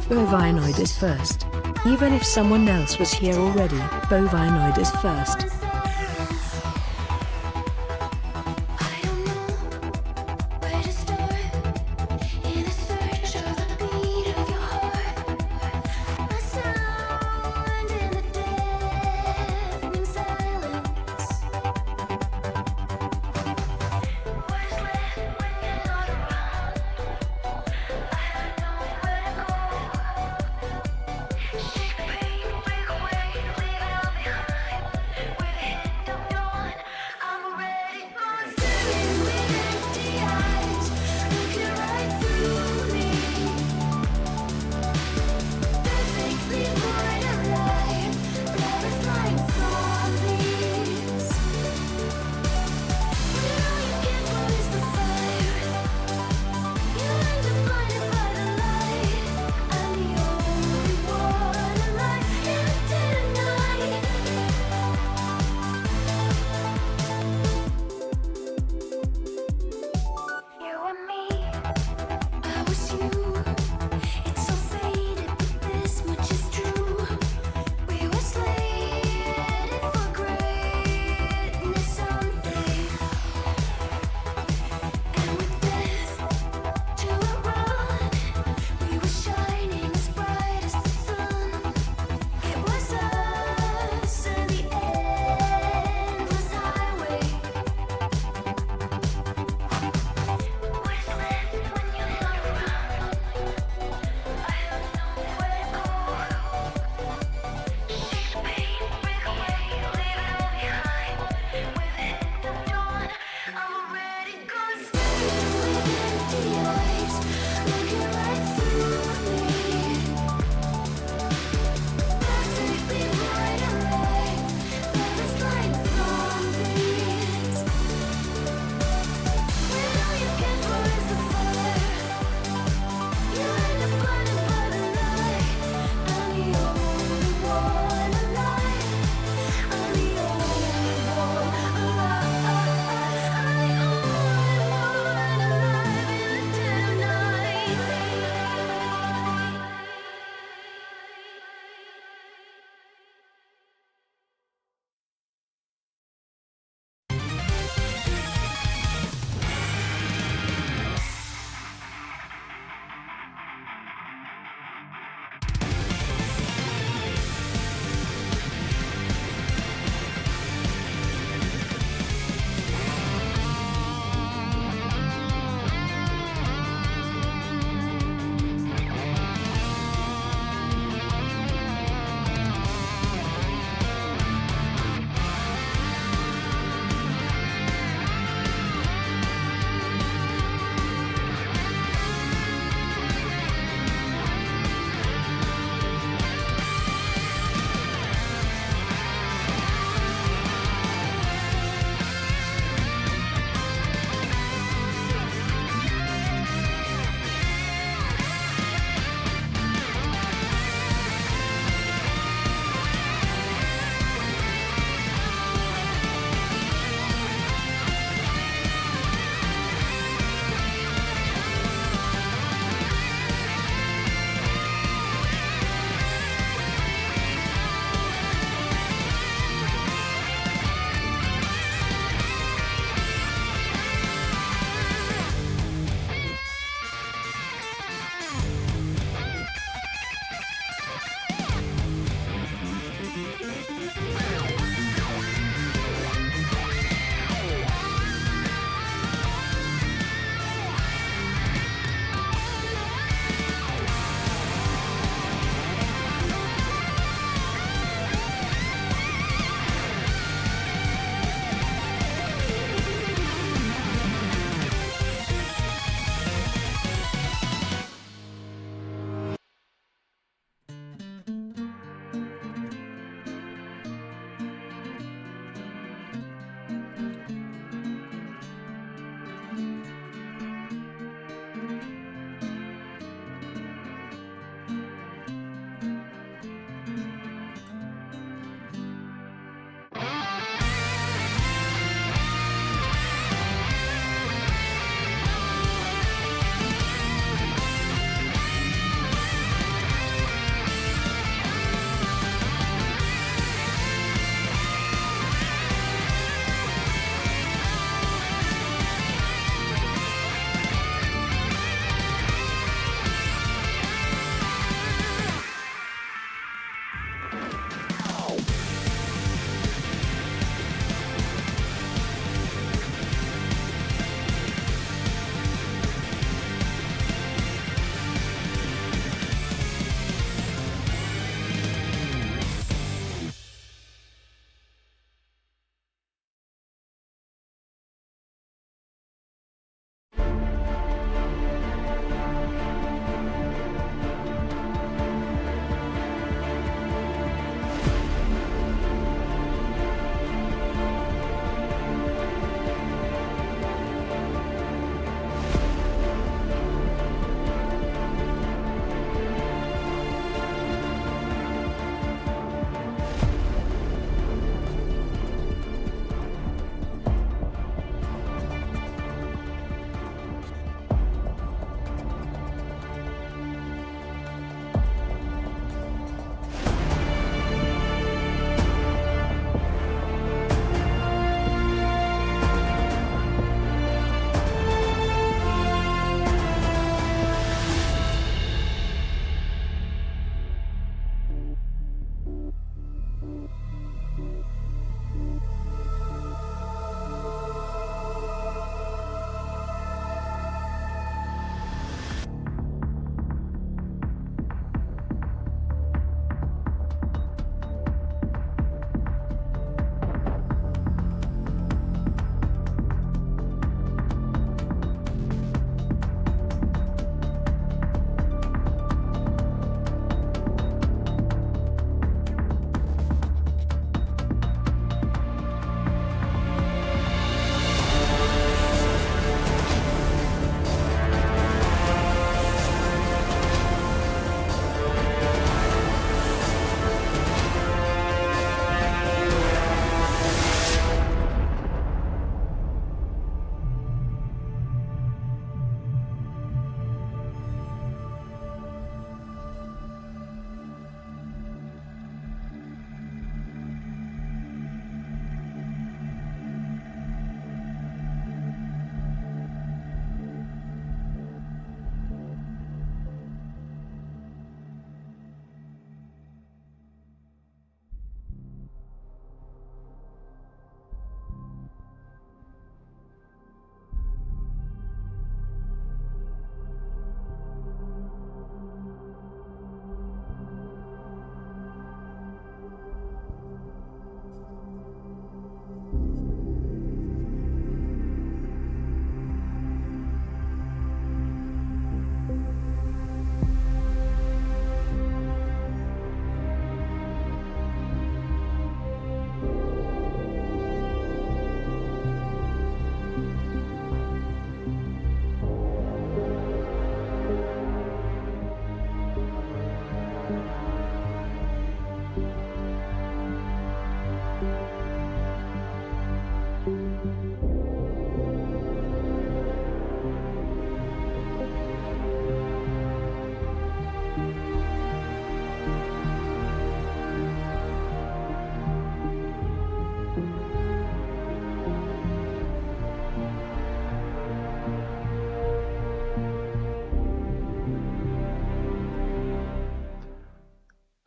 Bovinoid is first. Even if someone else was here already, Bovinoid is first.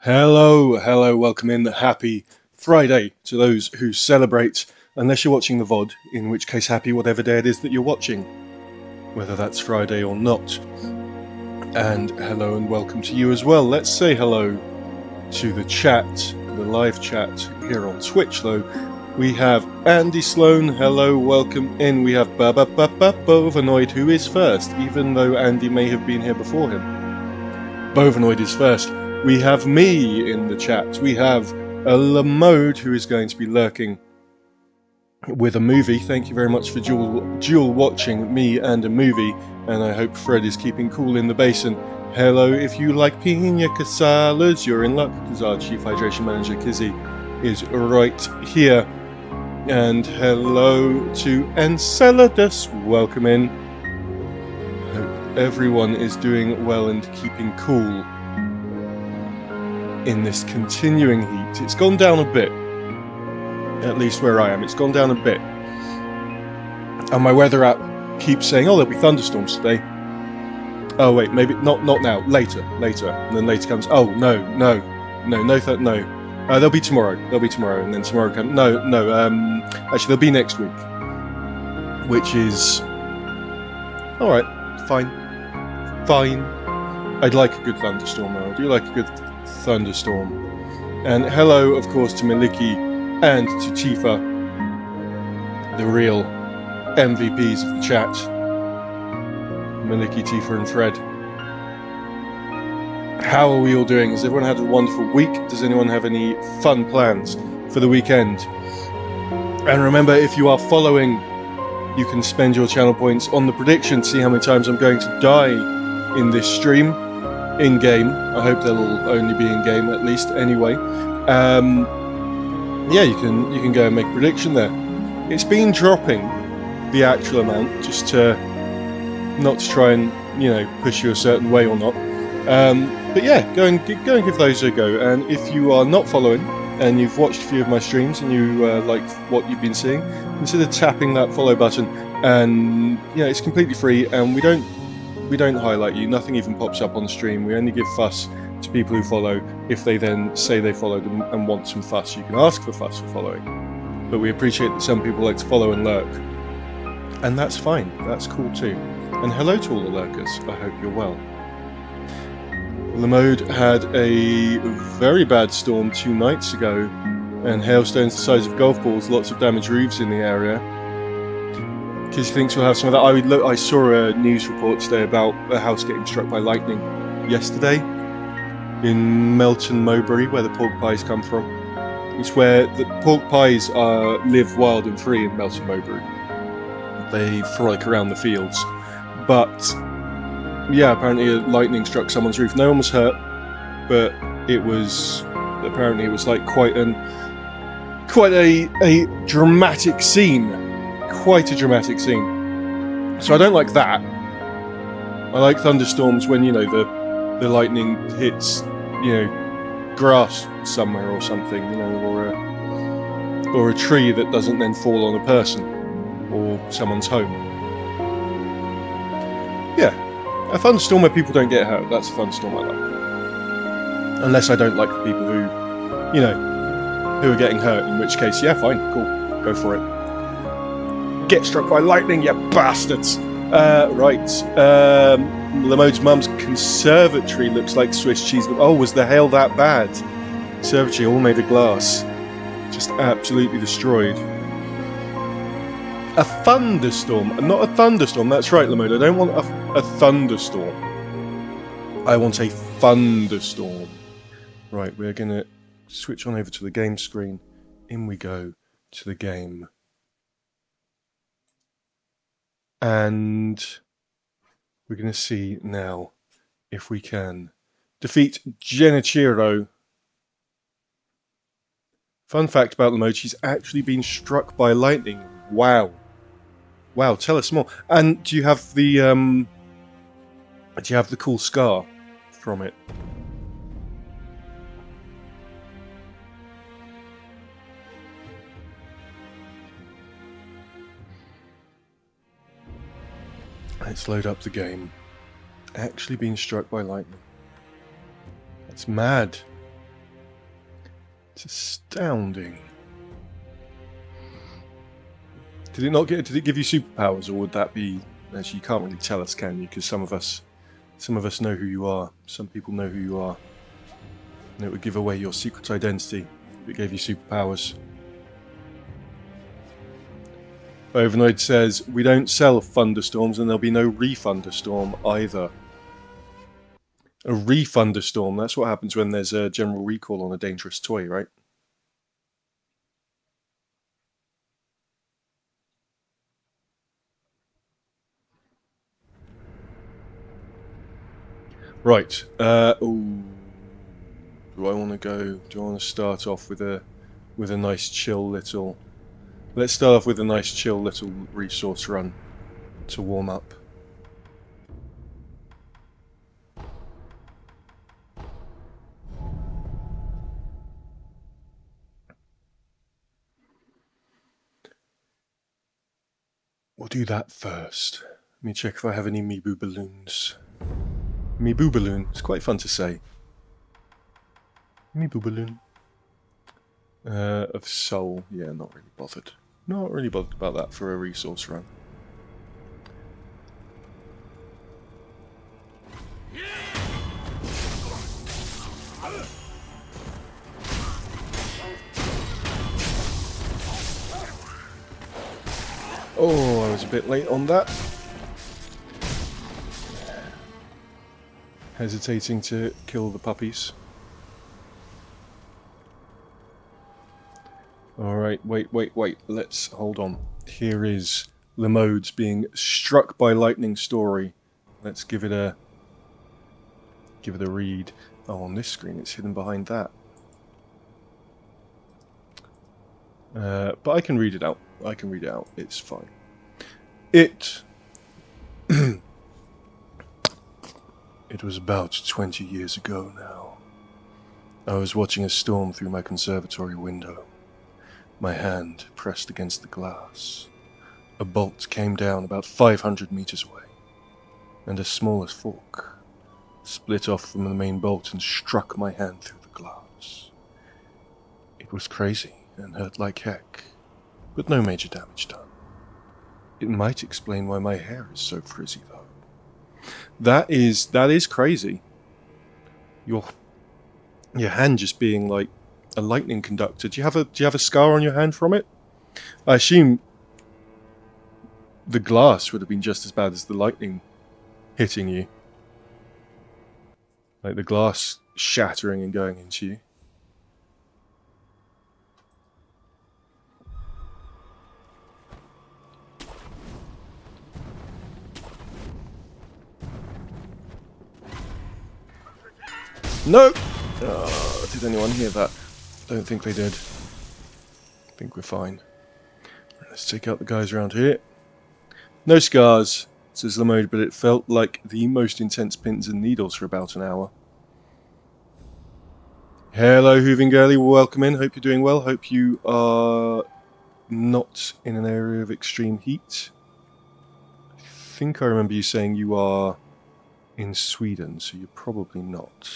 Hello, welcome in. Happy Friday to those who celebrate, unless you're watching the VOD, in which case happy whatever day it is that you're watching, whether that's Friday or not. And hello and welcome to you as well. Let's say hello to the chat, the live chat here on Twitch though. We have Andy Sloan, hello, welcome in. We have Bovanoid, who is first, even though Andy may have been here before him. Bovanoid is first. We have me in the chat. We have a Lamode who is going to be lurking with a movie. Thank you very much for dual watching me and a movie. And I hope Fred is keeping cool in the basin. Hello, if you like pina coladas, you're in luck because our Chief Hydration Manager Kizzy is right here. And hello to Enceladus. Welcome in. Hope everyone is doing well and keeping cool in this continuing heat. It's gone down a bit, at least where I am. It's gone down a bit, and my weather app keeps saying, "Oh, there'll be thunderstorms today." Oh wait, maybe not now. Later, and then later comes, "Oh no. There'll be tomorrow. And then tomorrow comes, no. Actually, there'll be next week, which is all right. Fine. I'd like a good thunderstorm though. I do like a good thunderstorm. And hello, of course, to Miliki and to Tifa, the real MVPs of the chat. Miliki, Tifa, and Fred. How are we all doing? Has everyone had a wonderful week? Does anyone have any fun plans for the weekend? And remember, if you are following, you can spend your channel points on the prediction, see how many times I'm going to die in this stream. In-game. I hope they'll all only be in-game at least anyway. Yeah, you can go and make a prediction there. It's been dropping the actual amount just to not to try and push you a certain way or not. But yeah, go and give those a go. And if you are not following and you've watched a few of my streams and you like what you've been seeing, consider tapping that follow button. And it's completely free, and we don't highlight you. Nothing even pops up on stream. We only give fuss to people who follow if they then say they followed and want some fuss. You can ask for fuss for following, but we appreciate that some people like to follow and lurk, and that's fine. That's cool too. And hello to all the lurkers. I hope you're well. Lamode had a very bad storm 2 nights ago, and hailstones the size of golf balls. Lots of damaged roofs in the area. Because he thinks we'll have some of that. I saw a news report today about a house getting struck by lightning yesterday in Melton Mowbray, where the pork pies come from. It's where the pork pies live wild and free in Melton Mowbray. They frolic around the fields. But yeah, apparently lightning struck someone's roof. No one was hurt, but apparently it was like quite a dramatic scene. Quite a dramatic scene. So I don't like that. I like thunderstorms when the lightning hits grass somewhere or something, or a tree that doesn't then fall on a person or someone's home. Yeah, a thunderstorm where people don't get hurt. That's a thunderstorm I like. Unless I don't like the people who are getting hurt. In which case, yeah, fine, cool, go for it. Get struck by lightning, you bastards! Right. Lamode's mum's conservatory looks like Swiss cheese. Oh, was the hail that bad? Conservatory all made of glass. Just absolutely destroyed. A thunderstorm. Not a thunderstorm, that's right, Lamode. I don't want a thunderstorm. I want a thunderstorm. Right, we're going to switch on over to the game screen. In we go to the game. And we're going to see now if we can defeat Genichiro. Fun fact about Lamode, she's actually been struck by lightning. Wow. Wow, tell us more. And do you have the cool scar from it? Let's load up the game. Actually being struck by lightning. That's mad. It's astounding. Did it not get? Did it give you superpowers, or would that be? Actually, you can't really tell us, can you? Because some of us know who you are. Some people know who you are, and it would give away your secret identity if it gave you superpowers. Overnoid says we don't sell thunderstorms, and there'll be no refundestorm either. A refundestorm. That's what happens when there's a general recall on a dangerous toy, right? Right. Ooh. Do I want to go? Do I want to start off with a nice chill little? Let's start off with a nice chill little resource run to warm up. We'll do that first. Let me check if I have any Mibu balloons. Mibu balloon. It's quite fun to say. Mibu balloon. Of soul. Yeah, not really bothered. Not really bothered about that for a resource run. Oh, I was a bit late on that. Hesitating to kill the puppies. Alright, wait. Let's hold on. Here is Lemode's being struck by lightning story. Let's give it a read. Oh, on this screen it's hidden behind that. But I can read it out. It's fine. It was about 20 years ago now. I was watching a storm through my conservatory window. My hand pressed against the glass. A bolt came down about 500 meters away, and a smaller fork split off from the main bolt and struck my hand through the glass. It was crazy and hurt like heck, but no major damage done. It might explain why my hair is so frizzy, though. That is crazy. Your hand just being like a lightning conductor. Do you have a scar on your hand from it? I assume the glass would have been just as bad as the lightning hitting you. Like the glass shattering and going into you. No! Oh, did anyone hear that? Don't think they did. I think we're fine. Let's take out the guys around here. No scars, says Lamode, but it felt like the most intense pins and needles for about an hour. Hello, Hooving Girlie, welcome in. Hope you're doing well. Hope you are not in an area of extreme heat. I think I remember you saying you are in Sweden, so you're probably not.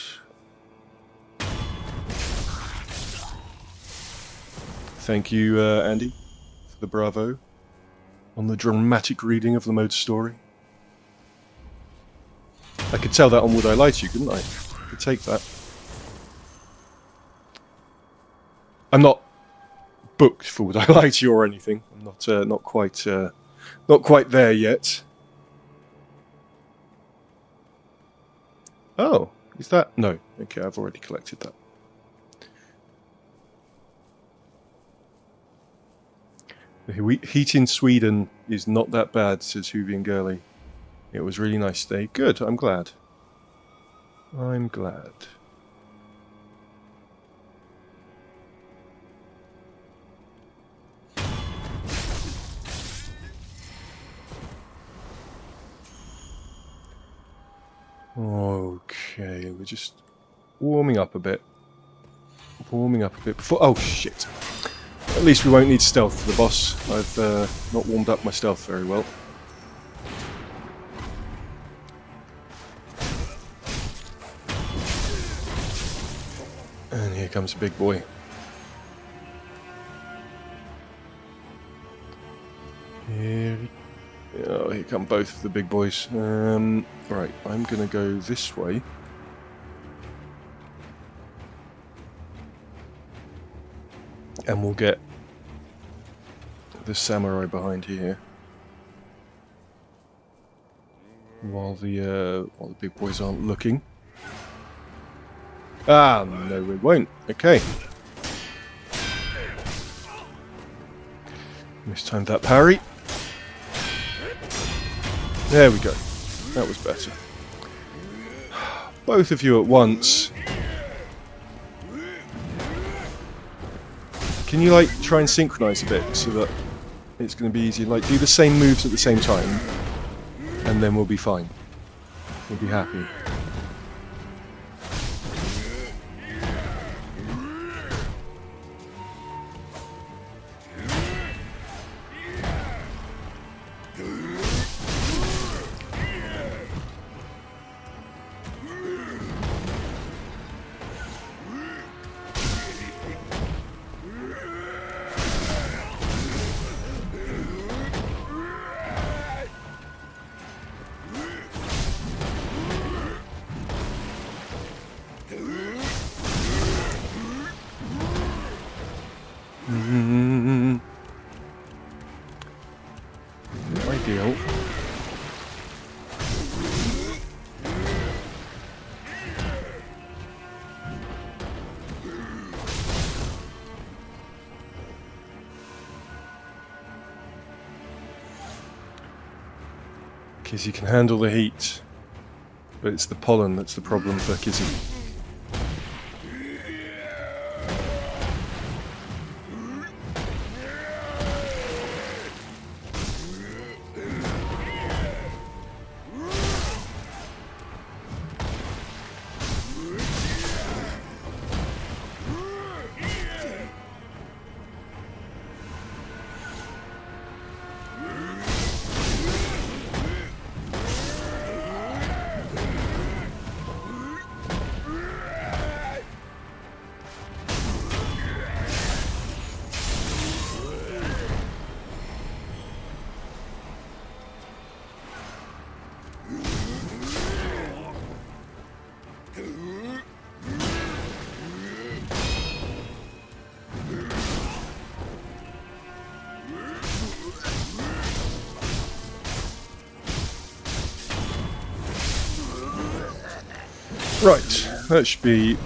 Thank you, Andy, for the bravo on the dramatic reading of Lamode's story. I could tell that on Would I Lie to You, couldn't I? I could take that. I'm not booked for Would I Lie to You or anything. I'm not quite there yet. Oh, is that? No. Okay, I've already collected that. The heat in Sweden is not that bad, says Hoovy and Girly. It was really nice today. Good, I'm glad. I'm glad. Okay, we're just warming up a bit. Before. Oh shit! At least we won't need stealth for the boss. I've not warmed up my stealth very well. And here comes a big boy. Here, oh, here come both of the big boys. Right, I'm going to go this way. And we'll get the samurai behind here. While the big boys aren't looking. Ah, no we won't. Okay. Mistimed that parry. There we go. That was better. Both of you at once. Can you like try and synchronize a bit so that it's going to be easy? Like do the same moves at the same time, and then we'll be fine. We'll be happy. Ideal. Kizzy can handle the heat, but it's the pollen that's the problem for Kizzy. Right, that should be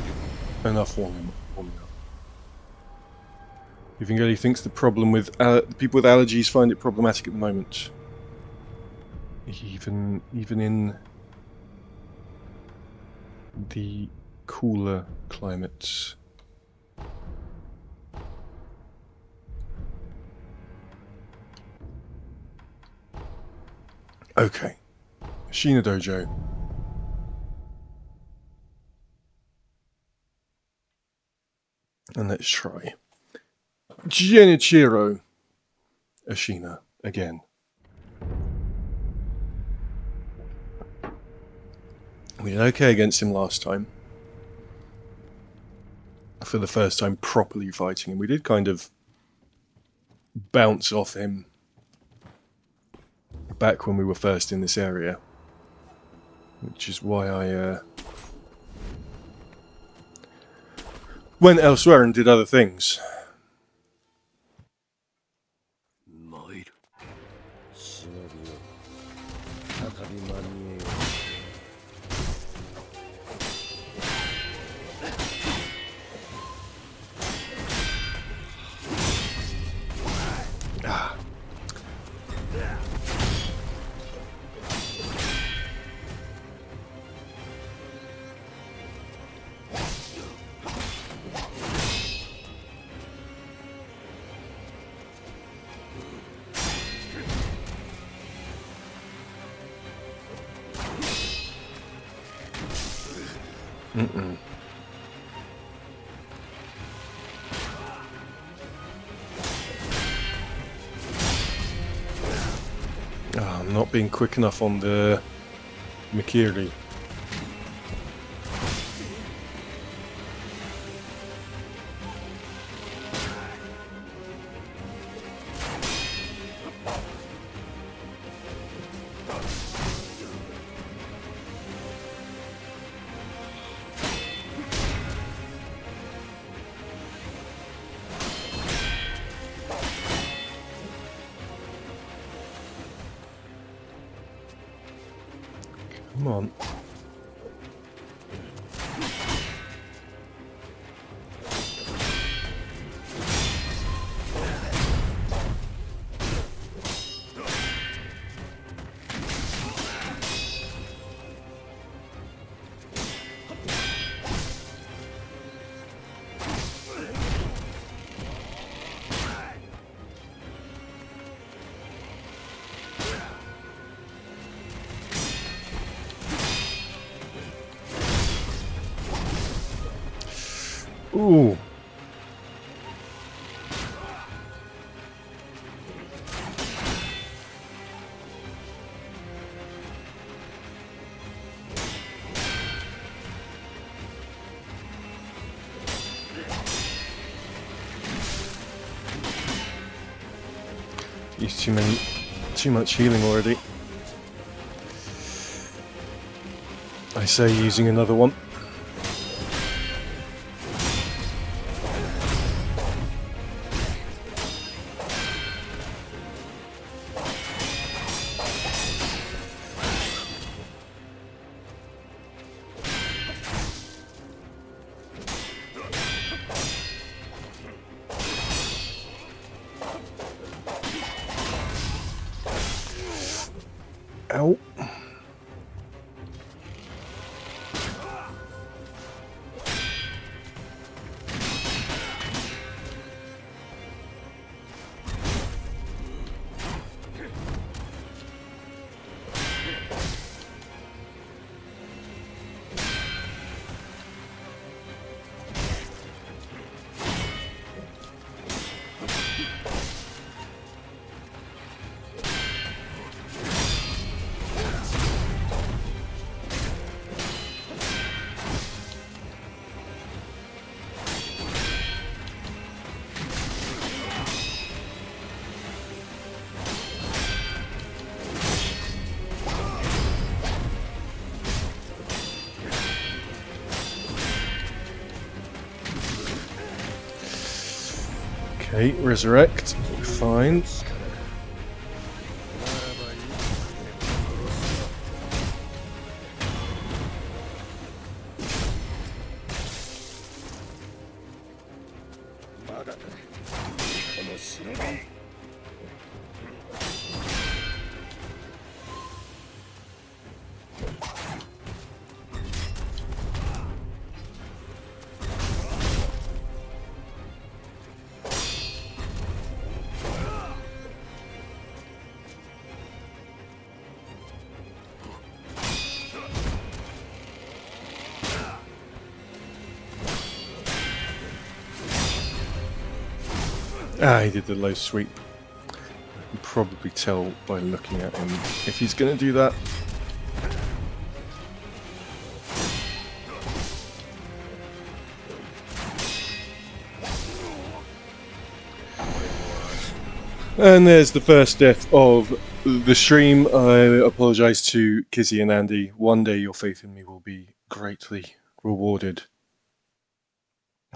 enough warming up. Uvingeli thinks the problem with people with allergies find it problematic at the moment. Even in the cooler climates. Okay, Ashina Dojo. And let's try Genichiro Ashina again. We did okay against him last time. For the first time properly fighting him. We did kind of bounce off him back when we were first in this area. Which is why I went elsewhere and did other things. I'm not being quick enough on the Mikiri. Come on. Ooh. Used too much healing already. I say using another one. Ow. Okay, resurrect. Fine. Ah, he did the low sweep. You can probably tell by looking at him if he's going to do that. And there's the first death of the stream. I apologise to Kizzy and Andy. One day your faith in me will be greatly rewarded.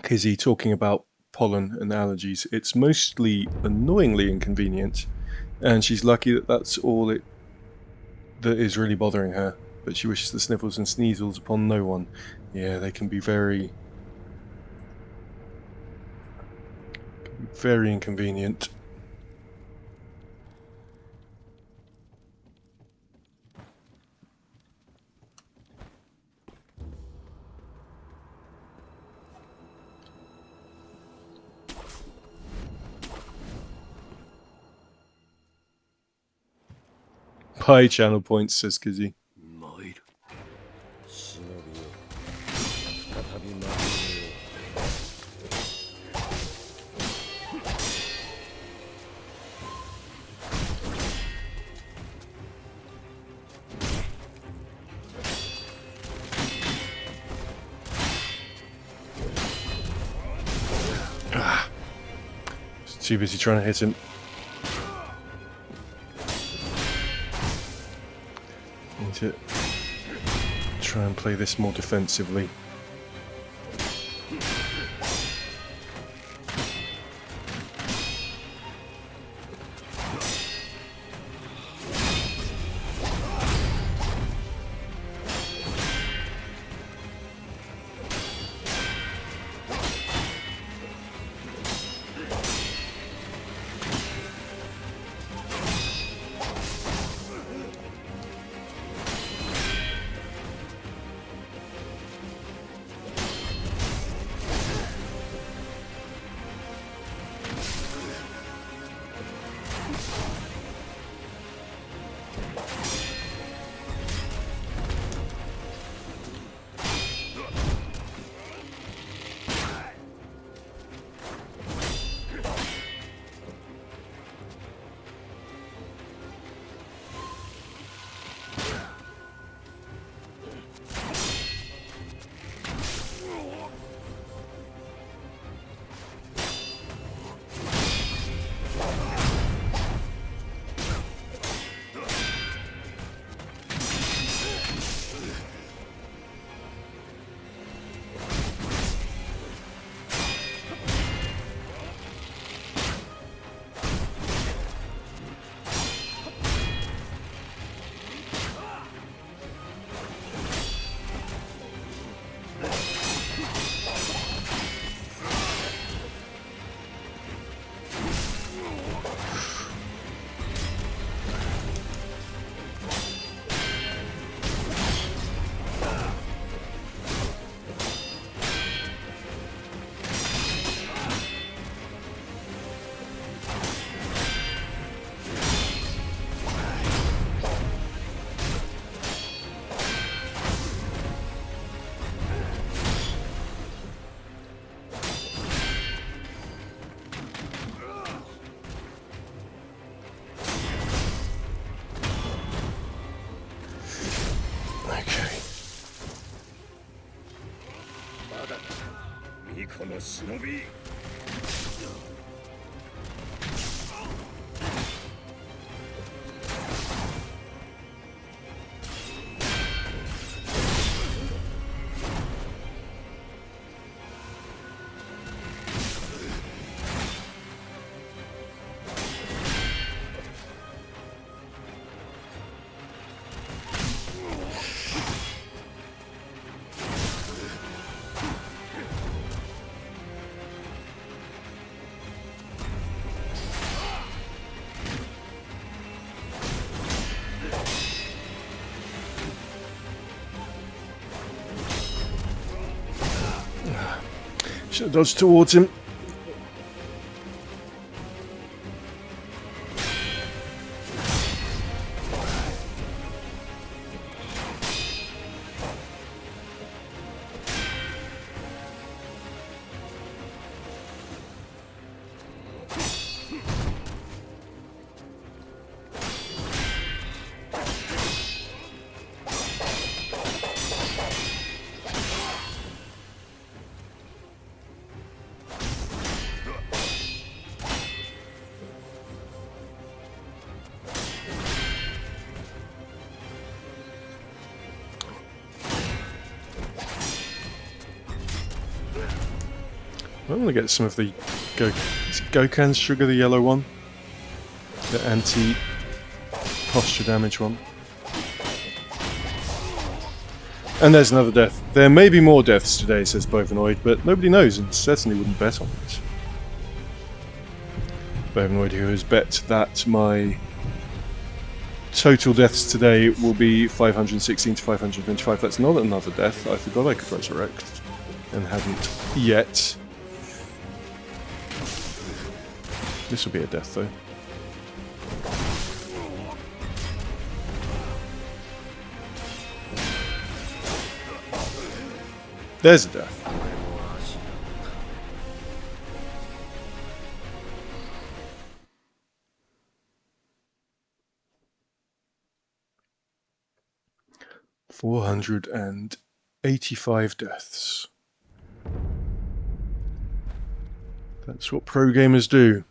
Kizzy talking about pollen and allergies. It's mostly annoyingly inconvenient, and she's lucky that that's all that is really bothering her. But she wishes the sniffles and sneezels upon no one. Yeah, they can be very inconvenient. Pie channel points, says Kizzy. Too busy trying to hit him. Need to try and play this more defensively. Should have dodged towards him. I want to get some of the Gokan's sugar, the yellow one, the anti-posture damage one. And there's another death. There may be more deaths today, says Bovinoid, but nobody knows and certainly wouldn't bet on it. Bovinoid, who has bet that my total deaths today will be 516 to 525. That's not another death. I forgot I could resurrect and hadn't yet. This will be a death, though. There's a death. $485 deaths. That's what pro gamers do.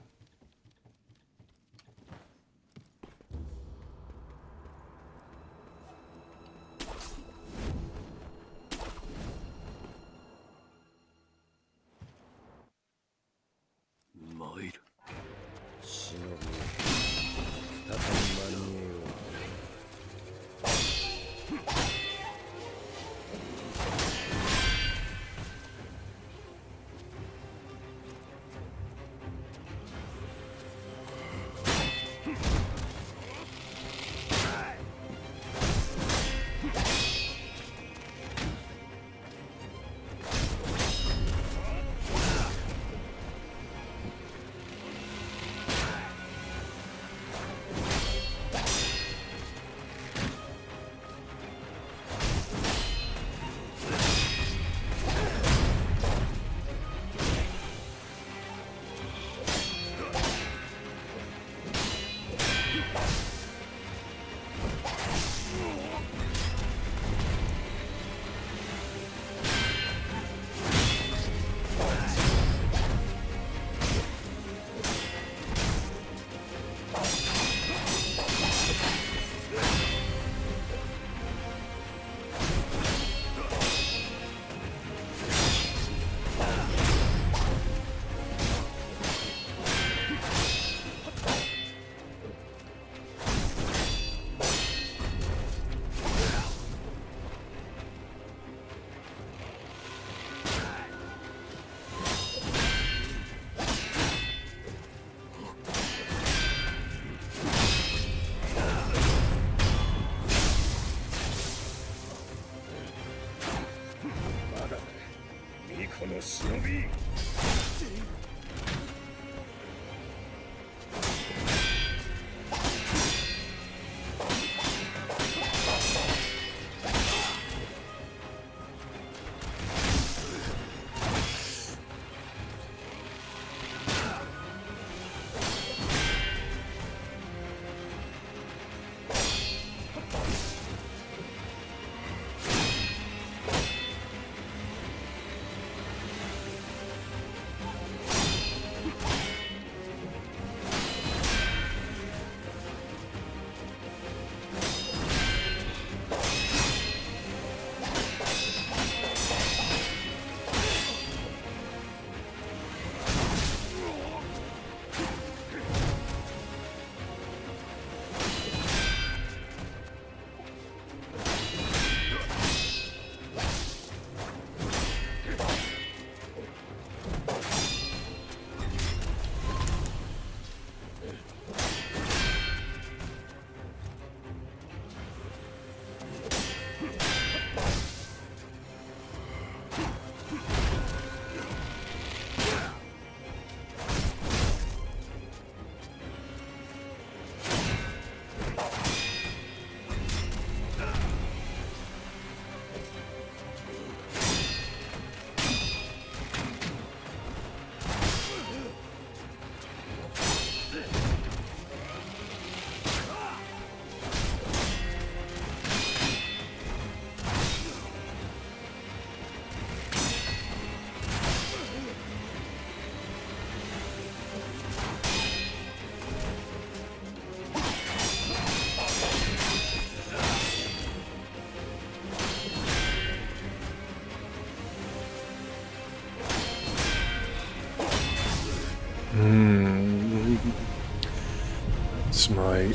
It's my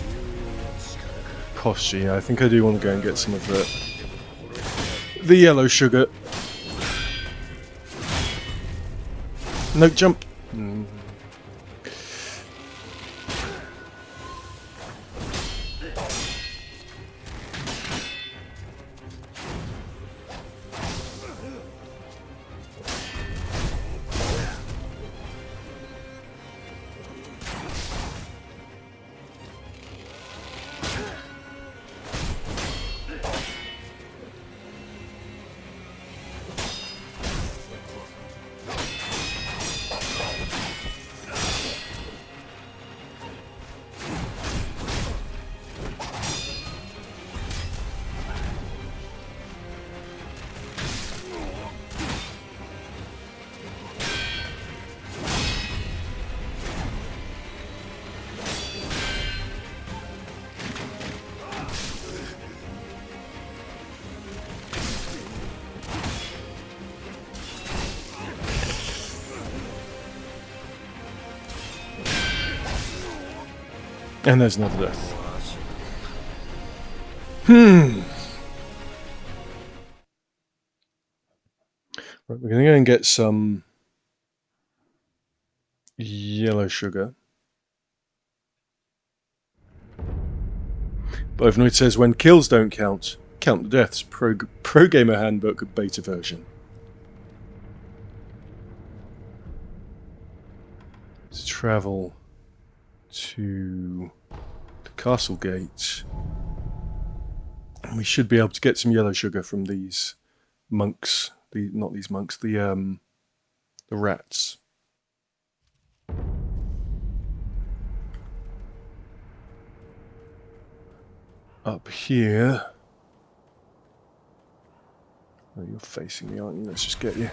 posture. Yeah, I think I do want to go and get some of the yellow sugar. No, jump! And there's another death. Right, we're going to go and get some yellow sugar. Bovanoid says, when kills don't count, count the deaths. Pro Gamer Handbook beta version. Let's travel to the castle gate. And we should be able to get some yellow sugar from these monks. Not these monks, the rats. Up here. Oh, you're facing me, aren't you? Let's just get you.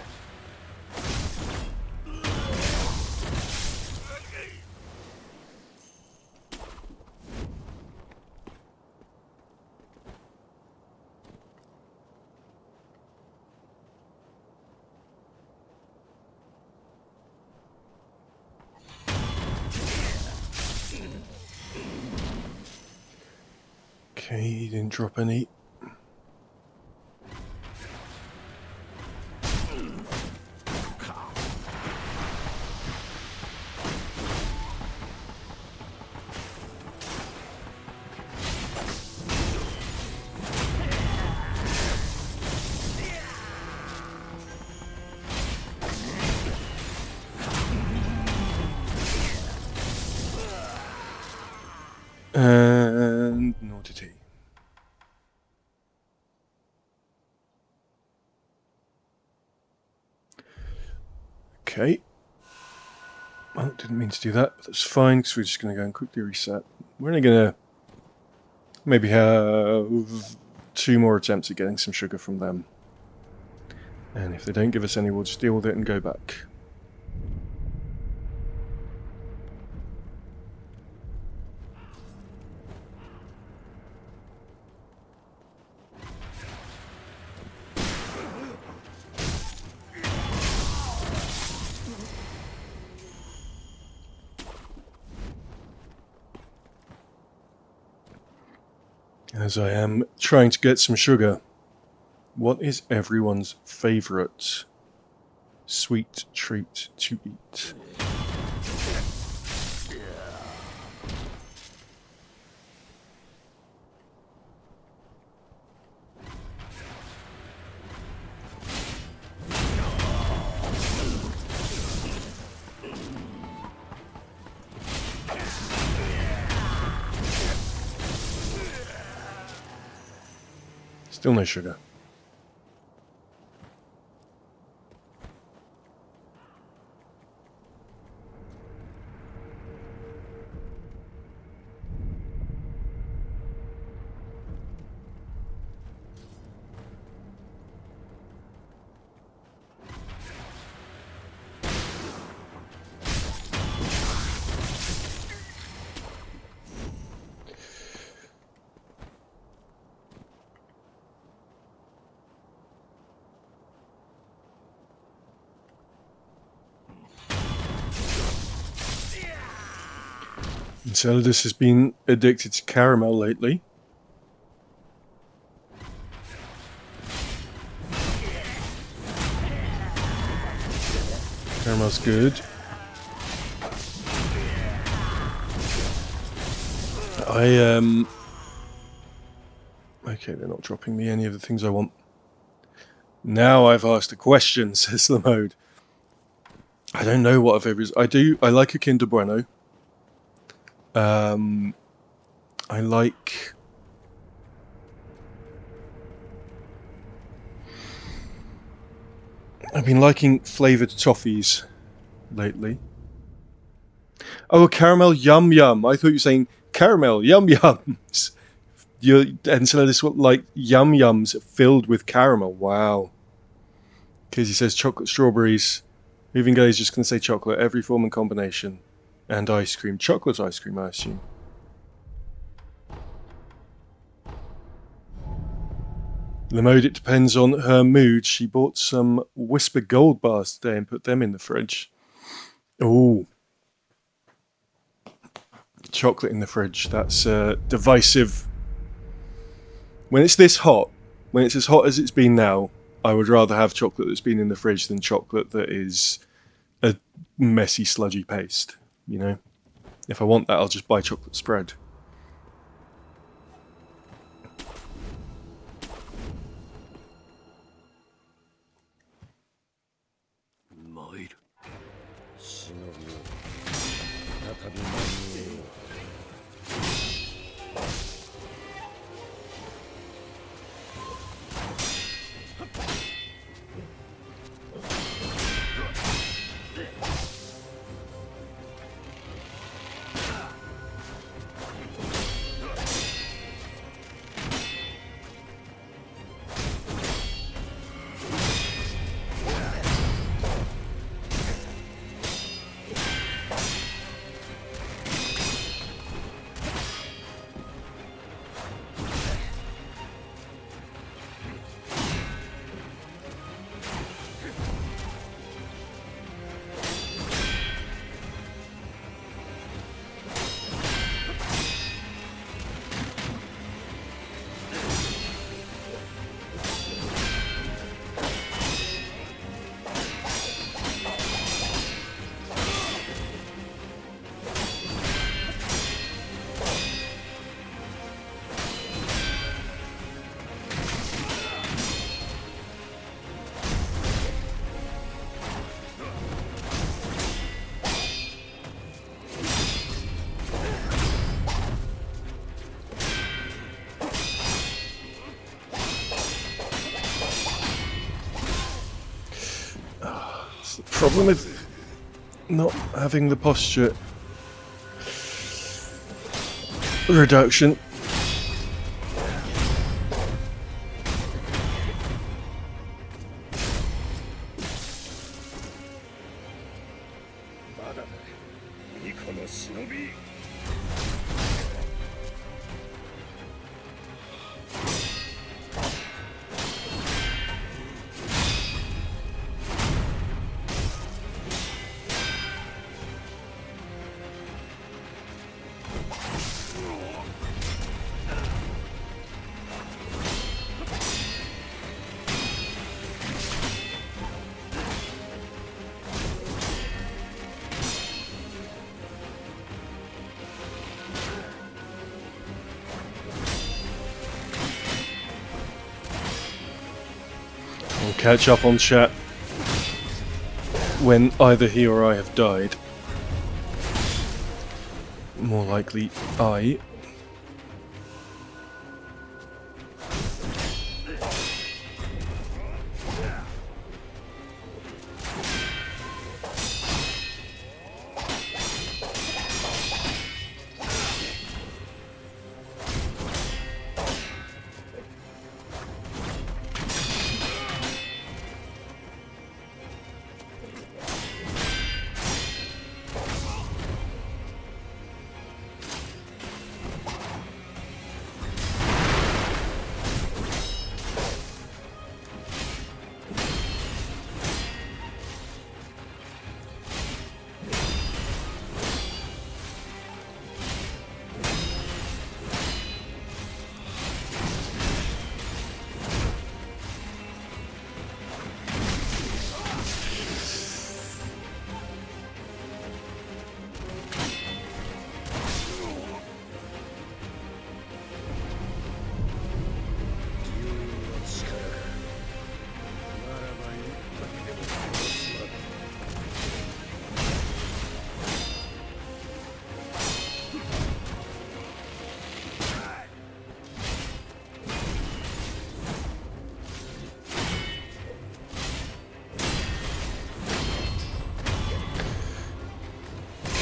Okay, he didn't drop any. And nor did he. Okay. Well, didn't mean to do that, but that's fine, because we're just going to go and quickly reset. We're only going to maybe have 2 more attempts at getting some sugar from them. And if they don't give us any, we'll just deal with it and go back. As I am trying to get some sugar, what is everyone's favourite sweet treat to eat? Still no sugar. Enceladus has been addicted to caramel lately. Caramel's good. Okay, they're not dropping me any of the things I want. Now I've asked a question, says the mode. I don't know what I've ever... I like a Kinder Bueno. I like... I've been liking flavoured toffees lately. Oh, a caramel yum yum. I thought you were saying caramel yum yums. And so this what like yum yums filled with caramel. Wow. Because he says chocolate strawberries. Moving Guy is just going to say chocolate, every form and combination. And ice cream. Chocolate ice cream, I assume. The mode, it depends on her mood. She bought some Whisper Gold bars today and put them in the fridge. Ooh. Chocolate in the fridge. That's divisive. When it's this hot, when it's as hot as it's been now, I would rather have chocolate that's been in the fridge than chocolate that is a messy, sludgy paste. You know? If I want that, I'll just buy chocolate spread. Problem with not having the posture reduction. We'll catch up on chat when either he or I have died. More likely, I.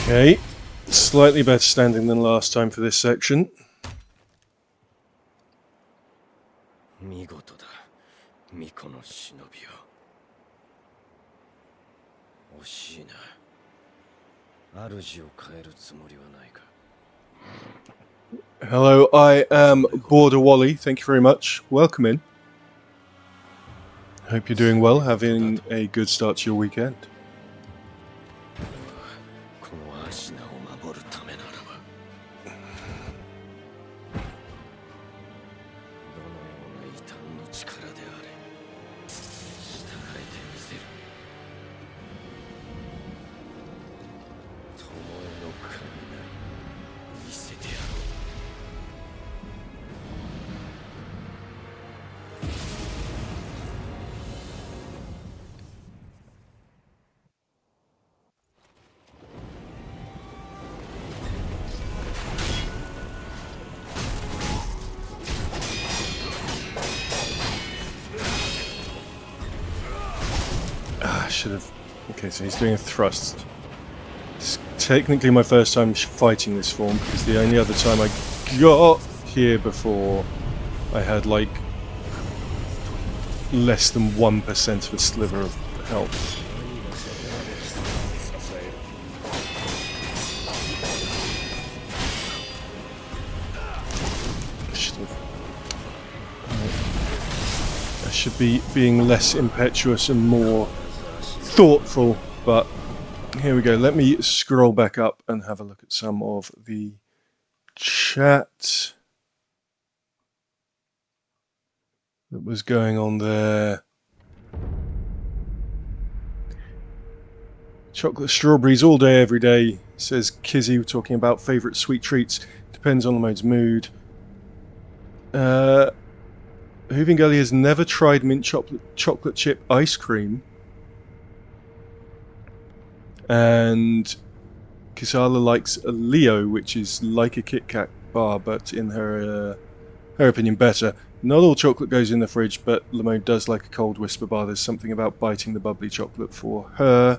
Okay, slightly better standing than last time for this section. 見事だ、巫女の忍びよ。惜しいな。主を変えるつもりはないか。 Hello, I am Border Wally. Thank you very much. Welcome in. Hope you're doing well, having a good start to your weekend. このアシナを守るためならば、どのような異端の力であれ、従えてみせる。巴の神なり、見せてやろう。 I should have... Okay, so he's doing a thrust. It's technically my first time fighting this form, because the only other time I got here before I had like less than 1% of a sliver of health. I should be being less impetuous and more thoughtful, but here we go. Let me scroll back up and have a look at some of the chat that was going on there. Chocolate strawberries all day, every day, says Kizzy. We're talking about favourite sweet treats. Depends on the mode's mood. Hooving Gully has never tried mint chocolate chip ice cream. And Kisala likes a Leo, which is like a Kit Kat bar, but in her opinion better. Not all chocolate goes in the fridge, but Lamone does like a cold whisper bar. There's something about biting the bubbly chocolate for her.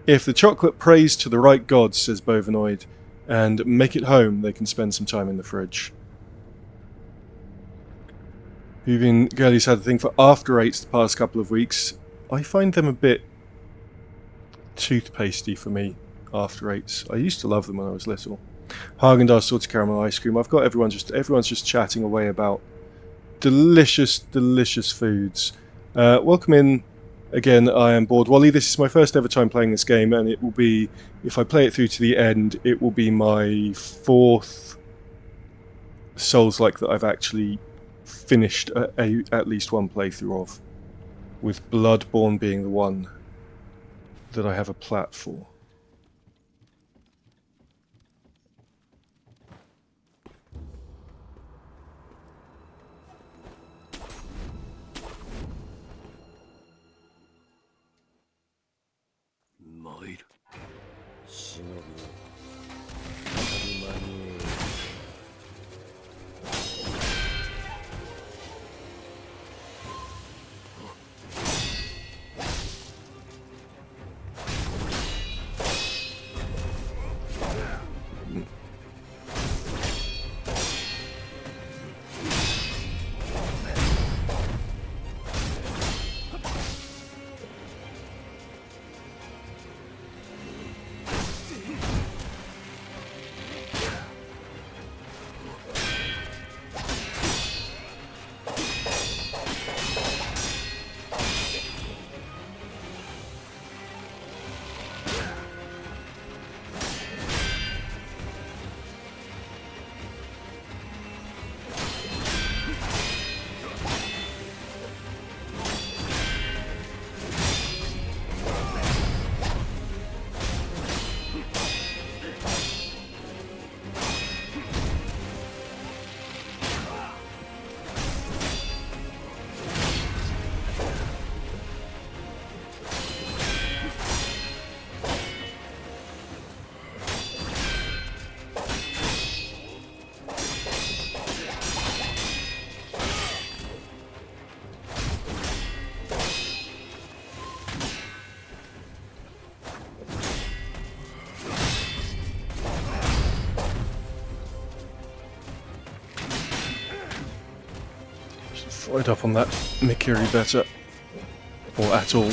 If the chocolate prays to the right gods, says Bovinoid, and make it home, they can spend some time in the fridge. Hooving Girlie's had a thing for after eights the past couple of weeks. I find them a bit toothpastey for me, after eights. I used to love them when I was little. Haagen-Dazs salted caramel ice cream. I've got everyone's just chatting away about delicious, delicious foods. Welcome in again. I am Bored Wally. This is my first ever time playing this game, and it will be, if I play it through to the end, it will be my fourth Souls-like that I've actually finished at least one playthrough of, with Bloodborne being the one that I have a plat for. Followed up on that Mikiri better. Or at all.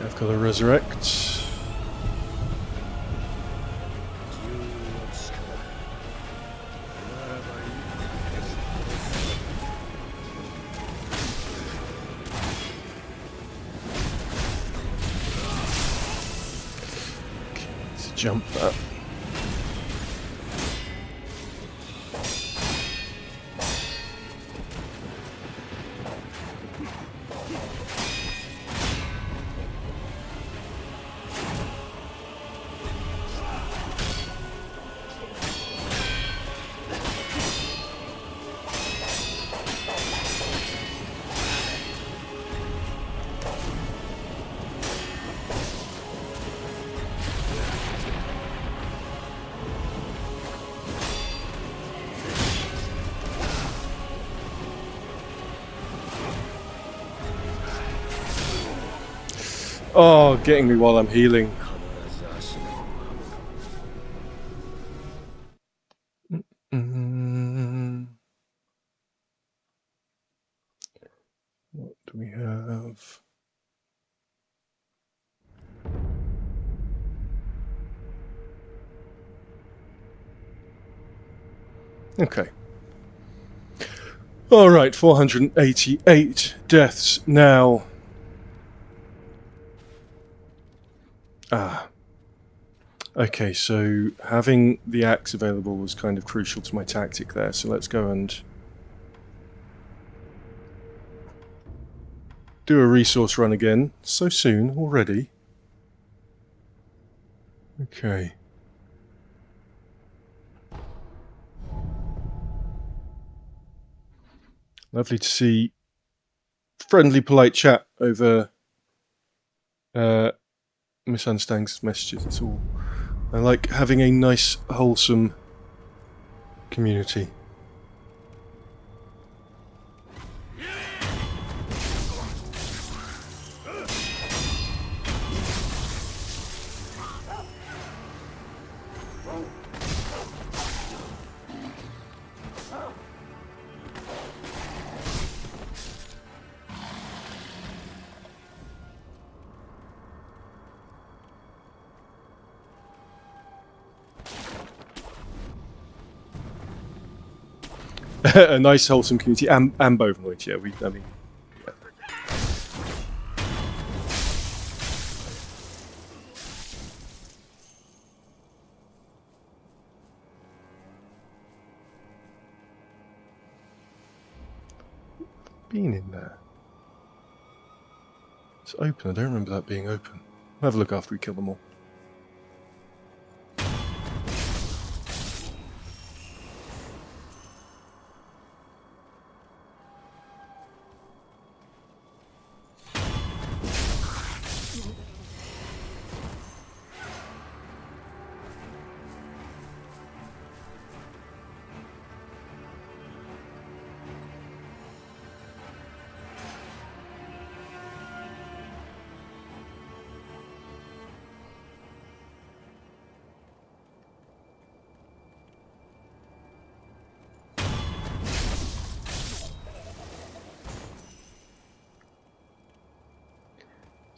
I've got to resurrect. Okay, let's jump that. Oh, getting me while I'm healing. What do we have? Okay. Alright, 488 deaths now. Okay, so having the axe available was kind of crucial to my tactic there, so let's go and do a resource run again. So soon already. Okay. Lovely to see friendly, polite chat over misunderstandings, messages. It's all. I like having a nice, wholesome community. a nice wholesome community, and Bovanoid. Yeah, I mean. Been in there. It's open. I don't remember that being open. We'll have a look after we kill them all.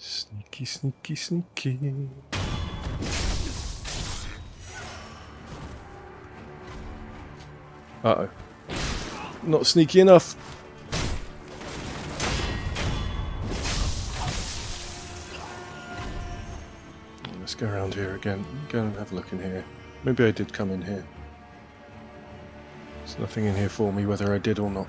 Sneaky, sneaky, sneaky. Uh-oh. Not sneaky enough. Let's go around here again. Go and have a look in here. Maybe I did come in here. There's nothing in here for me whether I did or not.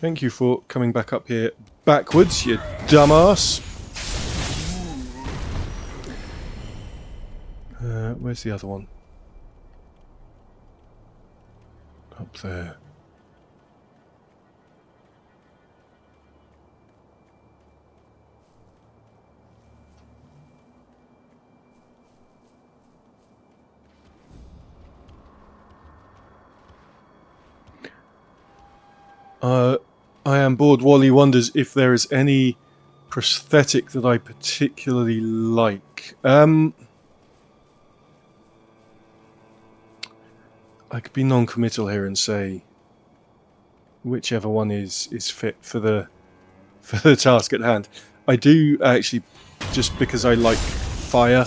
Thank you for coming back up here backwards, you dumbass. Where's the other one? Up there. I am bored. Wally wonders if there is any prosthetic that I particularly like. I could be non-committal here and say whichever one is fit for the task at hand. I do actually, just because I like fire,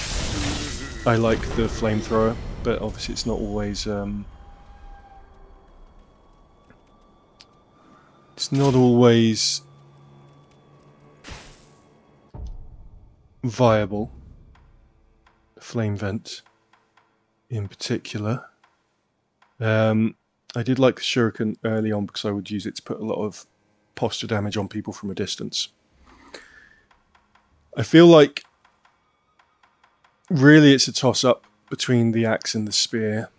I like the flamethrower, but obviously it's not always viable. Flame vent in particular. I did like the shuriken early on because I would use it to put a lot of posture damage on people from a distance. I feel like really it's a toss-up between the axe and the spear.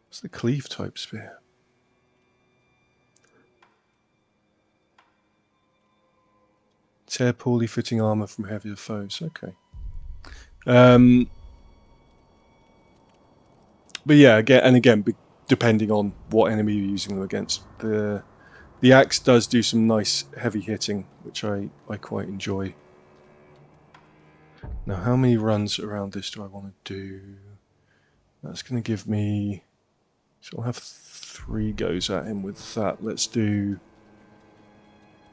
It's the cleave type spear. Tear poorly fitting armor from heavier foes. Okay. But yeah, again, depending on what enemy you're using them against, the axe does do some nice heavy hitting, which I quite enjoy. Now, how many runs around this do I want to do? That's going to give me... So I'll have 3 goes at him with that. Let's do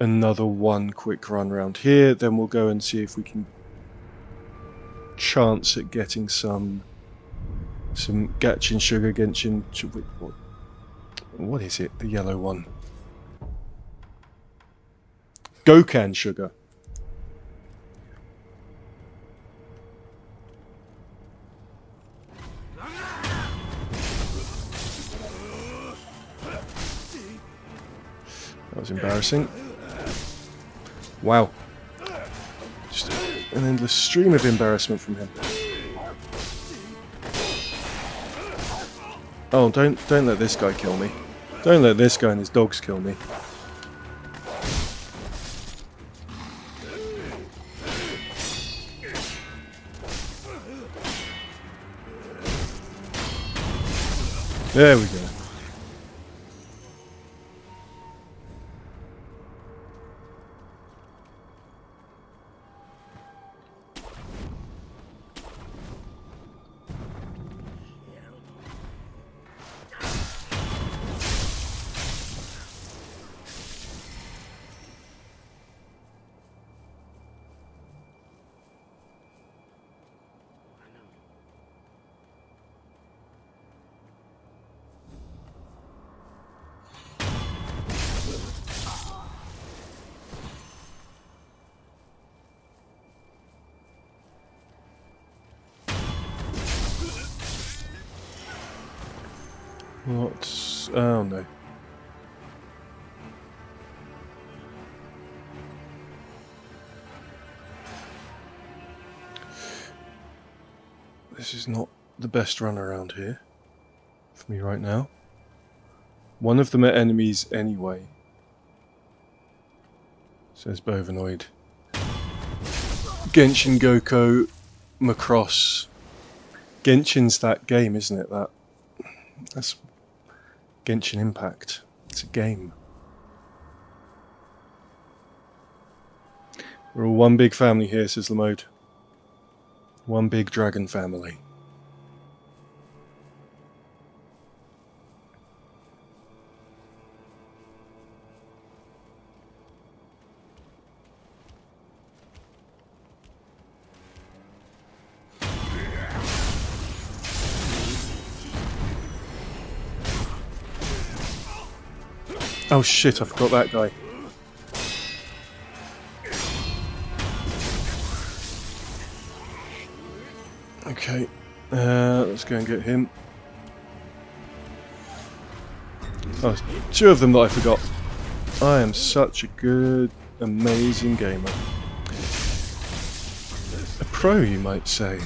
another one quick run around here. Then we'll go and see if we can chance at getting some Gachin sugar, Genshin... What is it? The yellow one. Gokan sugar. That was embarrassing. Wow. Just an endless stream of embarrassment from him. Oh, don't let this guy kill me. Don't let this guy and his dogs kill me. There we go. What? Oh no. This is not the best run around here for me right now. One of them are enemies anyway, says Bovinoid. Genshin Goko Macross. Genshin's that game, isn't it? That's Genshin Impact. It's a game. We're all one big family here, says Lamode. One big dragon family. Oh shit, I forgot that guy. Okay, let's go and get him. Oh, two of them that I forgot. I am such a good, amazing gamer. A pro, you might say.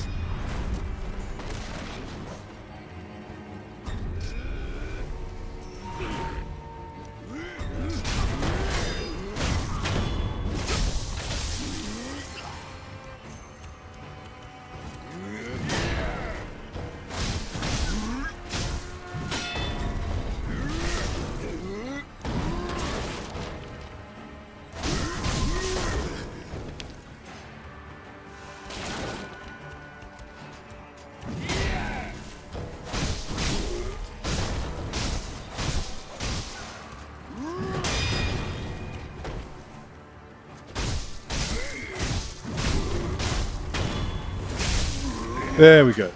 There we go.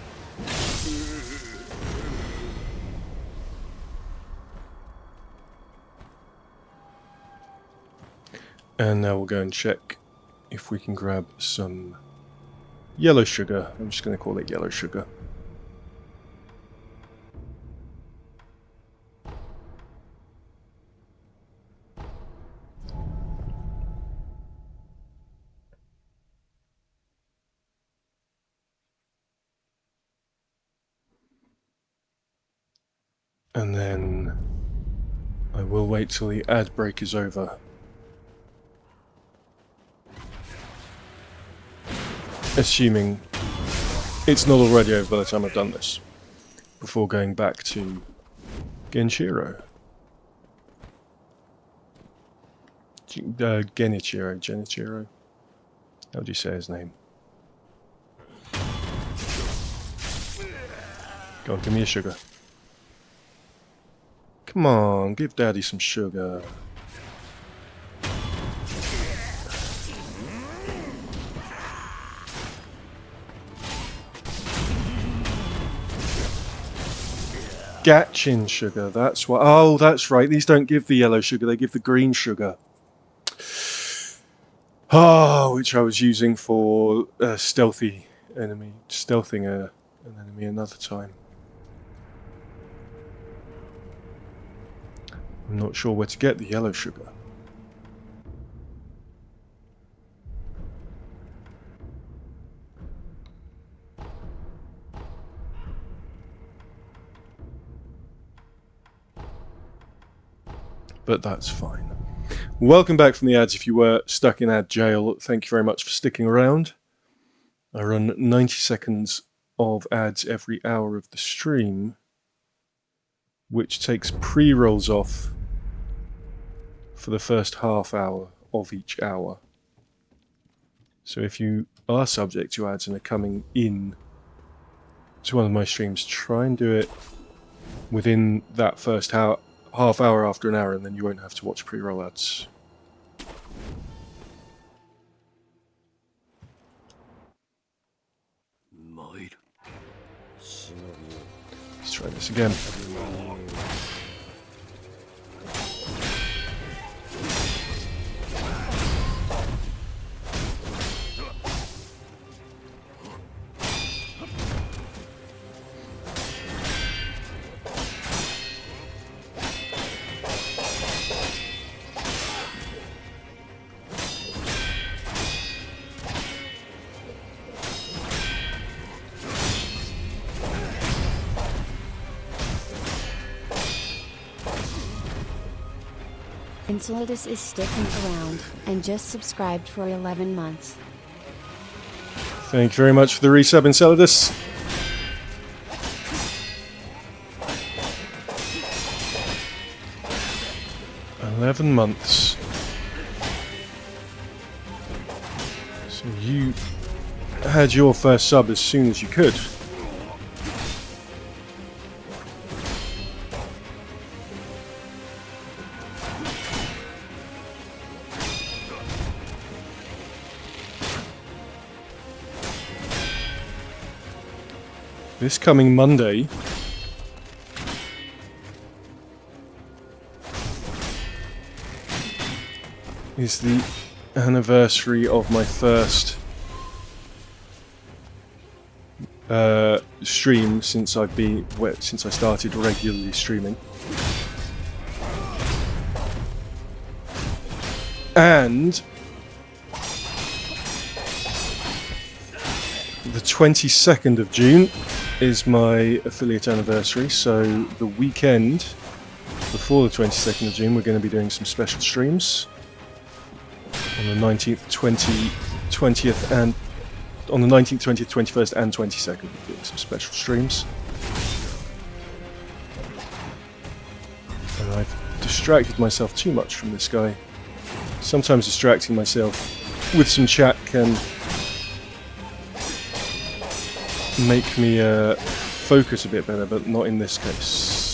And now we'll go and check if we can grab some yellow sugar. I'm just going to call it yellow sugar. And then I will wait till the ad break is over. Assuming it's not already over by the time I've done this. Before going back to Genichiro. Genichiro. How do you say his name? Go on, give me a sugar. Come on, give Daddy some sugar. Gatchin sugar, that's what. Oh, that's right. These don't give the yellow sugar, they give the green sugar. Oh, which I was using for stealthy enemy, stealthing an enemy another time. I'm not sure where to get the yellow sugar. But that's fine. Welcome back from the ads if you were stuck in ad jail. Thank you very much for sticking around. I run 90 seconds of ads every hour of the stream, which takes pre-rolls off for the first half hour of each hour. So if you are subject to ads and are coming in to one of my streams, try and do it within that first half hour after an hour, and then you won't have to watch pre-roll ads. Let's try this again. Enceladus is sticking around, and just subscribed for 11 months. Thank you very much for the resub, Enceladus. "11 months. So you had your first sub as soon as you could. This coming Monday is the anniversary of my first stream since I started regularly streaming, and the 22nd of June is my affiliate anniversary. So the weekend before the 22nd of June, we're going to be doing some special streams. On the 19th, 20th, and on the 19th, 20th, 21st, and 22nd, we're doing some special streams. And I've distracted myself too much from this guy. Sometimes distracting myself with some chat can make me focus a bit better, but not in this case.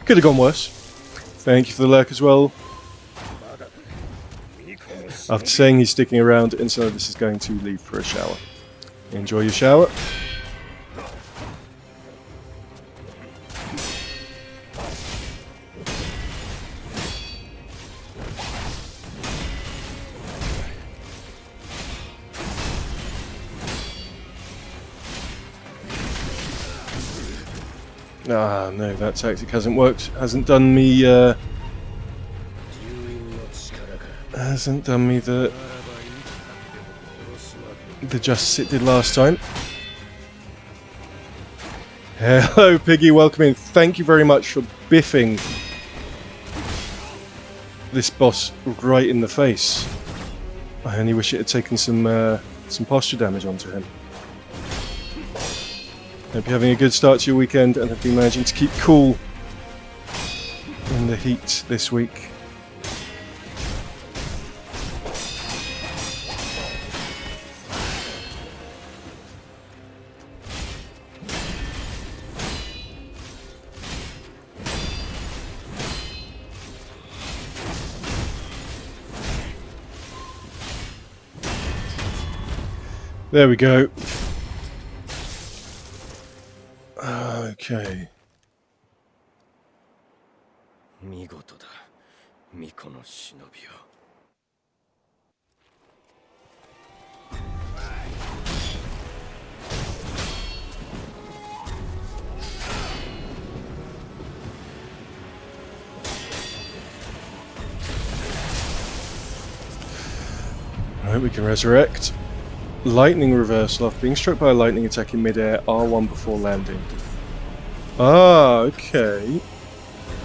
Could have gone worse. Thank you for the lurk as well. After saying he's sticking around, Enceladus is going to leave for a shower. Enjoy your shower. Ah, no, that tactic hasn't worked. Hasn't done me the justice it did last time. Hello, Piggy, welcome in. Thank you very much for biffing this boss right in the face. I only wish it had taken some posture damage onto him. Hope you're having a good start to your weekend and have been managing to keep cool in the heat this week. There we go. Okay. 見事だ、巫女の忍びよ。Right, we can resurrect. Lightning reversal after being struck by a lightning attack in midair, R1 before landing. Ah, okay.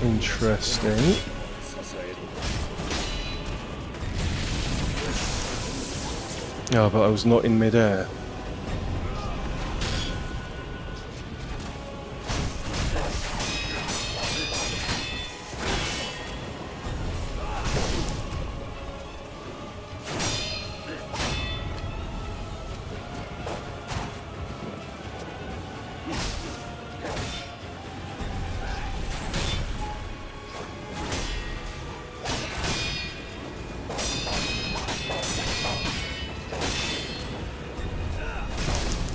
Interesting. Oh, but I was not in midair.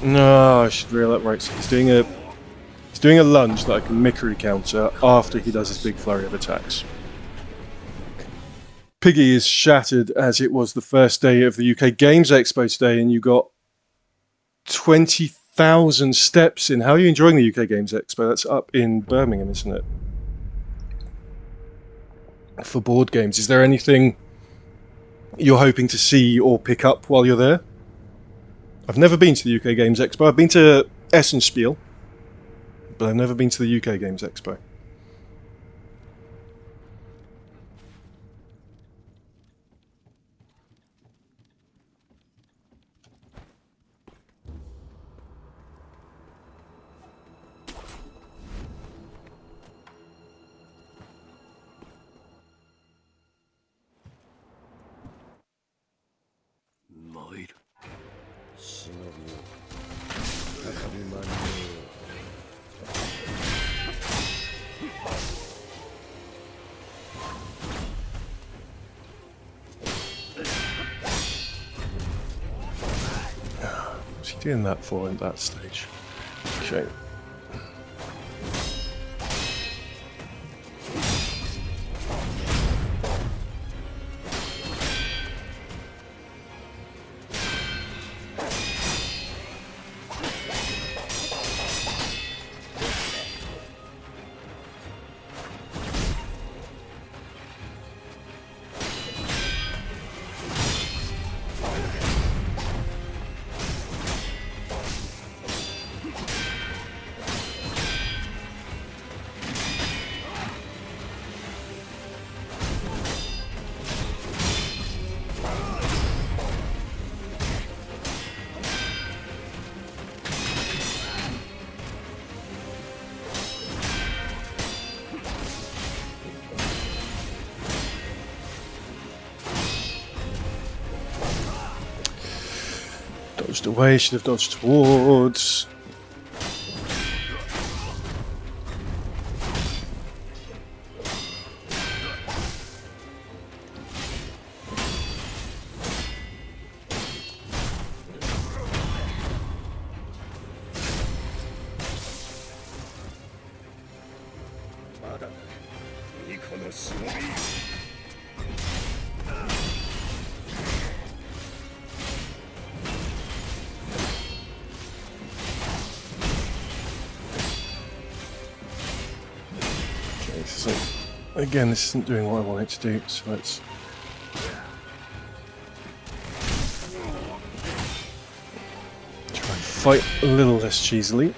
No, I should reel up. Right, so he's doing a lunge that I can Mickery counter after he does his big flurry of attacks. Piggy is shattered as it was the first day of the UK Games Expo today, and you got 1,000 steps in. How are you enjoying the UK Games Expo? That's up in Birmingham, isn't it? For board games, is there anything you're hoping to see or pick up while you're there? I've never been to the UK Games Expo. I've been to Essenspiel, but I've never been to the UK Games Expo. What's he doing that for at that stage? Okay. Dodged away, should have dodged towards. So, again, this isn't doing what I want it to do, so let's try and fight a little less cheesily.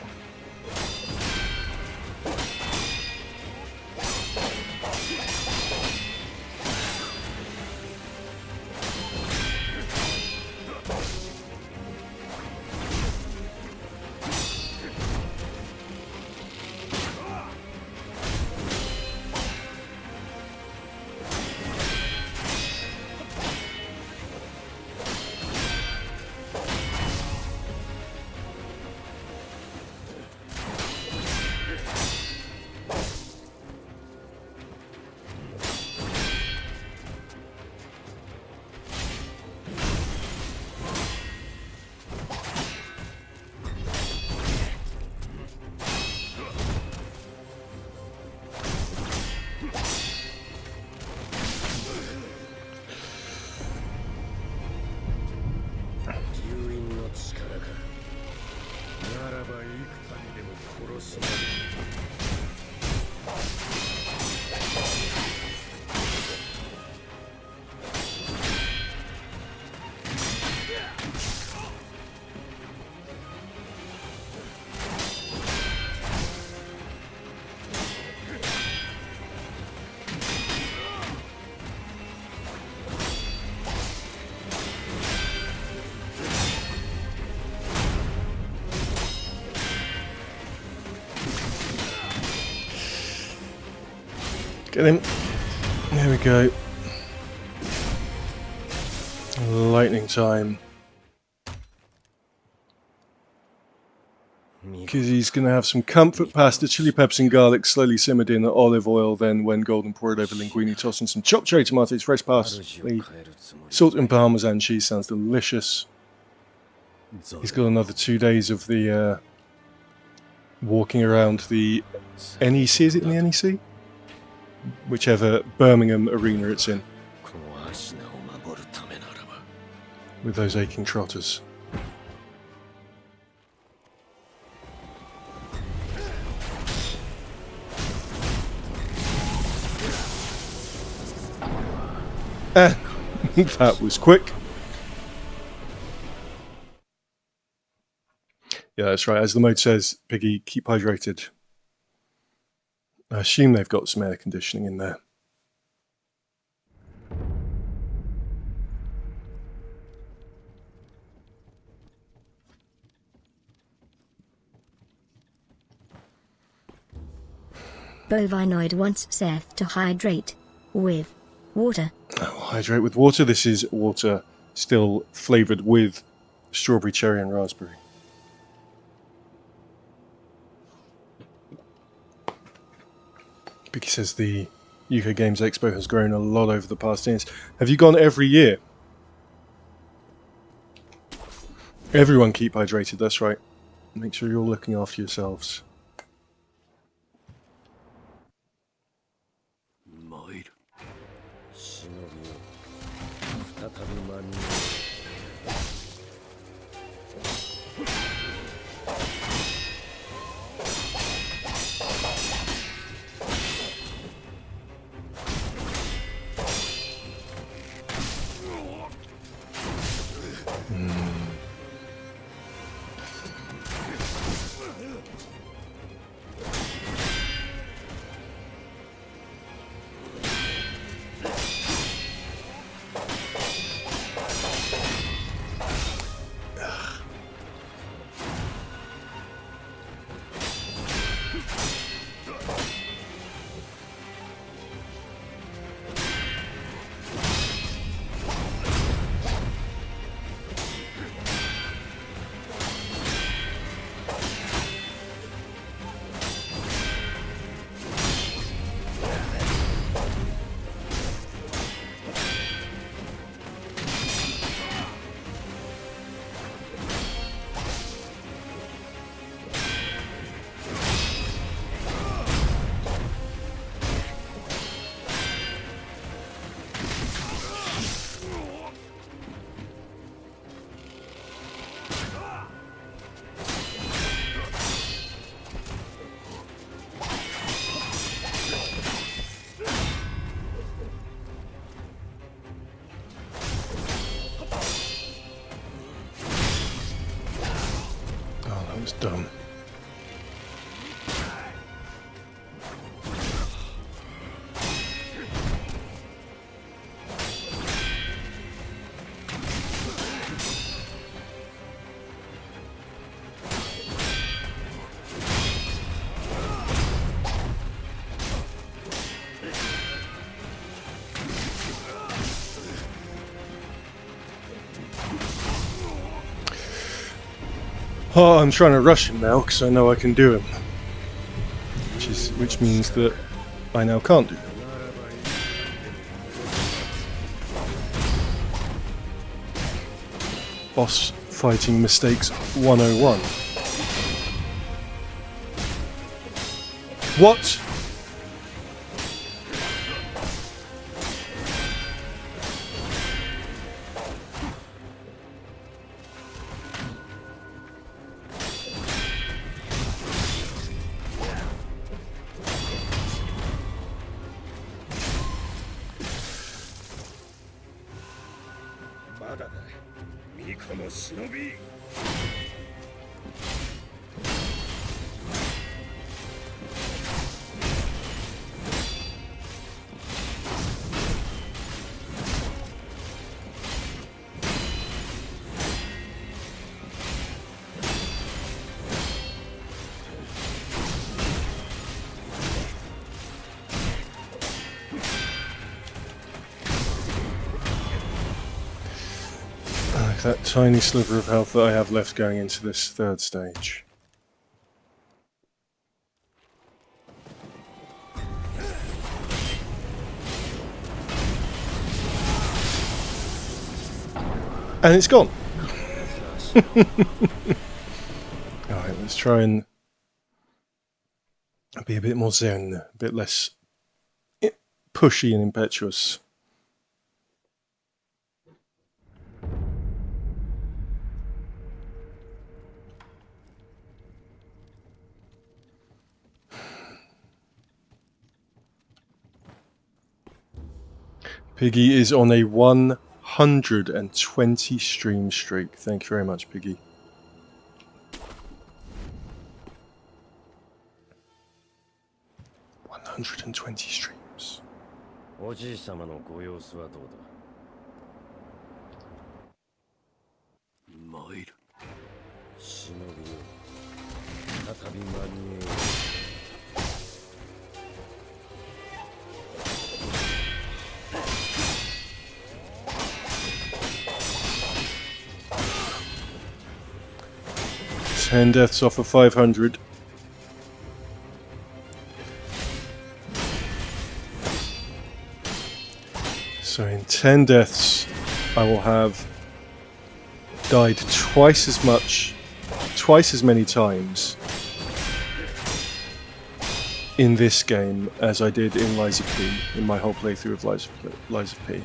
Get him. There we go. Lightning time. Because he's going to have some comfort pasta, chili peppers and garlic slowly simmered in olive oil, then when golden poured over linguine, toss in some chopped cherry tomatoes, fresh parsley, salt and parmesan cheese. Sounds delicious. He's got another 2 days of the walking around the NEC, is it in the NEC? Whichever Birmingham arena it's in. With those aching trotters. That was quick. Yeah, that's right. As the mode says, Piggy, keep hydrated. I assume they've got some air conditioning in there. Bovinoid wants Seth to hydrate with water. I'll hydrate with water. This is water still flavoured with strawberry, cherry and raspberry. Piggy says the UK Games Expo has grown a lot over the past years. Have you gone every year? Everyone keep hydrated, that's right. Make sure you're all looking after yourselves. 参る忍びを再び間に合う Dumb. Oh, I'm trying to rush him now because I know I can do him, which means that I now can't do him. Boss fighting mistakes 101. What? That tiny sliver of health that I have left going into this third stage. And it's gone. Alright, let's try and be a bit more zen, a bit less pushy and impetuous. Piggy is on a 100% 120 stream streak. Thank you very much, Piggy. $120 streams. おじい様のご様子はどうだ。参る。忍びよ。再び間に合う。10 deaths off of 500. So in 10 deaths, I will have died twice as many times in this game as I did in Liza P, in my whole playthrough of Liza P.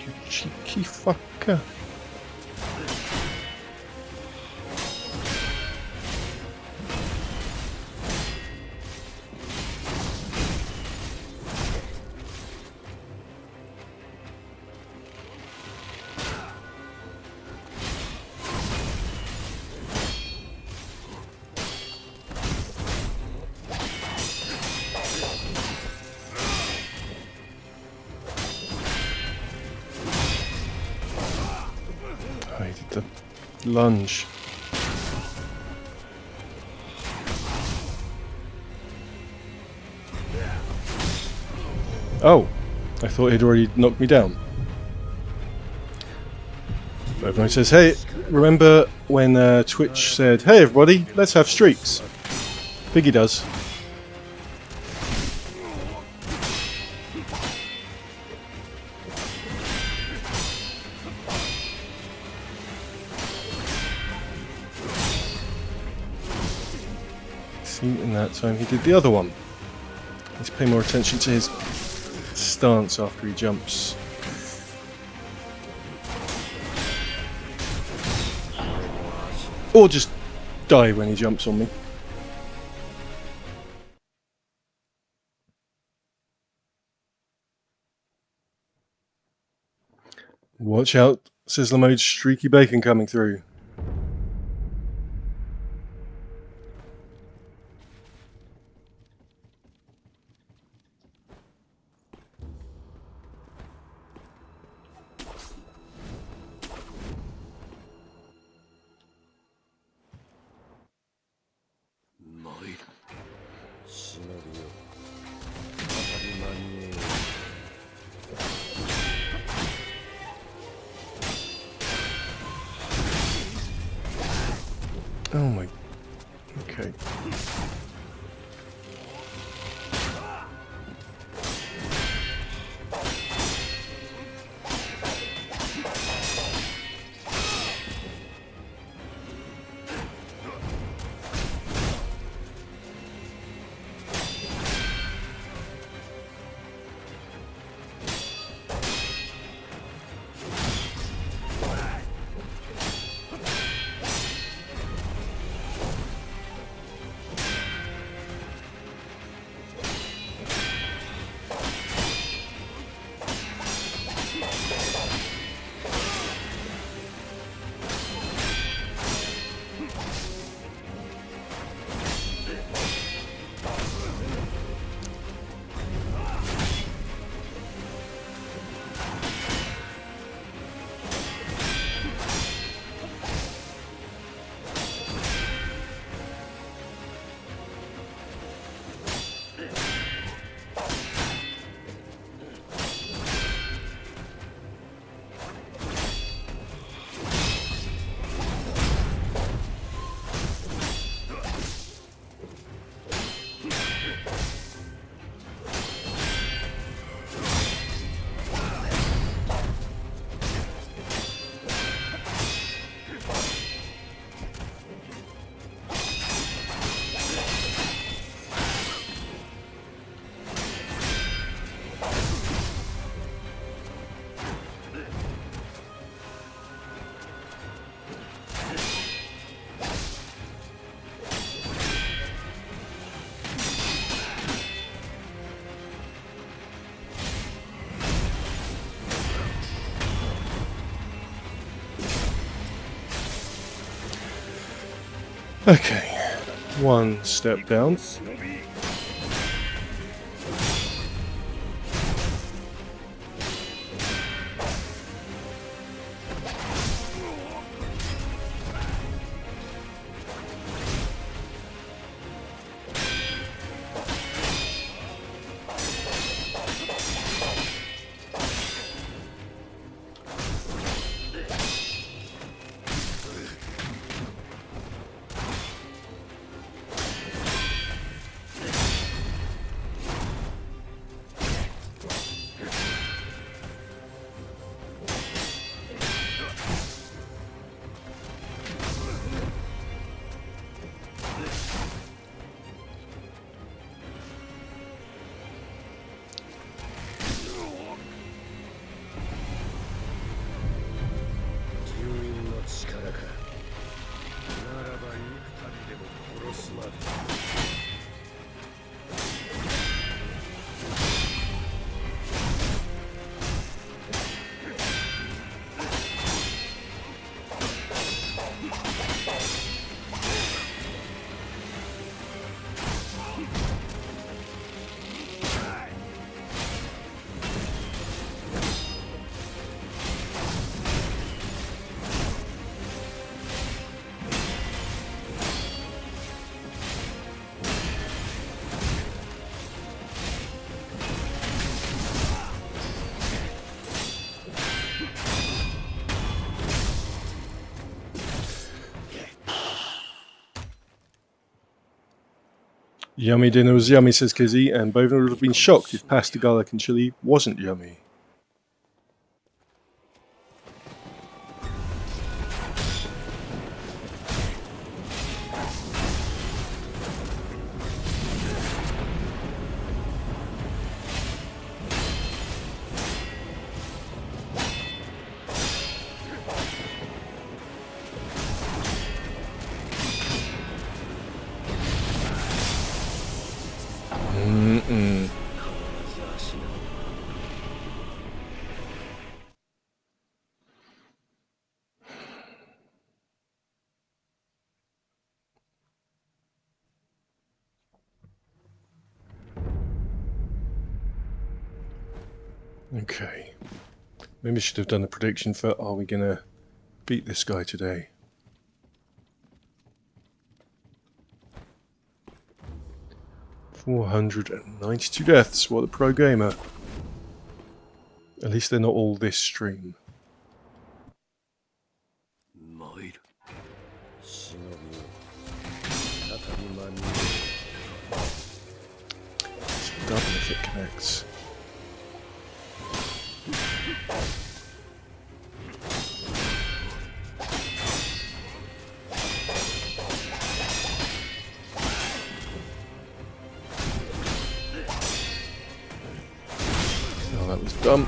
You cheeky fucker. I did the lunge. Oh, I thought he'd already knocked me down. Everyone says, hey, remember when Twitch said, hey everybody, let's have streaks? Piggy does. See, in that time he did the other one. Let's pay more attention to his stance after he jumps. Or just die when he jumps on me. Watch out, Sizzler Mode's streaky bacon coming through. Oh my... okay. Okay, one step down. Yummy dinner was yummy, says Kizzy, and both would have been shocked if pasta, garlic and chili wasn't yummy. Okay. Maybe I should have done a prediction for are we gonna beat this guy today? $492 deaths, what a pro gamer. At least they're not all this stream. It's double if it connects. Oh, that was dumb.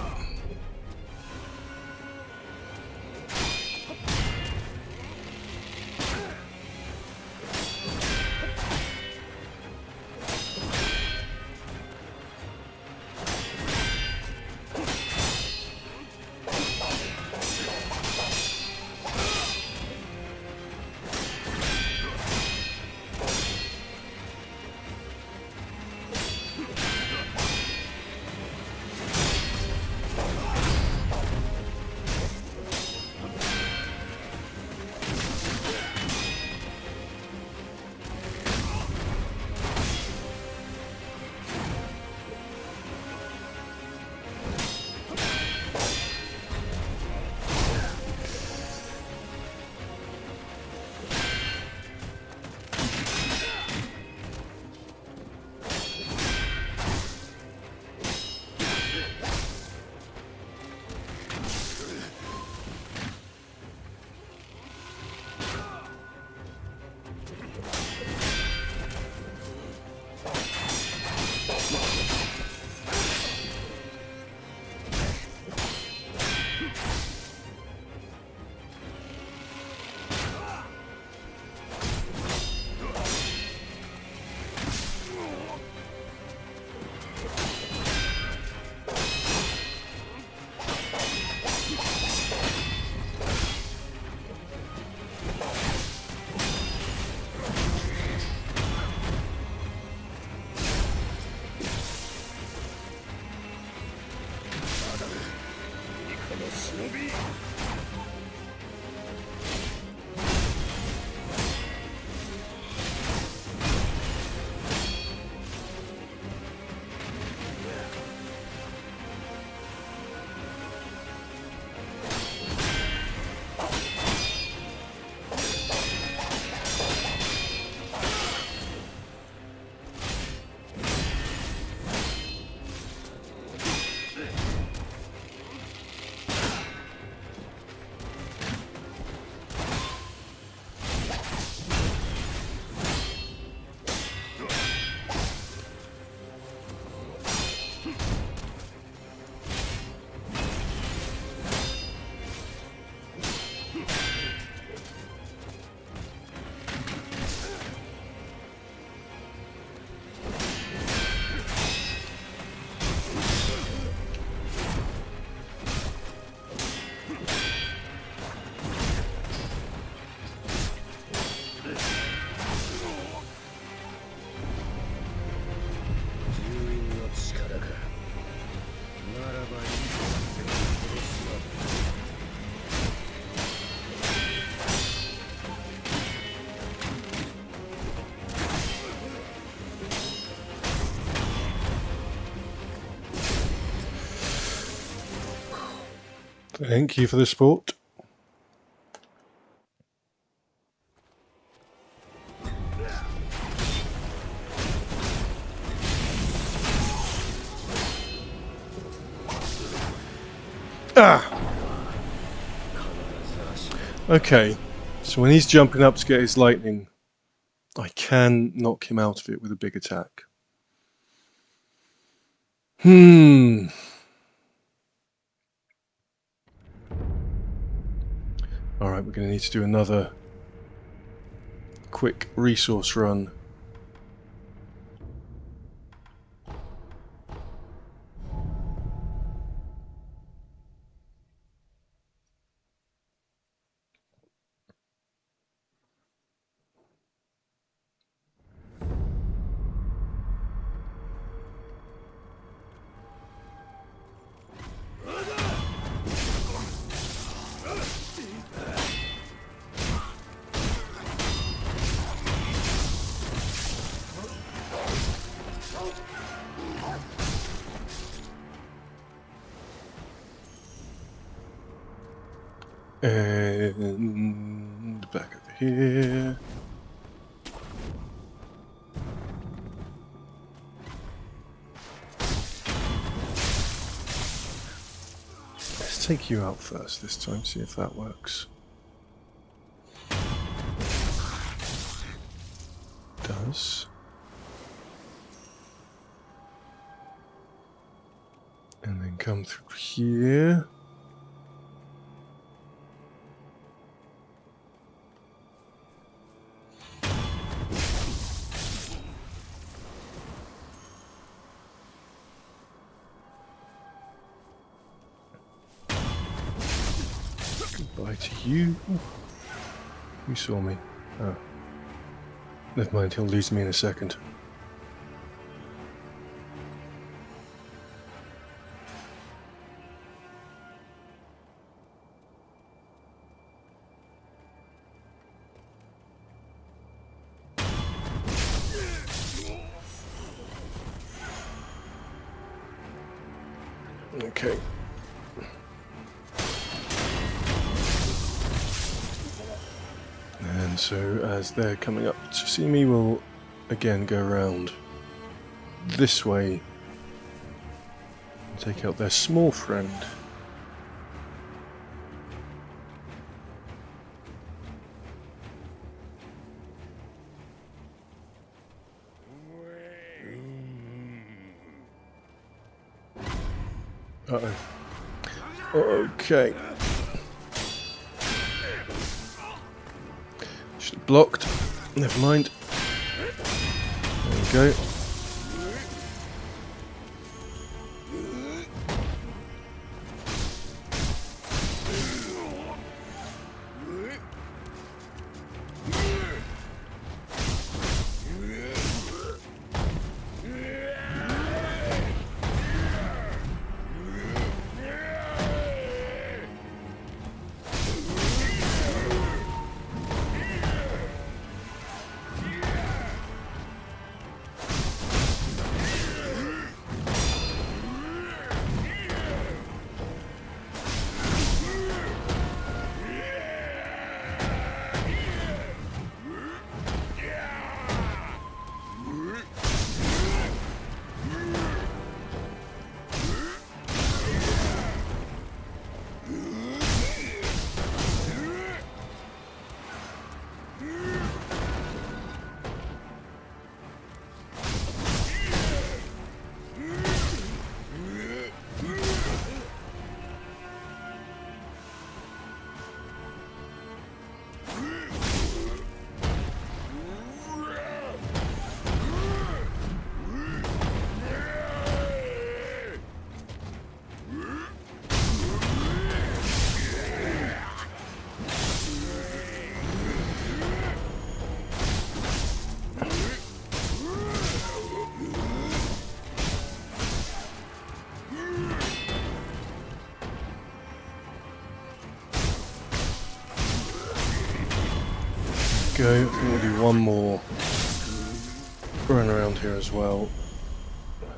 Thank you for the support. Ah! Okay, so when he's jumping up to get his lightning, I can knock him out of it with a big attack. Alright, we're going to need to do another quick resource run. And back over here. Let's take you out first this time, see if that works. Does. And then come through here. Goodbye to you. You saw me. Oh. Never mind, he'll lose me in a second. Okay. And so as they're coming up to see me, we'll again go around this way and take out their small friend. Uh-oh. Okay. Should have blocked. Never mind. There we go. Go. I think we'll do one more run around here as well.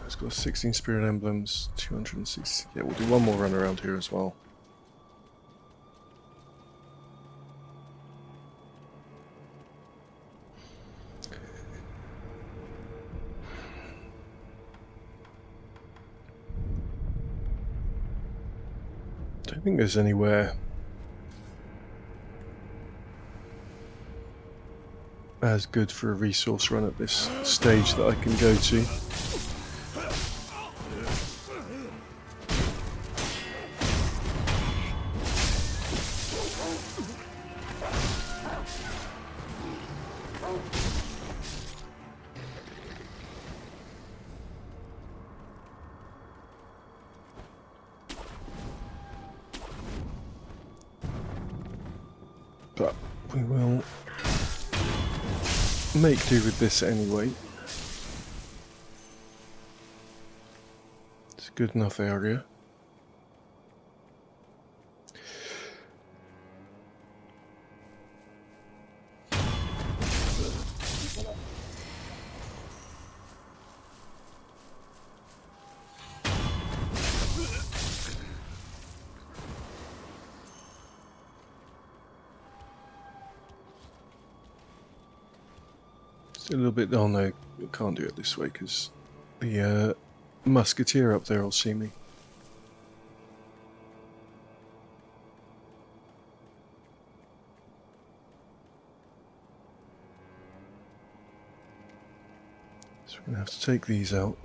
It's got 16 spirit emblems, 260. Yeah, we'll do one more run around here as well. Don't think there's anywhere as good for a resource run at this stage that I can go to. But we will make do with this anyway. It's a good enough area. It's a little bit. Oh no, I can't do it this way because the musketeer up there will see me. So we're going to have to take these out.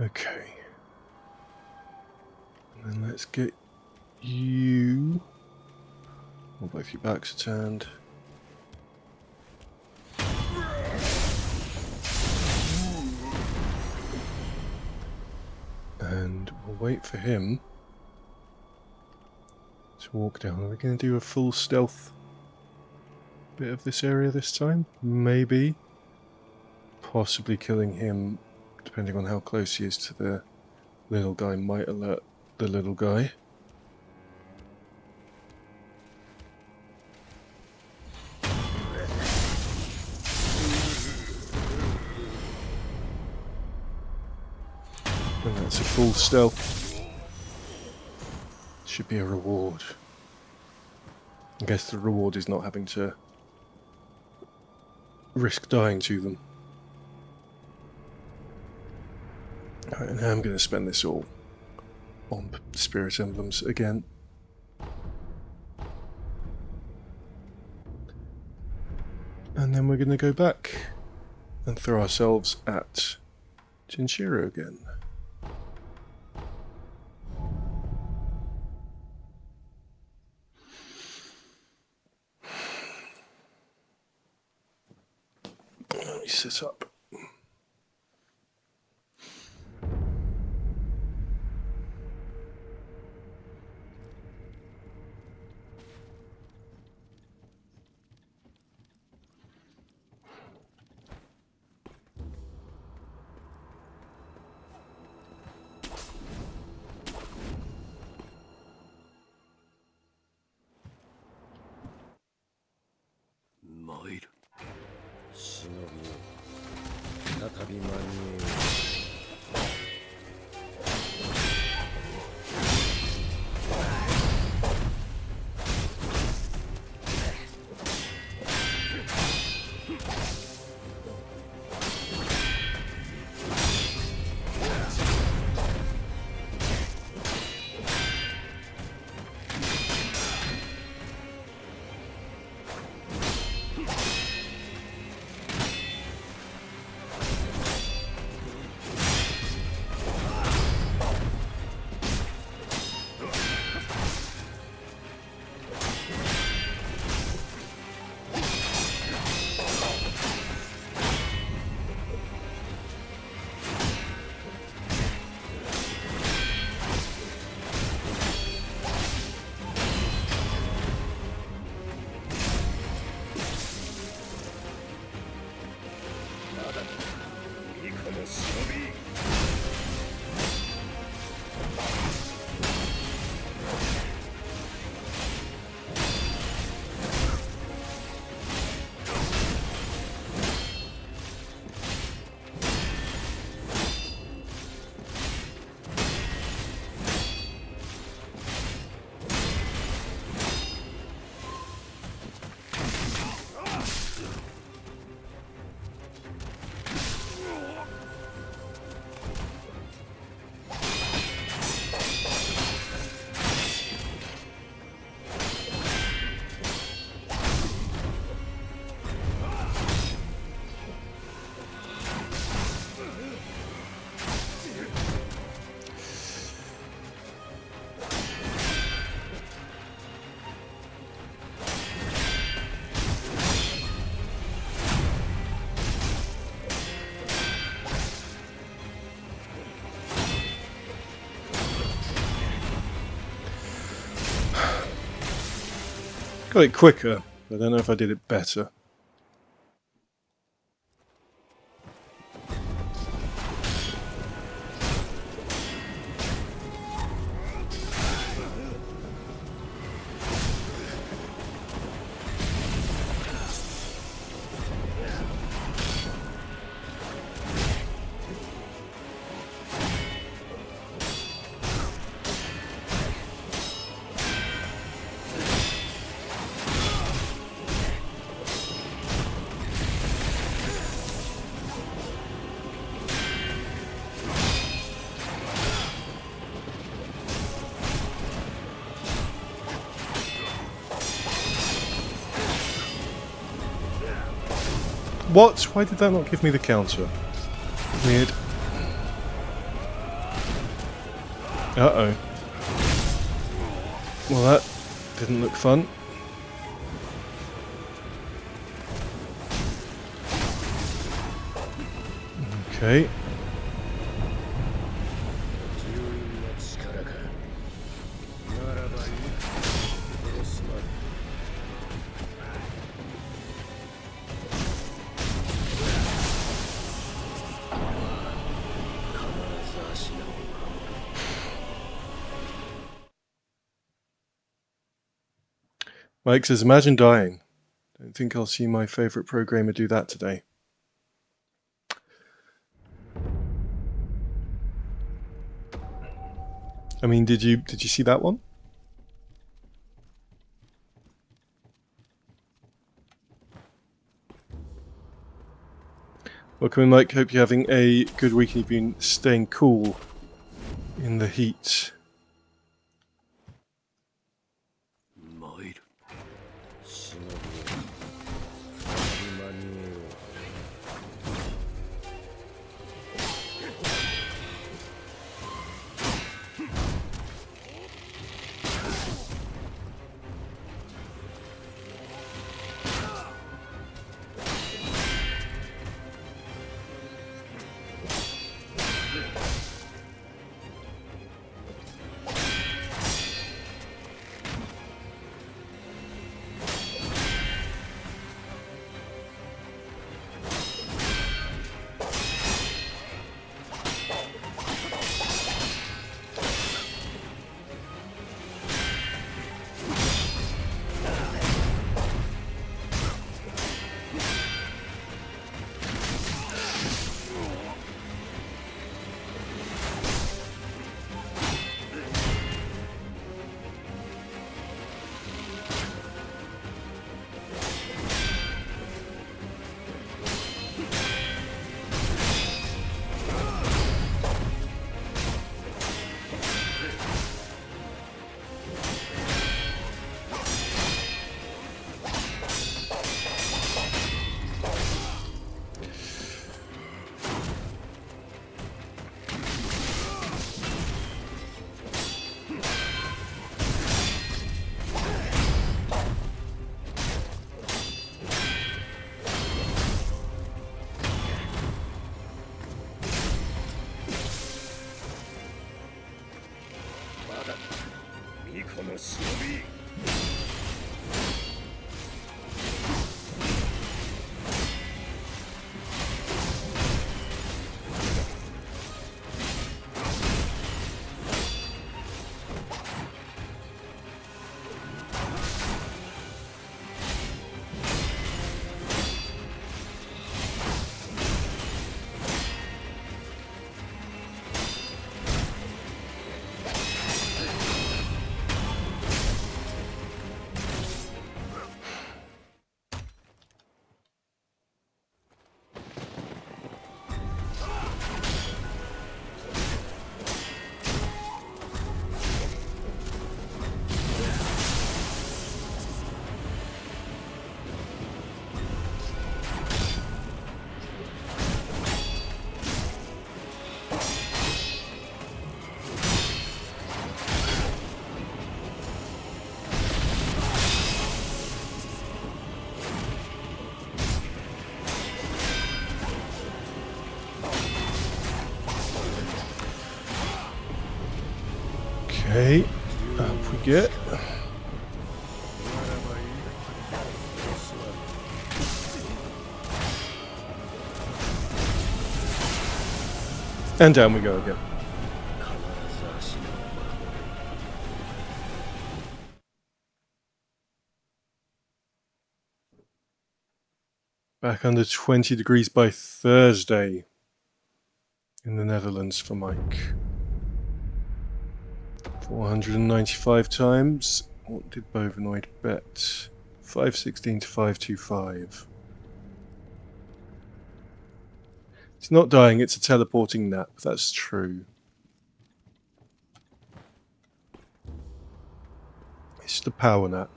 Okay. And then let's get you. Well, both your backs are turned. And we'll wait for him to walk down. Are we going to do a full stealth bit of this area this time? Maybe. Possibly killing him, depending on how close he is to the little guy, might alert the little guy. And that's a full stealth. Should be a reward. I guess the reward is not having to risk dying to them. Alright, and now I'm going to spend this all on spirit emblems again. And then we're going to go back and throw ourselves at Genichiro again. Let me sit up. Got it quicker, but I don't know if I did it better. What? Why did that not give me the counter? Weird. Uh-oh. Well, that didn't look fun. Okay. Mike says, imagine dying. Don't think I'll see my favourite programmer do that today. I mean, did you see that one? Welcome in, Mike. Hope you're having a good week and you've been staying cool in the heat. Okay, up we get. And down we go again. Back under 20 degrees by Thursday in the Netherlands for Mike. 495 times. What did Bovinoid bet? 516 to 525. It's not dying, it's a teleporting nap. That's true. It's the power nap.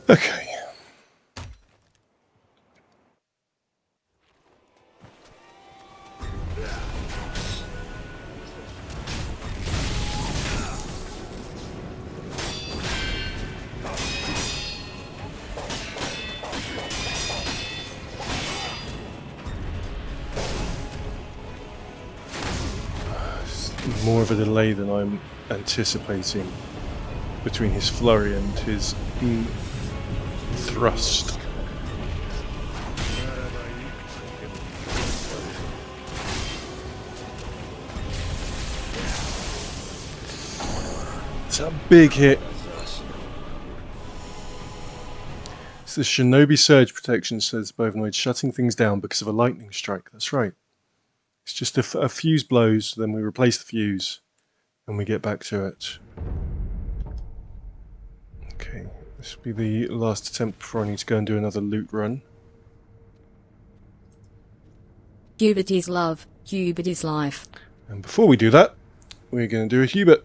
Okay. More of a delay than I'm anticipating between his flurry and his thrust. It's a big hit. It's the Shinobi Surge Protection, says Bovinoid, shutting things down because of a lightning strike. That's right. It's just a fuse blows, then we replace the fuse, and we get back to it. Okay, this will be the last attempt before I need to go and do another loot run. Hubert is love, Hubert is life. And before we do that, we're going to do a Hubert.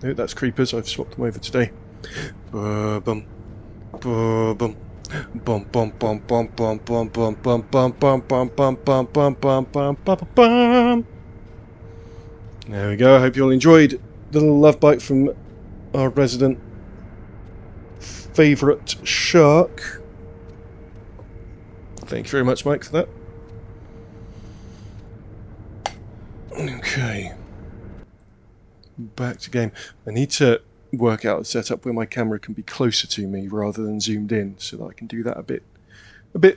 No, that's creepers. I've swapped them over today. Bum, bum. Bum bum bum bum bum bum bum bum bum bum bum bum bum bum bum bum bum bum. There we go. I hope you all enjoyed the little love bite from our resident favourite shark. Thank you very much, Mike, for that. Okay. Back to game. I need to work out a setup where my camera can be closer to me rather than zoomed in, so that I can do that a bit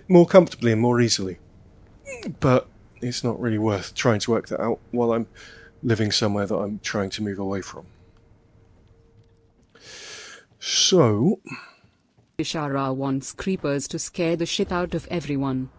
more comfortably and more easily. But it's not really worth trying to work that out while I'm living somewhere that I'm trying to move away from. So, Ishara wants creepers to scare the shit out of everyone.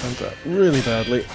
timed that really badly.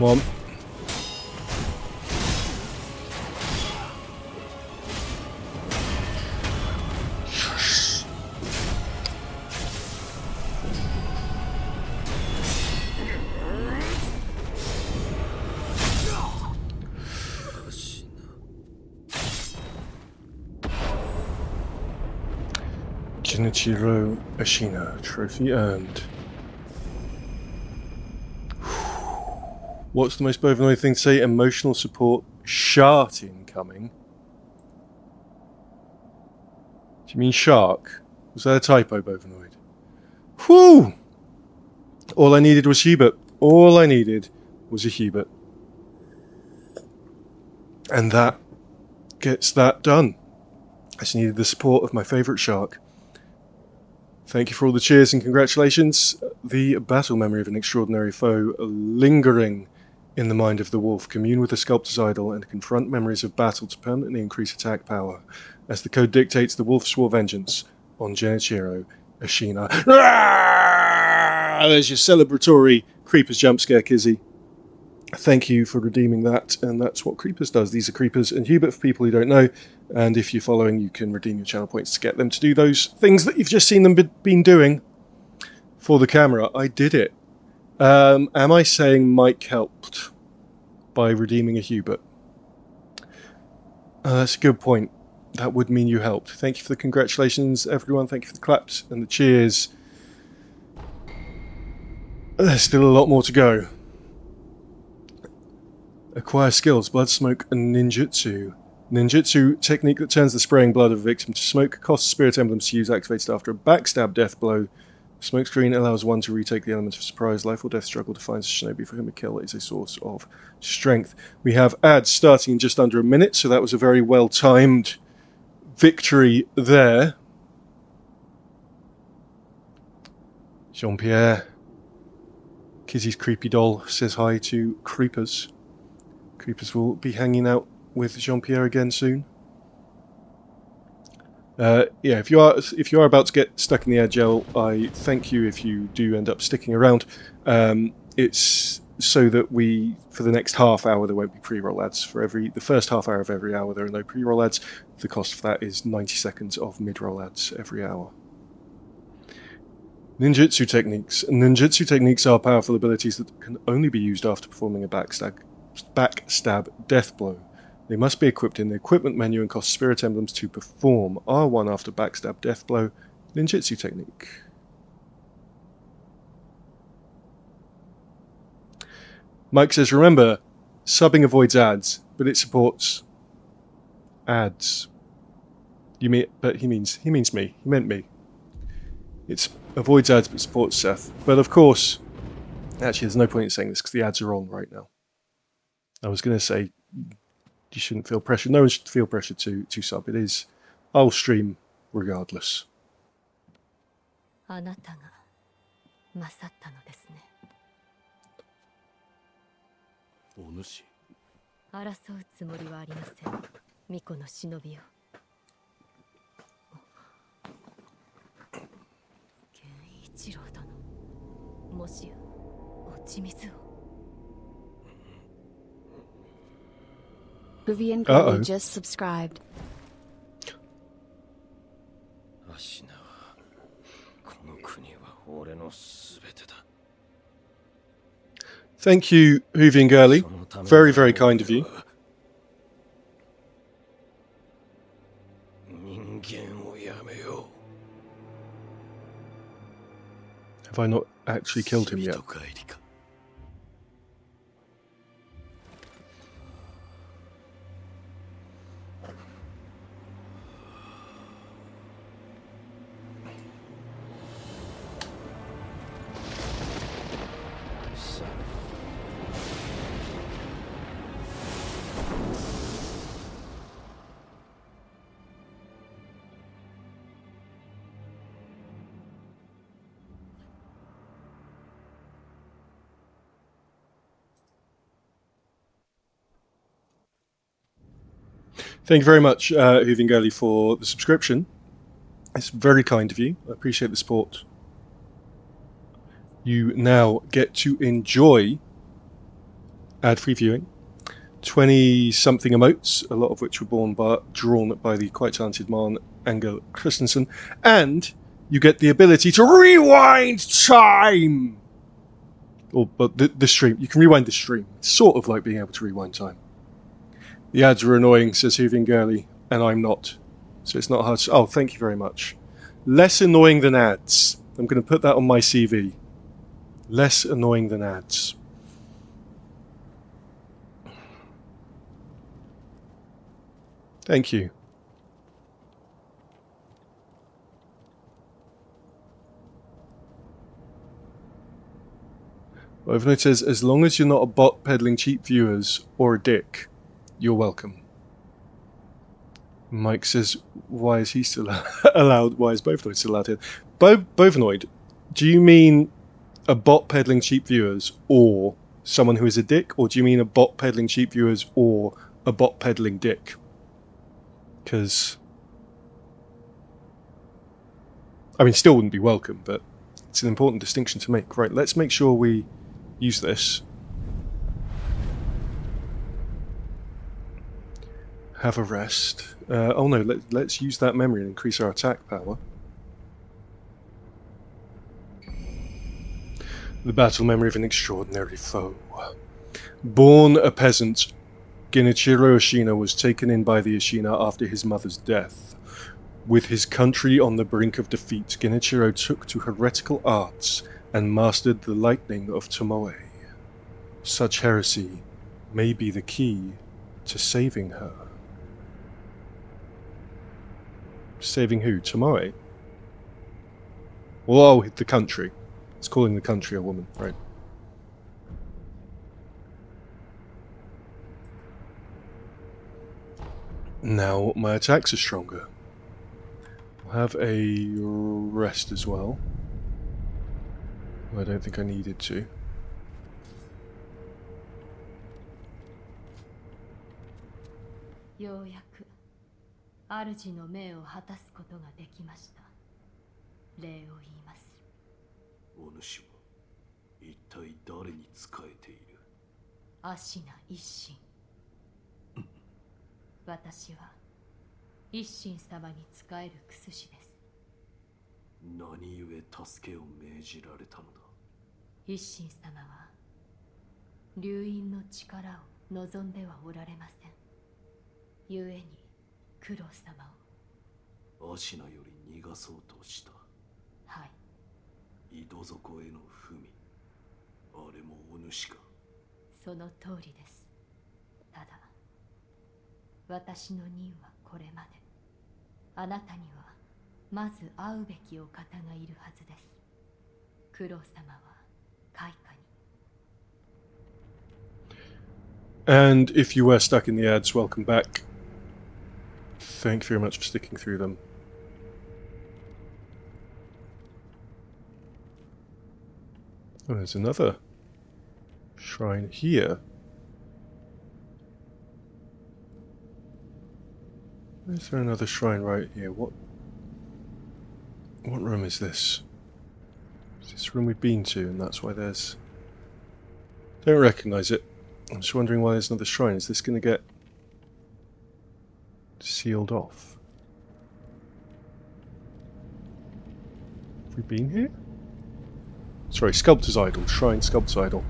Come on. Genichiro Ashina, trophy earned. What's the most Bovinoid thing to say? Emotional support shart incoming. Do you mean shark? Was that a typo, Bovinoid? Whew! All I needed was Hubert. All I needed was a Hubert. And that gets that done. I just needed the support of my favourite shark. Thank you for all the cheers and congratulations. The battle memory of an extraordinary foe lingering in the mind of the wolf. Commune with the sculptor's idol and confront memories of battle to permanently increase attack power. As the code dictates, the wolf swore vengeance on Genichiro Ashina. There's your celebratory Creepers jump scare, Kizzy. Thank you for redeeming that, and that's what Creepers does. These are Creepers and Hubert for people who don't know, and if you're following, you can redeem your channel points to get them to do those things that you've just seen them been doing for the camera. I did it. Am I saying Mike helped by redeeming a Hubert? That's a good point. that would mean you helped. Thank you for the congratulations, everyone. Thank you for the claps and the cheers. There's still a lot more to go. Acquire skills, blood, smoke, and ninjutsu. Ninjutsu, technique that turns the spraying blood of a victim to smoke, costs spirit emblems to use, activated after a backstab death blow. Smoke screen allows one to retake the element of surprise. Life or death struggle defines a shinobi for whom a kill is a source of strength. We have ads starting in just under a minute, so that was a very well-timed victory there. Jean-Pierre, Kizzy's creepy doll, says hi to Creepers. Creepers will be hanging out with Jean-Pierre again soon. Yeah, if you are about to get stuck in the agile, I thank you if you do end up sticking around. It's so that for the next half hour, there won't be pre-roll ads. The first half hour of every hour, there are no pre-roll ads. The cost for that is 90 seconds of mid-roll ads every hour. Ninjutsu techniques. Ninjutsu techniques are powerful abilities that can only be used after performing a backstab death blow. They must be equipped in the equipment menu and cost spirit emblems to perform. R1 after backstab death blow. Ninjutsu technique. Mike says, remember, subbing avoids ads, but it supports ads. He means me. He meant me. It avoids ads but supports Seth. But of course, actually there's no point in saying this because the ads are on right now. I was going to say you shouldn't feel pressure. No one should feel pressure to sub. It is. I'll stream regardless. あなたが勝ったのですね。お主。争うつもりはありません。巫女の忍びよ。源一郎殿。もしや落ち水を。Vivian Curry just subscribed. Thank you, Hooving Girly. Very, very kind of you. Have I not actually killed him yet? Thank you very much, Hooving Girly, for the subscription. It's very kind of you. I appreciate the support. You now get to enjoy ad-free viewing, 20-something emotes, a lot of which were drawn by the quite talented Marn Angel Christensen, and you get the ability to rewind time! But the stream. You can rewind the stream. It's sort of like being able to rewind time. The ads are annoying, says Hooving Girly, and I'm not. So it's not hard to... Oh, thank you very much. Less annoying than ads. I'm going to put that on my CV. Less annoying than ads. Thank you. Overnote says, as long as you're not a bot peddling cheap viewers or a dick, you're welcome. Mike says, why is he still allowed? Why is Bovanoid still allowed here? Bovanoid, do you mean a bot peddling cheap viewers or someone who is a dick? Or do you mean a bot peddling cheap viewers or a bot peddling dick? Because, I mean, still wouldn't be welcome, but it's an important distinction to make. Right, let's make sure we use this. Have a rest. Oh no, let's use that memory and increase our attack power. The battle memory of an extraordinary foe. Born a peasant, Genichiro Ashina was taken in by the Ashina after his mother's death. With his country on the brink of defeat, Genichiro took to heretical arts and mastered the lightning of Tomoe. Such heresy may be the key to saving her. Saving who? Tomoe? Well, oh, the country. It's calling the country a woman, right? Now my attacks are stronger. I'll have a rest as well. I don't think I needed to.ようやく主の命を果たすことができました。礼を言います。お主は一体誰に仕えている？アシナ一心。私は一心様に仕えるクスシです。何故助けを命じられたのだ？一心様は流因の力を望んではおられません。故に九郎様をアシナより逃がそうとした。はい。井戸底への文、あれもお主か？その通りです。ただ私の任はこれまで。あなたにはまず会うべきお方がいるはずです。九郎様は開花に。And if you were stuck in the ads, welcome back. Thank you very much for sticking through them. Oh, there's another shrine here. Is there another shrine right here? What room is this? Is this room we've been to, and that's why there's... Don't recognise it. I'm just wondering why there's another shrine. Is this going to get sealed off? Have we been here? Sorry, Sculptor's Idol. Shrine, Sculptor's Idol.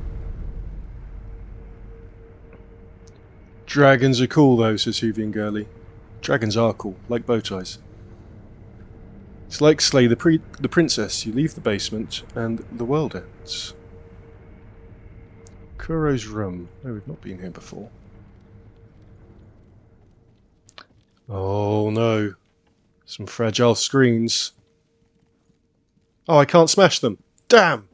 Dragons are cool though, says Hoovy and Gurley. Dragons are cool, like bow ties. It's like Slay the Princess. You leave the basement and the world ends. Kuro's room. No, we've not been here before. Oh no. Some fragile screens. Oh, I can't smash them. Damn!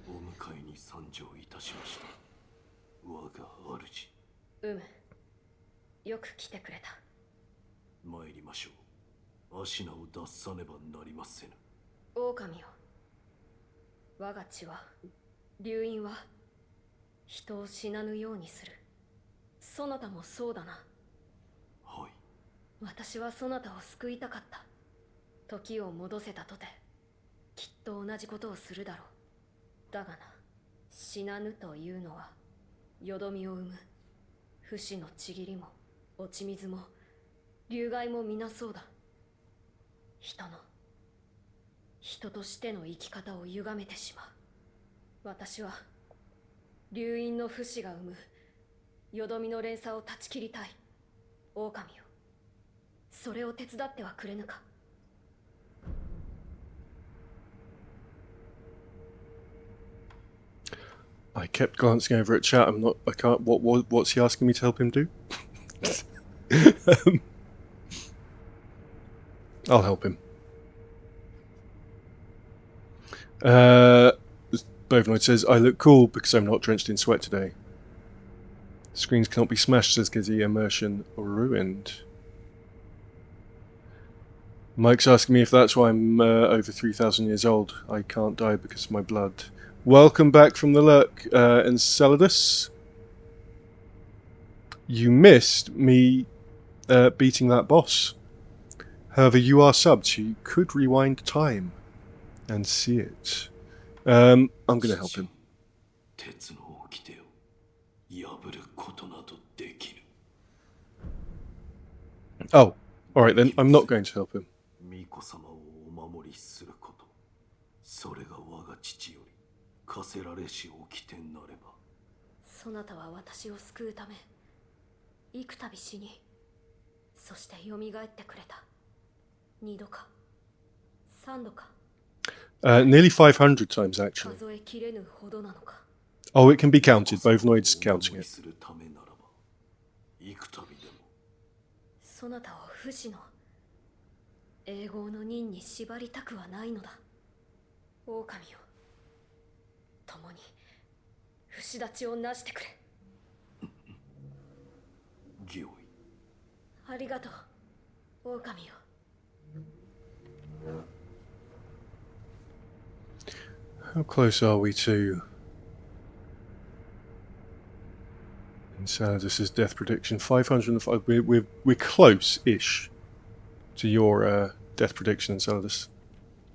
お迎えに参上いたしました。我が主。よく来てくれた。参りましょう。アシナを脱さねばなりませぬ。狼よ。我が血は、流因は、人を死なぬようにする。そなたもそうだな。はい。私はそなたを救いたかった。時を戻せたとて、きっと同じことをするだろう。だがな、死なぬというのは、よどみを生む。不死のちぎりも、落ち水も、流害も皆そうだ。人としての生き方を歪めてしまう。私は、流因の不死が生む、よどみの連鎖を断ち切りたい。狼よ。それを手伝ってはくれぬか。I kept glancing over at chat. I can't. What's he asking me to help him do? I'll help him. Bovinoid says, I look cool because I'm not drenched in sweat today. Screens cannot be smashed, says Gizzy. Immersion ruined. Mike's asking me if that's why I'm over 3,000 years old. I can't die because of my blood. Welcome back from the lurk, Enceladus. You missed me beating that boss. However, you are subbed, so you could rewind time and see it. I'm going to help him. Oh, alright then, I'm not going to help him. 課せられし掟なれば。そなたは私を救うため幾度死に、そして蘇ってくれた。2度か3度か。Nearly 500 times, actually. 数えきれぬほどなのか。Oh, it can be counted. Bovinoid's counting it. するためならば幾度でも。そなたを不死の永劫の任に縛りたくはないのだ。狼よ、共に不死立ちをなしてくれ。御意。ありがとう、狼よ。How close are we to Enceladus's death prediction? 505. We're close-ish to your death prediction, Enceladus.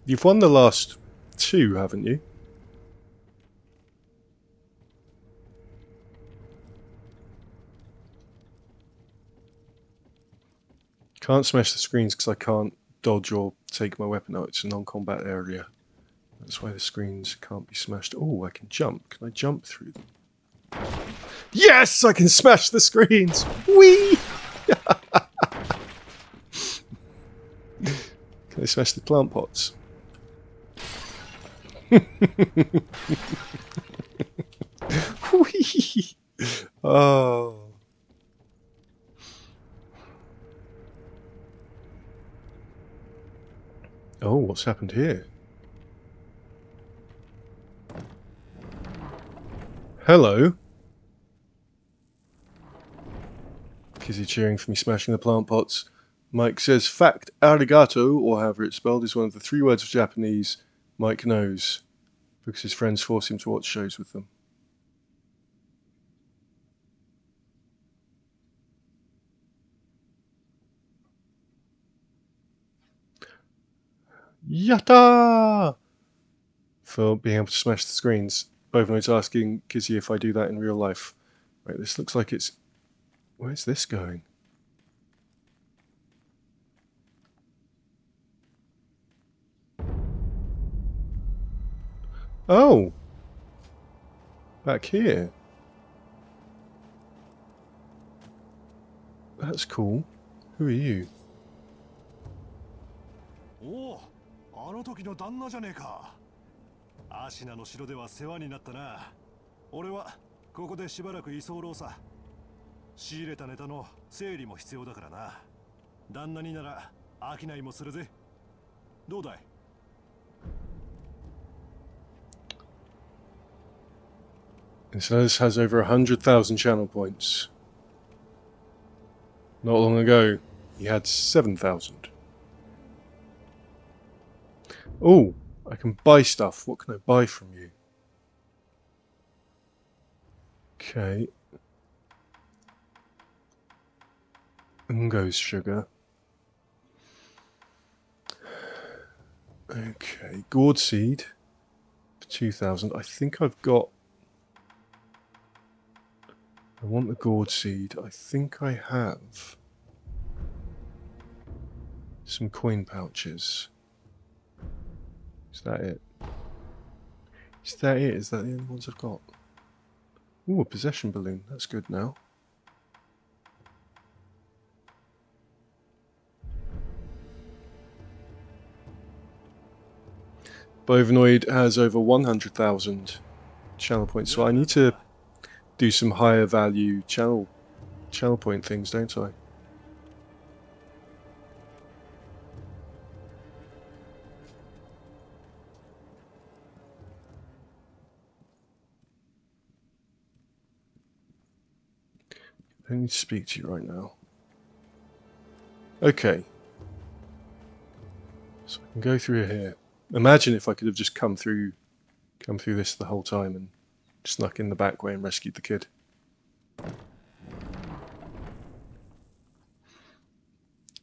You've won the last 2, haven't you? Can't smash the screens because I can't dodge or take my weapon out. It's a non-combat area. That's why the screens can't be smashed. Oh, I can jump. Can I jump through them? Yes! I can smash the screens! Whee! Can I smash the plant pots? Whee! Oh. Oh, what's happened here? Hello. Kizzy cheering for me smashing the plant pots. Mike says, fact, arigato, or however it's spelled, is one of the 3 words of Japanese Mike knows, because his friends force him to watch shows with them. Yatta! For being able to smash the screens. Bovinoid's asking Kizzy if I do that in real life. Right, this looks like it's... Where's this going? Oh! Back here. That's cool. Who are you? おお、あの時の旦那じゃねえか。アシナの城では世話になったな。俺はここでしばらく居候さ。仕入れたネタの整理も必要だからな。旦那になら商いもするぜ。どうだい? Enceladus has over 100,000 channel points. Not long ago, he had 7,000. Oh, I can buy stuff. What can I buy from you? Okay. Ungo's sugar. Okay, gourd seed for 2,000. I think I've got... I want the gourd seed. I think I have some coin pouches. Is that it? Is that it? Is that the only ones I've got? Ooh, a possession balloon. That's good now. Bovinoid has over 100,000 channel points, so I need to do some higher value channel point things, don't I? I need to speak to you right now. Okay. So I can go through here. Imagine if I could have just come through this the whole time and snuck in the back way and rescued the kid.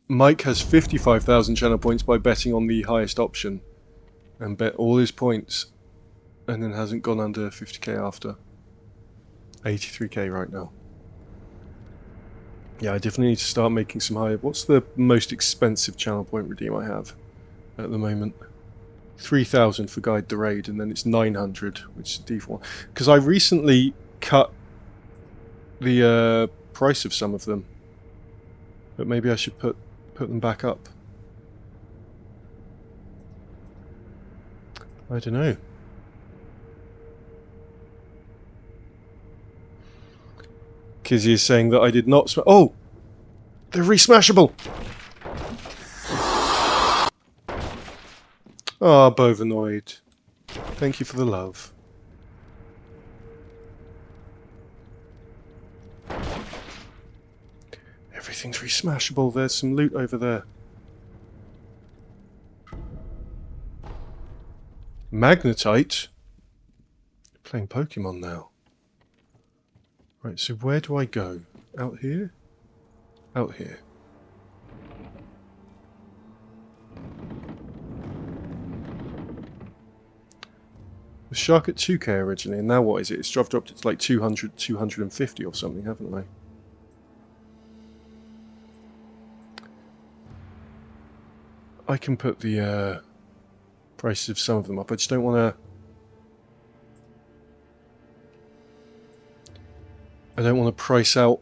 Mike has 55,000 channel points by betting on the highest option and bet all his points and then hasn't gone under 50k after. 83k right now. Yeah, I definitely need to start making some higher... What's the most expensive channel point redeem I have at the moment? 3,000 for Guide the Raid, and then it's 900, which is the default. Because I recently cut the price of some of them, but maybe I should put them back up. I don't know. Kizzy is saying that I did not oh! They're resmashable! Ah, Bovanoid. Thank you for the love. Everything's resmashable. There's some loot over there. Magnetite? Playing Pokemon now. Right, so where do I go? Out here? Out here. The shark at 2k originally, and now what is it? It's dropped it to like 200, 250 or something, haven't I? I can put the prices of some of them up. I just don't want to... I don't want to price out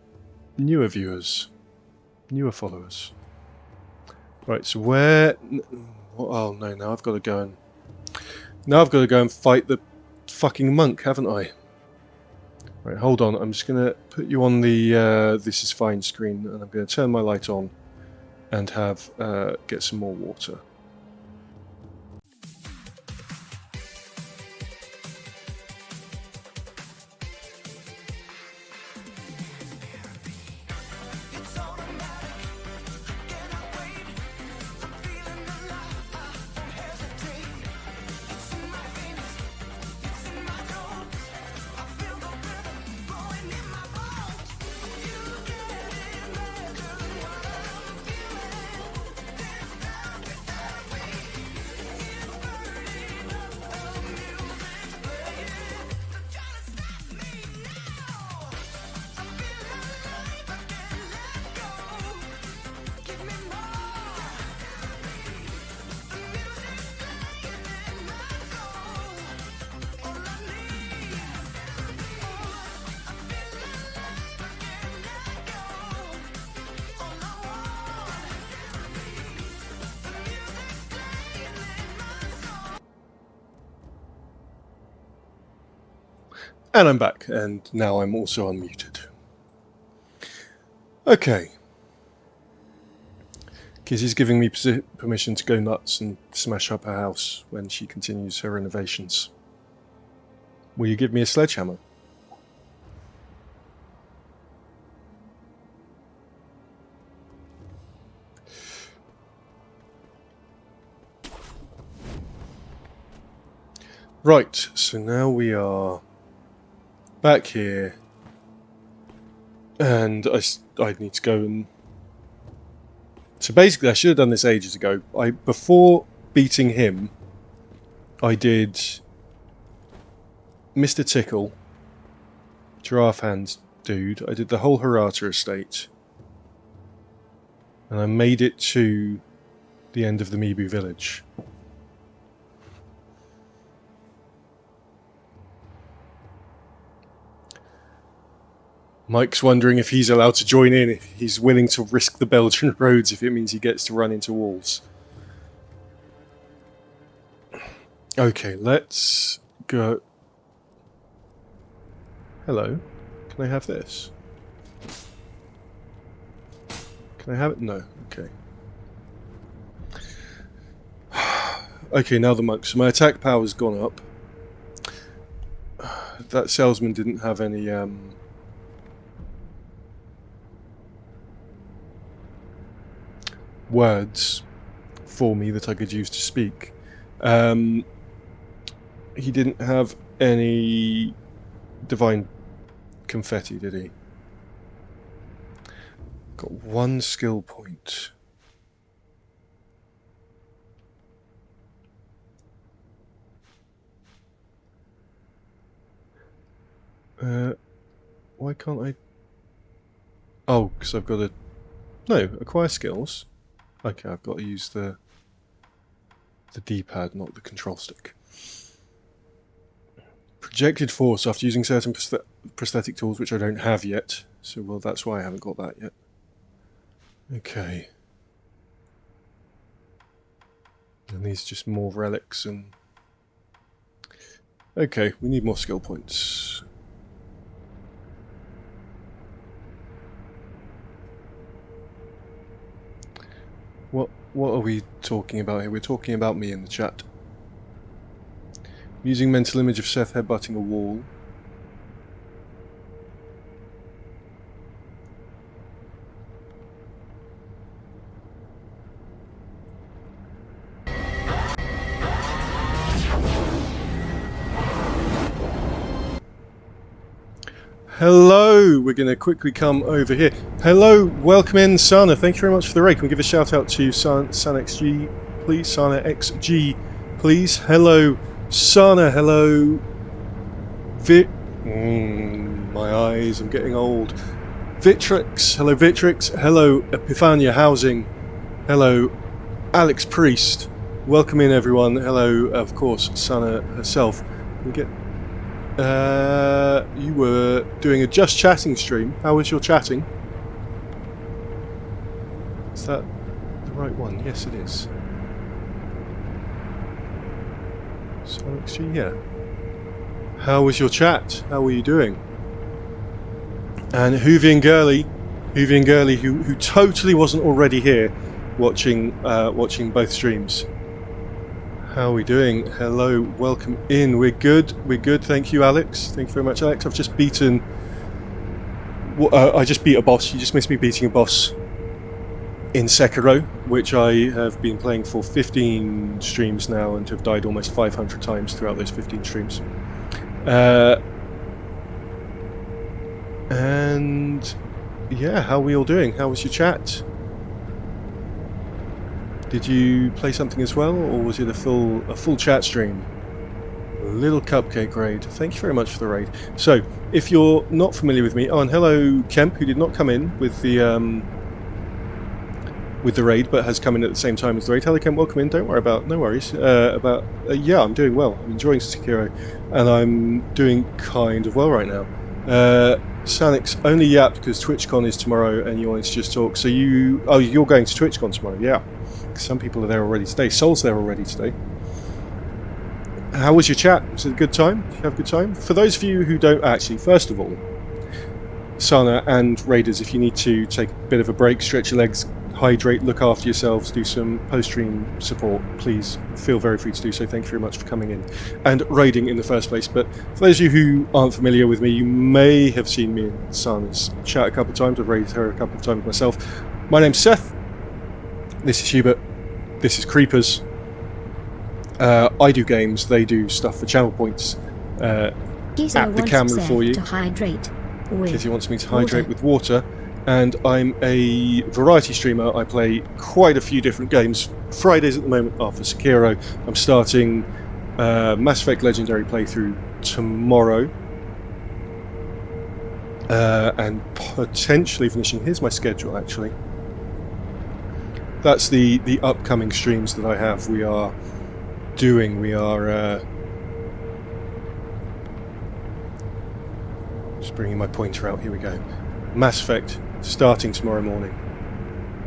newer viewers, newer followers. Right, so where... Oh no, now I've got to go and... Now I've got to go and fight the fucking monk, haven't I? Right, hold on. I'm just going to put you on the this is fine screen, and I'm going to turn my light on and have get some more water. And I'm back, and now I'm also unmuted. Okay. Kizzy's giving me permission to go nuts and smash up her house when she continues her renovations. Will you give me a sledgehammer? Right, so now we are back here, and I need to go and... So basically I should have done this ages ago. Before beating him, I did Mr. Tickle, Giraffe Hands dude. I did the whole Hirata estate, and I made it to the end of the Mibu village. Mike's wondering if he's allowed to join in, if he's willing to risk the Belgian roads if it means he gets to run into walls. Okay, let's go. Hello, can I have this? Can I have it? No, okay. Okay, now the monk. So my attack power's gone up. That salesman didn't have any words for me that I could use to speak. He didn't have any divine confetti, did he? Got one skill point. Why can't I... Oh, because I've got to... No, acquire skills. Okay, I've got to use the the D-pad, not the control stick. Projected force after using certain prosthetic tools, which I don't have yet. So, well, that's why I haven't got that yet. Okay. And these are just more relics and... Okay, we need more skill points. What are we talking about here? We're talking about me in the chat. Using mental image of Seth headbutting a wall. Hello, we're going to quickly come over here. Hello, welcome in, Sana. Thank you very much for the raid. Can we give a shout out to SanaXG, please? SanaXG, please. Hello, Sana. Hello, my eyes, I'm getting old. Vitrix. Hello, Vitrix. Hello, Epiphania Housing. Hello, Alex Priest. Welcome in, everyone. Hello, of course, Sana herself. We get. You were doing a just chatting stream. How was your chatting? Is that the right one? Yes, it is. SonicG, yeah. How was your chat? How were you doing? And Hoovian Gurley, who totally wasn't already here, watching both streams. How are we doing? Hello, welcome in. We're good. Thank you, Alex. Thank you very much, Alex. I've just beaten. I just beat a boss. You just missed me beating a boss in Sekiro, which I have been playing for 15 streams now and have died almost 500 times throughout those 15 streams. And yeah, how are we all doing? How was your chat? Did you play something as well, or was it a full chat stream? Little Cupcake raid. Thank you very much for the raid. So, if you're not familiar with me, oh, and hello Kemp, who did not come in with the raid, but has come in at the same time as the raid. Hello Kemp, welcome in. Don't worry about, no worries. Yeah, I'm doing well. I'm enjoying Sekiro, and I'm doing kind of well right now. Sanix only yapped because TwitchCon is tomorrow, and you wanted to just talk. So you're going to TwitchCon tomorrow, yeah. Some people are there already today. Soul's there already today. How was your chat? Was it a good time? Did you have a good time? For those of you who don't actually, first of all, Sana and Raiders, if you need to take a bit of a break, stretch your legs, hydrate, look after yourselves, do some post-stream support, please feel very free to do so. Thank you very much for coming in and raiding in the first place. But for those of you who aren't familiar with me, you may have seen me in Sana's chat a couple of times. I've raided her a couple of times myself. My name's Seth. This is Hubert. This is Creepers. I do games, they do stuff for channel points. At the camera for you. Kizzy wants me to hydrate with water. And I'm a variety streamer. I play quite a few different games. Fridays at the moment are for Sekiro. I'm starting Mass Effect Legendary playthrough tomorrow. And potentially finishing. Here's my schedule, actually. That's the upcoming streams that I have. We are just bringing my pointer out. Here we go. Mass Effect starting tomorrow morning.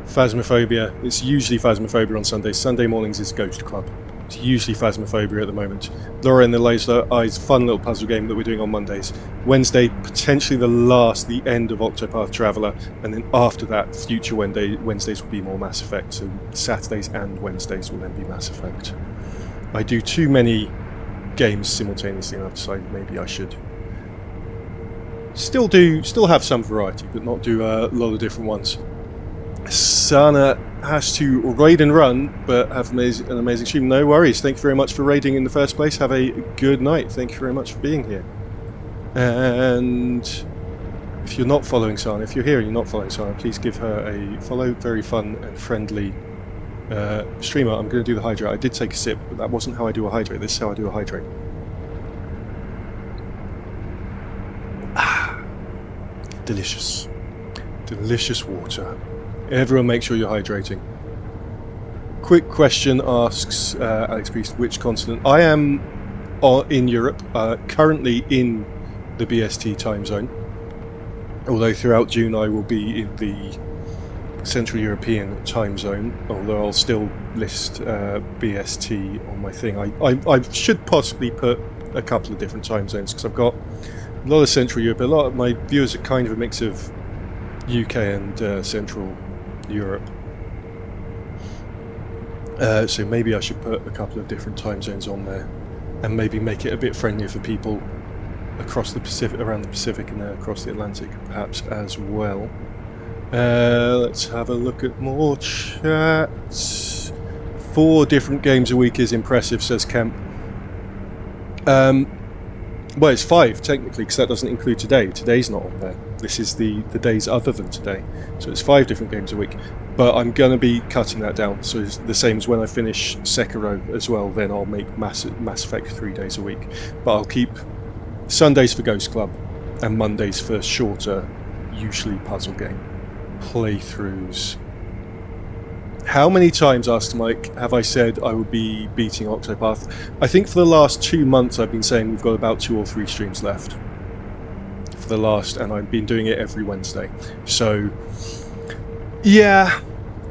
Phasmophobia. It's usually Phasmophobia on Sundays. Sunday mornings is Ghost Club. It's usually Phasmophobia at the moment. Laura and the Laser Eyes, fun little puzzle game that we're doing on Mondays. Wednesday, potentially the end of Octopath Traveler, and then after that, future Wednesdays will be more Mass Effect. So Saturdays and Wednesdays will then be Mass Effect. I do too many games simultaneously, and I've decided maybe I should still have some variety, but not do a lot of different ones. Sana has to raid and run, but have an amazing stream. No worries. Thank you very much for raiding in the first place. Have a good night. Thank you very much for being here. And if you're not following Sana, if you're here and you're not following Sana, please give her a follow. Very fun and friendly streamer. I'm going to do the hydrate. I did take a sip, but that wasn't how I do a hydrate. This is how I do a hydrate. Delicious. Delicious water. Everyone make sure you're hydrating. quick question asks Alex Priest, which continent? I am in Europe, currently in the BST time zone. Although throughout June I will be in the Central European time zone, although I'll still list BST on my thing. I should possibly put a couple of different time zones, because I've got a lot of Central Europe. A lot of my viewers are kind of a mix of UK and Central Europe. So maybe I should put a couple of different time zones on there, and maybe make it a bit friendlier for people across the Pacific, around the Pacific, and across the Atlantic perhaps as well. Let's have a look at more chats. 4 different games a week is impressive, says Kemp. Well, it's 5 technically, because that doesn't include today. Today's not on there. This is the days other than today. So it's 5 different games a week. But I'm going to be cutting that down. So it's the same as when I finish Sekiro as well. Then I'll make Mass Effect 3 days a week. But I'll keep Sundays for Ghost Club and Mondays for shorter, usually puzzle game playthroughs. How many times, asked Mike, have I said I would be beating Octopath? I think for the last 2 months I've been saying we've got about 2 or 3 streams left. For the last, and I've been doing it every Wednesday. So, yeah,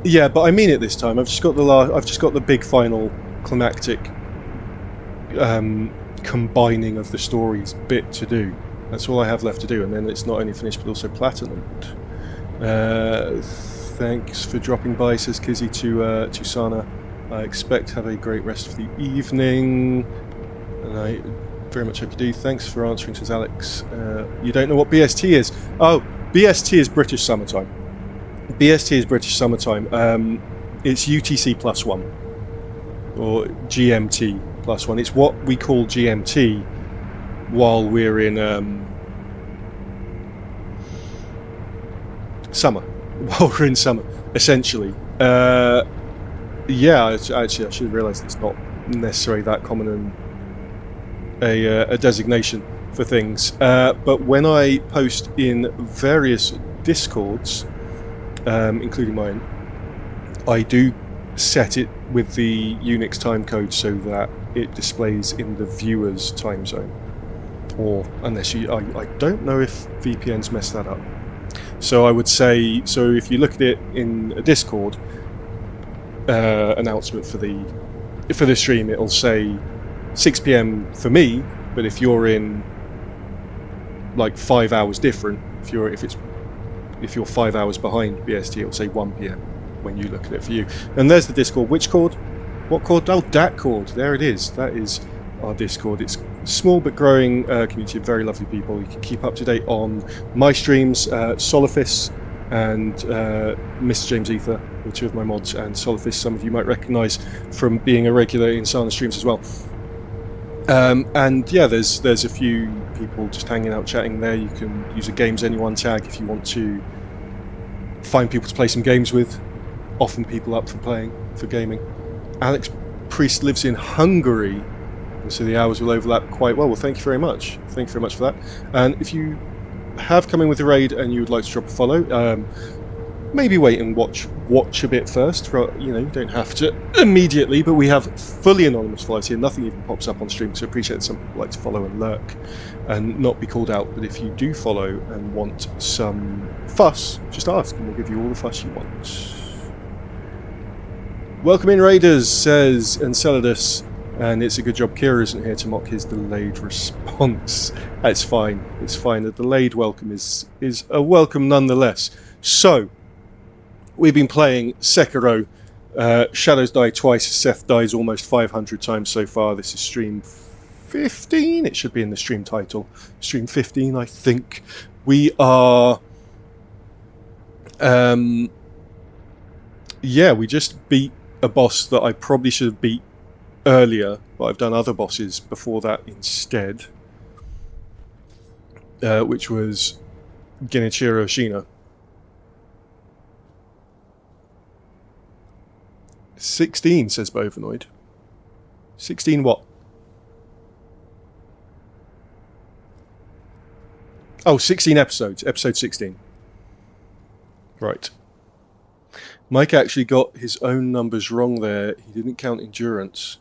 but I mean it this time. I've just got the big final climactic combining of the stories bit to do. That's all I have left to do, and then it's not only finished but also platinumed. Thanks for dropping by, says Kizzy to Sana. I expect to have a great rest of the evening, and I very much hope you do. Thanks for answering, says Alex. You don't know what BST is? Oh, BST is British Summertime. BST is British Summertime. It's UTC +1, or GMT +1. It's what we call GMT while we're in summer. While we're in summer, essentially. Yeah, actually, I should have realised it's not necessarily that common a designation for things. But when I post in various Discords, including mine, I do set it with the Unix timecode so that it displays in the viewer's time zone. Or unless I don't know if VPNs mess that up. So I would say, so if you look at it in a Discord announcement for the stream, it'll say 6 PM for me, but if you're in like 5 hours different, if you're 5 hours behind BST, it'll say 1 PM when you look at it for you. And there's the Discord. Which chord? What chord? Oh, that chord. There it is. That is our Discord. It's a small but growing community of very lovely people. You can keep up to date on my streams. Solifis and Mr. James Ether are 2 of my mods, and Solifis some of you might recognise from being a regular in Sana streams as well. And yeah, there's a few people just hanging out chatting there. You can use a Games Anyone tag if you want to find people to play some games with. Often people up for gaming. Alex Priest lives in Hungary, so the hours will overlap quite well. Well, thank you very much. Thank you very much for that. And if you have come in with the raid and you would like to drop a follow, maybe wait and watch a bit first. You don't have to immediately, but we have fully anonymous follows here. Nothing even pops up on stream, so I appreciate that some people like to follow and lurk and not be called out. But if you do follow and want some fuss, just ask and we'll give you all the fuss you want. Welcome in, Raiders, says Enceladus. And it's a good job Kira isn't here to mock his delayed response. It's fine. It's fine. A delayed welcome is a welcome nonetheless. So, we've been playing Sekiro. Shadows die twice. Seth dies almost 500 times so far. This is stream 15. It should be in the stream title. Stream 15, I think. We are... yeah, we just beat a boss that I probably should have beat earlier, but I've done other bosses before that instead, which was Genichiro Shina. 16, says Bovanoid. 16 what? Oh, 16 episodes. Episode 16. Right. Mike actually got his own numbers wrong there. He didn't count endurance.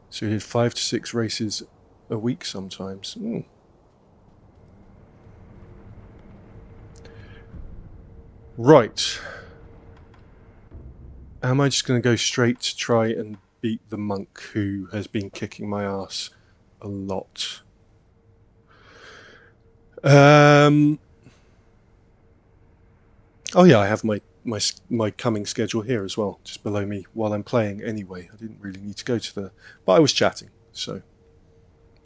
So he did 5 to 6 races a week sometimes. Right. Am I just going to go straight to try and beat the monk who has been kicking my ass a lot? Oh yeah, I have my coming schedule here as well, just below me while I'm playing anyway. I didn't really need to go to the... But I was chatting, so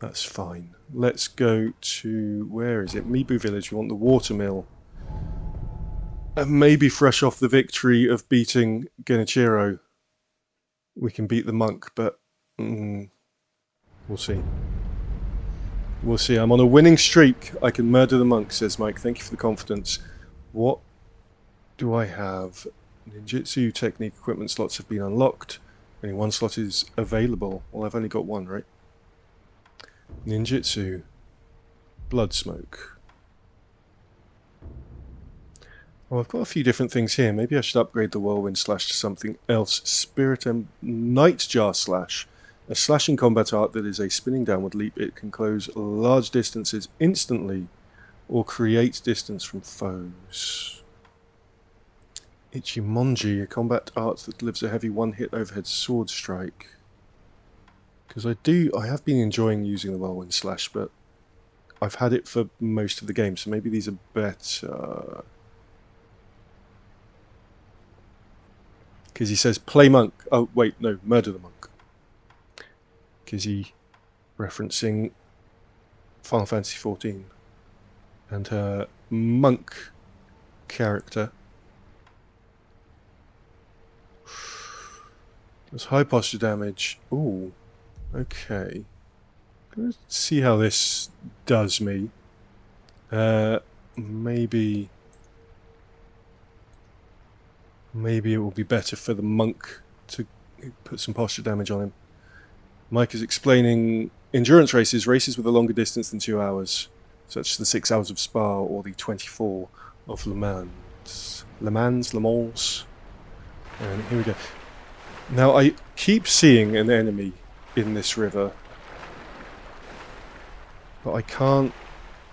that's fine. Let's go to... Where is it? Mibu Village. We want the watermill. And maybe fresh off the victory of beating Genichiro, we can beat the monk, but we'll see. We'll see. I'm on a winning streak. I can murder the monk, says Mike. Thank you for the confidence. What do I have? Ninjutsu technique equipment slots have been unlocked. Only one slot is available. Well, I've only got one, right? Ninjutsu. Blood smoke. Oh, I've got a few different things here. Maybe I should upgrade the whirlwind slash to something else. Spirit and Nightjar slash. A slashing combat art that is a spinning downward leap. It can close large distances instantly or create distance from foes. Ichimonji, a combat art that delivers a heavy one-hit overhead sword strike. Because I have been enjoying using the whirlwind slash, but I've had it for most of the game, so maybe these are better. Because he says play monk. Oh wait, no, murder the monk. Because he referencing Final Fantasy XIV and her monk character. There's high posture damage. Ooh, okay. Let's see how this does me. Maybe it will be better for the monk to put some posture damage on him. Mike is explaining endurance races with a longer distance than 2 hours, such as the 6 hours of Spa or the 24 of Le Mans. Le Mans. And here we go. Now I keep seeing an enemy in this river, but I can't...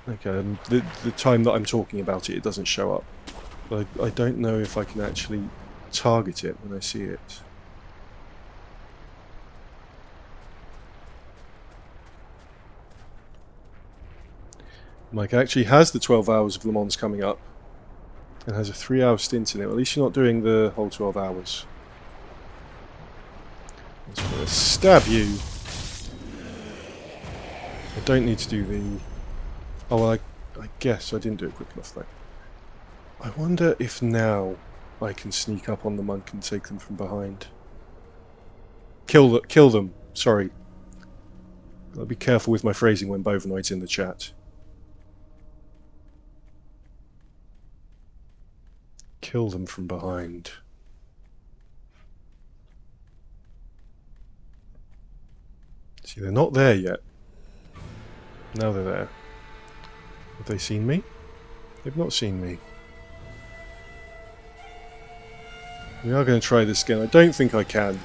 Okay, the time that I'm talking about it doesn't show up. But I don't know if I can actually target it when I see it. Mike actually has the 12 hours of Le Mans coming up and has a 3-hour stint in it. At least you're not doing the whole 12 hours. I'm just going to stab you. I don't need to do the... Oh, well, I guess I didn't do it quick enough though. I wonder if now I can sneak up on the monk and take them from behind. Kill them. Sorry. I'll be careful with my phrasing when Bovinoid's in the chat. Kill them from behind. See, they're not there yet. Now they're there. Have they seen me? They've not seen me. We are going to try this again. I don't think I can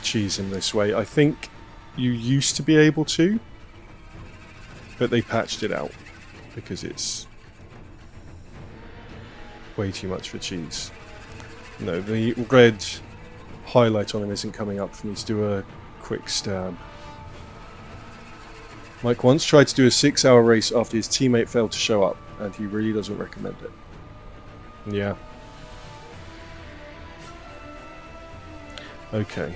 cheese him this way. I think you used to be able to, but they patched it out because it's way too much for cheese. No, the red highlight on him isn't coming up for me to do a quick stab. Mike once tried to do a 6-hour race after his teammate failed to show up, and he really doesn't recommend it. Yeah. Okay.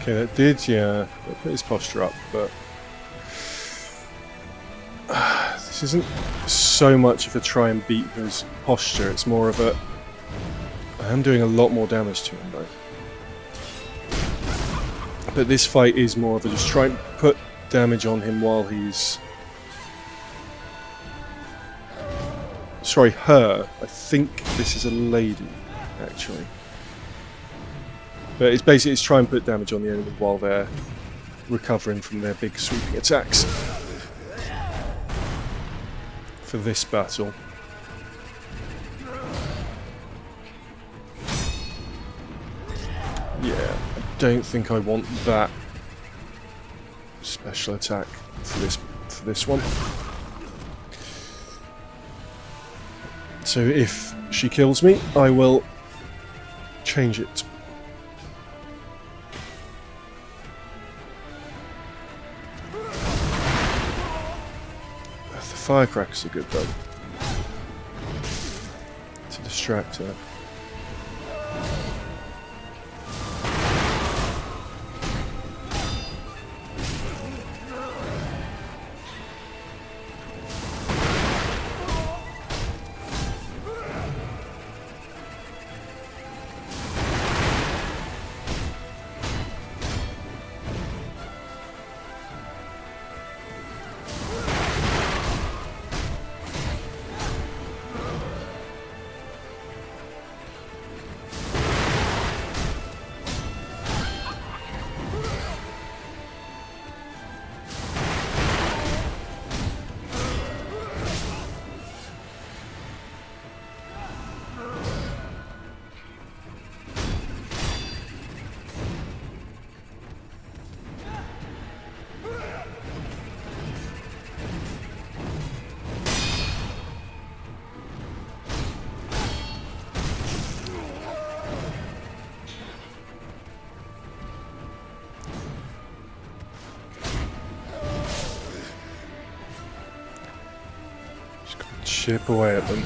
Okay, that did, yeah, that put his posture up, but this isn't so much of a try and beat his posture, it's more of a... I am doing a lot more damage to him though. But this fight is more of a just try and put damage on him while he's... Sorry, her. I think this is a lady, actually. But it's basically it's try and put damage on the enemy while they're recovering from their big sweeping attacks. For this battle. Yeah, I don't think I want that special attack for this one. So if she kills me, I will change it. The firecrackers are good though, to distract her. Chip away at them.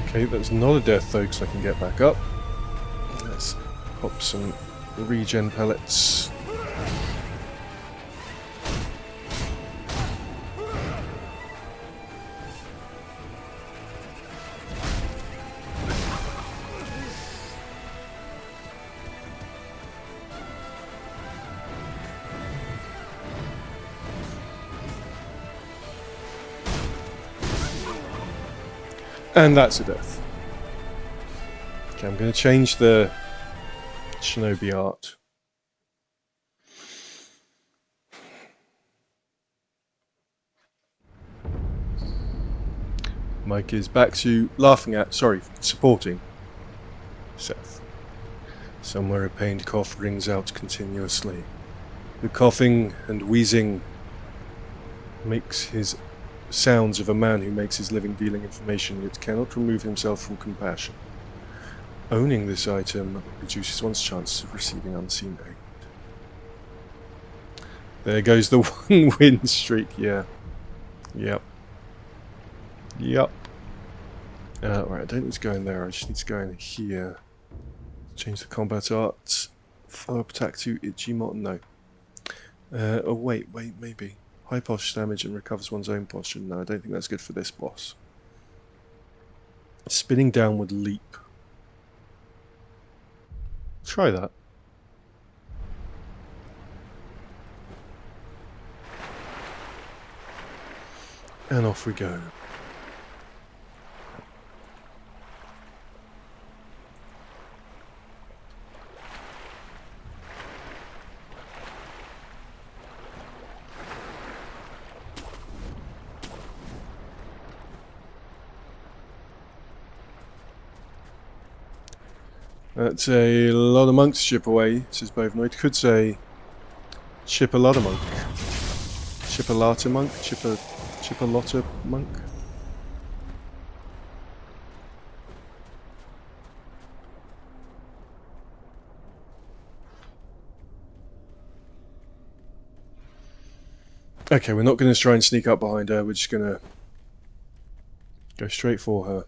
Okay, that's not a death though, because I can get back up. Let's pop some regen pellets. And that's a death. Okay, I'm going to change the shinobi art. Mike is back to supporting Seth. Somewhere a pained cough rings out continuously. The coughing and wheezing makes his sounds of a man who makes his living dealing information yet cannot remove himself from compassion. Owning this item reduces one's chances of receiving unseen aid. There goes the one win streak, yeah. Yep. Right, I don't need to go in there, I just need to go in here. Change the combat art. Follow-up attack to Ichimon, no. Oh wait, maybe. High posture damage and recovers one's own posture. No, I don't think that's good for this boss. Spinning downward leap. Try that. And off we go. That's a lot of monks to chip away, says Bovenoid. Could say chip a lot of monk. Chip a lot of monk? Chip a lot of monk? Okay, we're not going to try and sneak up behind her, we're just going to go straight for her.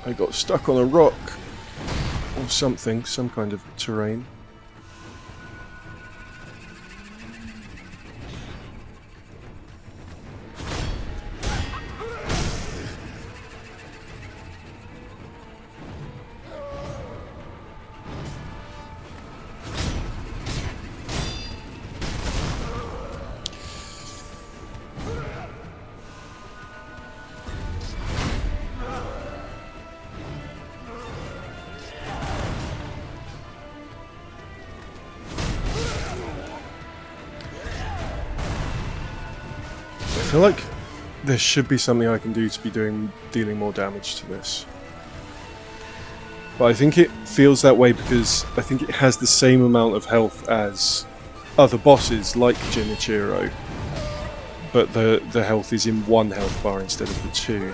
I got stuck on a rock or something, some kind of terrain. I feel like there should be something I can do to be dealing more damage to this. But I think it feels that way because I think it has the same amount of health as other bosses like Genichiro. But the health is in one health bar instead of the two.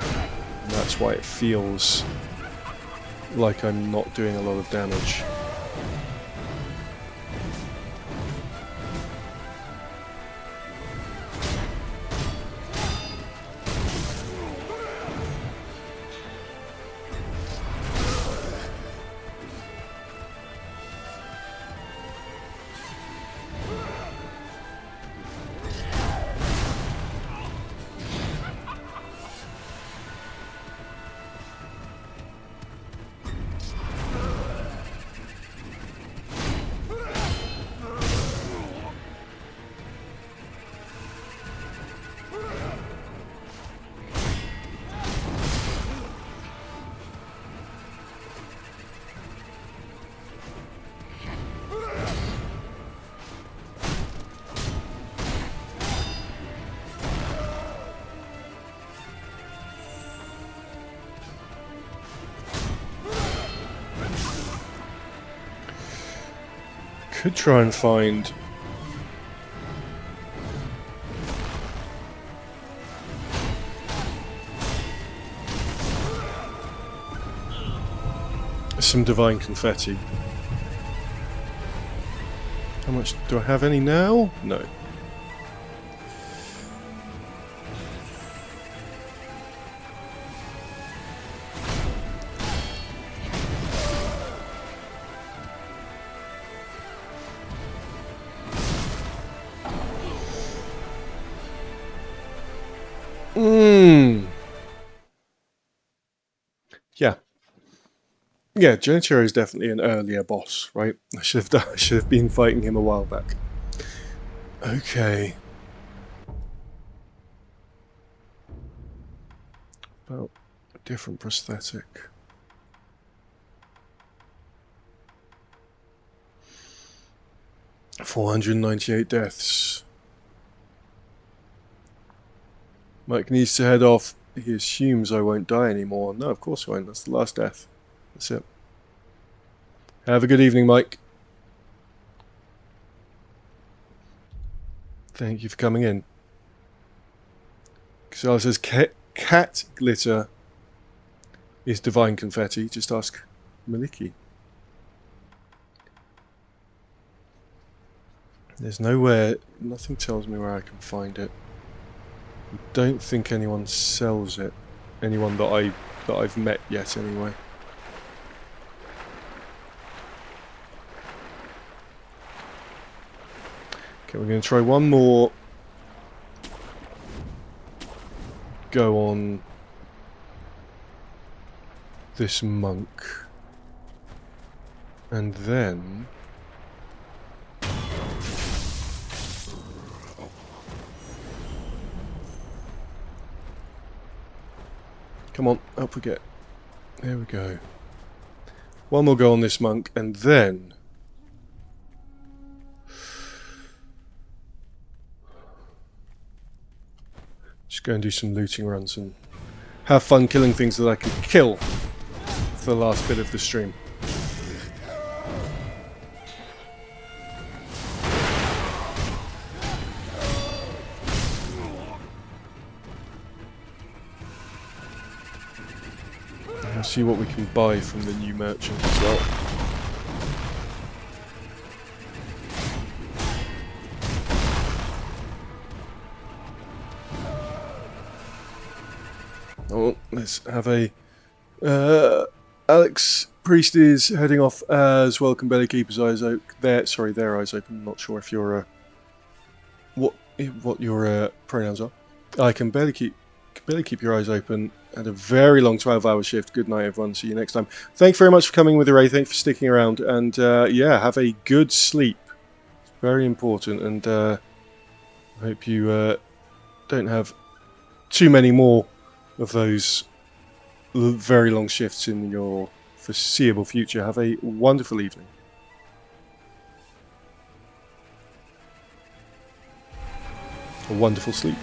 And that's why it feels like I'm not doing a lot of damage. Could try and find some divine confetti. How much do I have? Any now? No. Yeah. Yeah, Genichiro is definitely an earlier boss, right? I should have been fighting him a while back. Okay. About a different prosthetic. $498 deaths. Mike needs to head off. He assumes I won't die anymore. No, of course I won't. That's the last death. That's it. Have a good evening, Mike. Thank you for coming in. Casella says cat glitter is divine confetti. Just ask Maliki. There's nowhere, nothing tells me where I can find it. I don't think anyone sells it. Anyone that I've met yet, anyway. Okay, we're going to try one more go on this monk, and then come on, up we get. There we go. One more go on this monk, and then just go and do some looting runs and have fun killing things that I can kill for the last bit of the stream. I'll see what we can buy from the new merchant as well. Oh, let's have a Alex Priest is heading off as well. Can barely keep his eyes open. Their eyes open. I'm not sure if you're what your pronouns are. I can barely keep your eyes open. Had a very long 12-hour shift. Good night, everyone. See you next time. Thank you very much for coming with your Ray. Thank you for sticking around. And yeah, have a good sleep. It's very important. And I hope you don't have too many more of those very long shifts in your foreseeable future. Have a wonderful evening. A wonderful sleep.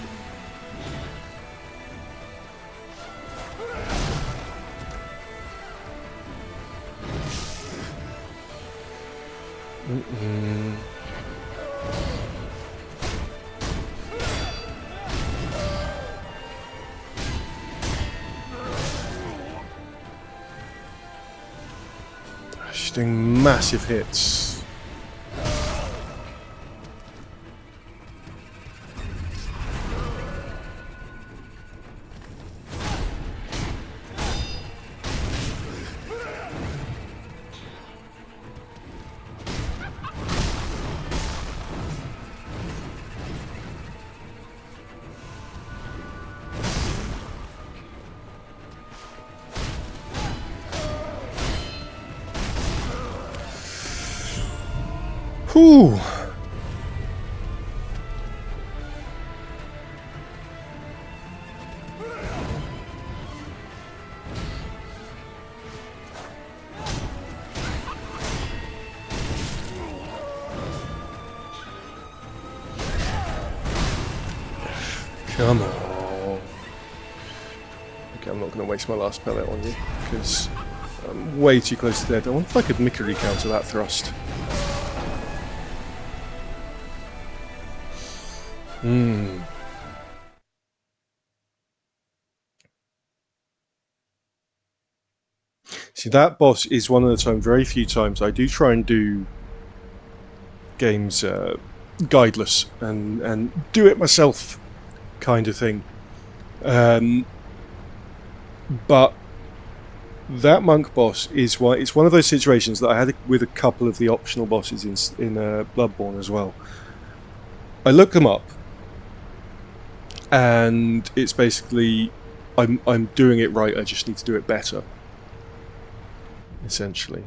She's doing massive hits. Whew. Come on. Okay, I'm not going to waste my last pellet on you because I'm way too close to dead. I wonder if I could Mikiri counter that thrust. See, that boss is one of the very few times I do try and do games guideless and do it myself kind of thing. But that monk boss is it's one of those situations that I had with a couple of the optional bosses in Bloodborne as well. I looked them up, and it's basically I'm doing it right. I just need to do it better, essentially.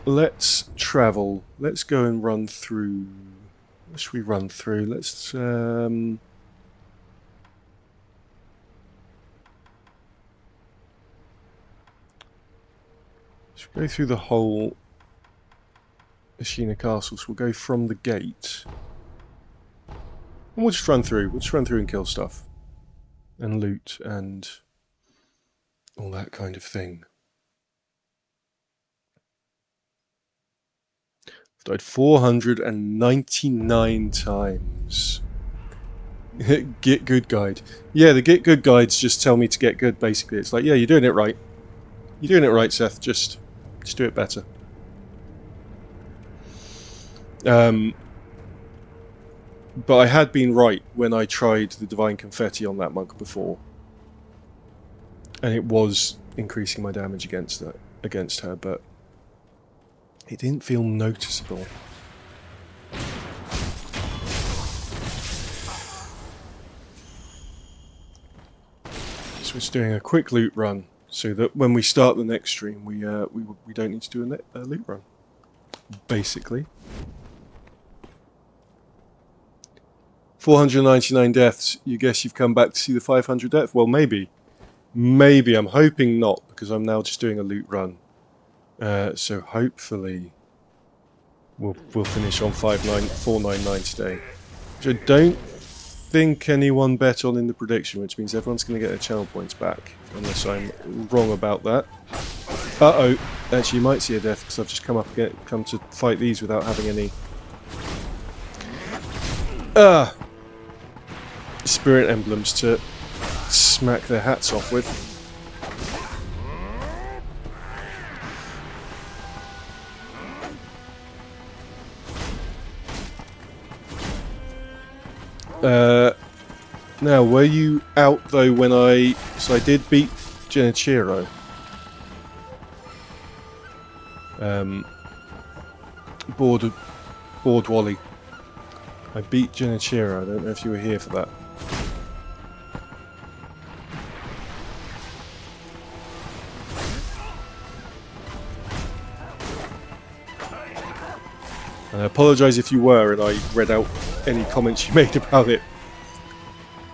Let's travel. Let's go and run through. What should we run through? Let's go through the whole Ashina Castle. So we'll go from the gate. And we'll just run through. We'll just run through and kill stuff. And loot and all that kind of thing. I've died 499 times. Get good guide. Yeah, the get good guides just tell me to get good, basically. It's like, yeah, you're doing it right. You're doing it right, Seth. Just do it better. But I had been right when I tried the Divine Confetti on that monk before. And it was increasing my damage against her, but it didn't feel noticeable. So it's doing a quick loot run, so that when we start the next stream, we don't need to do a loot run, basically. 499 deaths. You guess you've come back to see the 500 death? Well, maybe. Maybe. I'm hoping not, because I'm now just doing a loot run. So hopefully we'll finish on 499 today. Which I don't think anyone bet on in the prediction, which means everyone's going to get their channel points back, unless I'm wrong about that. Uh-oh. Actually, you might see a death, because I've just come to fight these without having any spirit emblems to smack their hats off with. Now, were you out though when I... So I did beat Genichiro. Board Wally. I beat Genichiro. I don't know if you were here for that. And I apologise if you were and I read out any comments you made about it.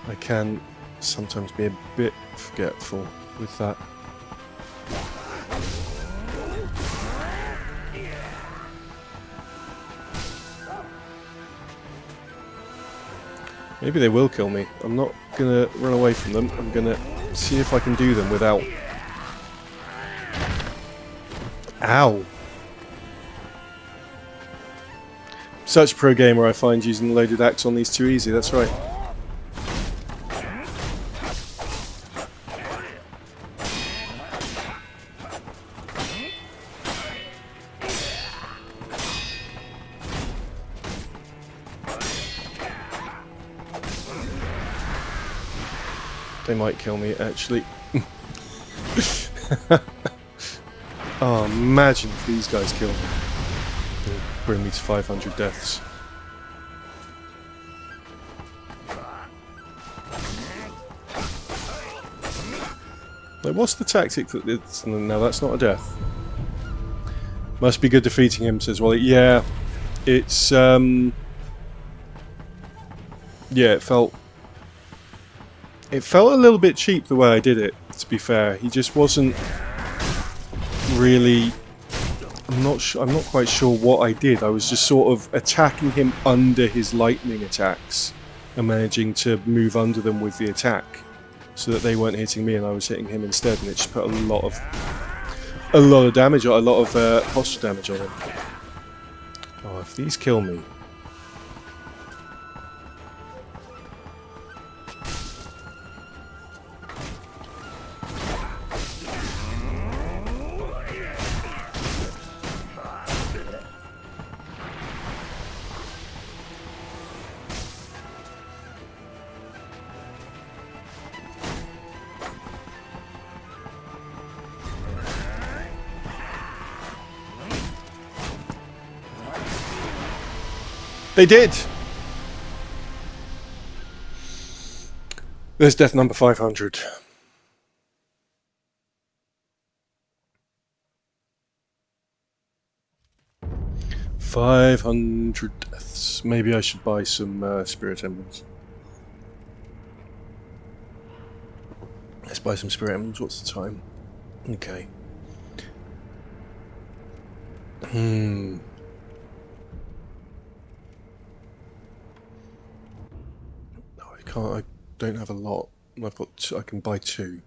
I can sometimes be a bit forgetful with that. Maybe they will kill me. I'm not gonna run away from them. I'm gonna see if I can do them without... Ow! Such a pro gamer, I find using the loaded axe on these too easy, that's right. They might kill me, actually. Oh, imagine if these guys kill me. It'll bring me to 500 deaths. Like, what's the tactic that it's... No, that's not a death. Must be good defeating him, says Wally. Yeah, it's... Yeah, it felt a little bit cheap the way I did it, to be fair. He just wasn't really... I'm not quite sure what I did. I was just sort of attacking him under his lightning attacks and managing to move under them with the attack so that they weren't hitting me and I was hitting him instead, and it just put a lot of damage, a lot of posture damage on him. Oh, if these kill me... They did! There's death number 500. $500 deaths. Maybe I should buy some spirit emblems. Let's buy some spirit emblems. What's the time? Okay. I don't have a lot. I've got I can buy 2.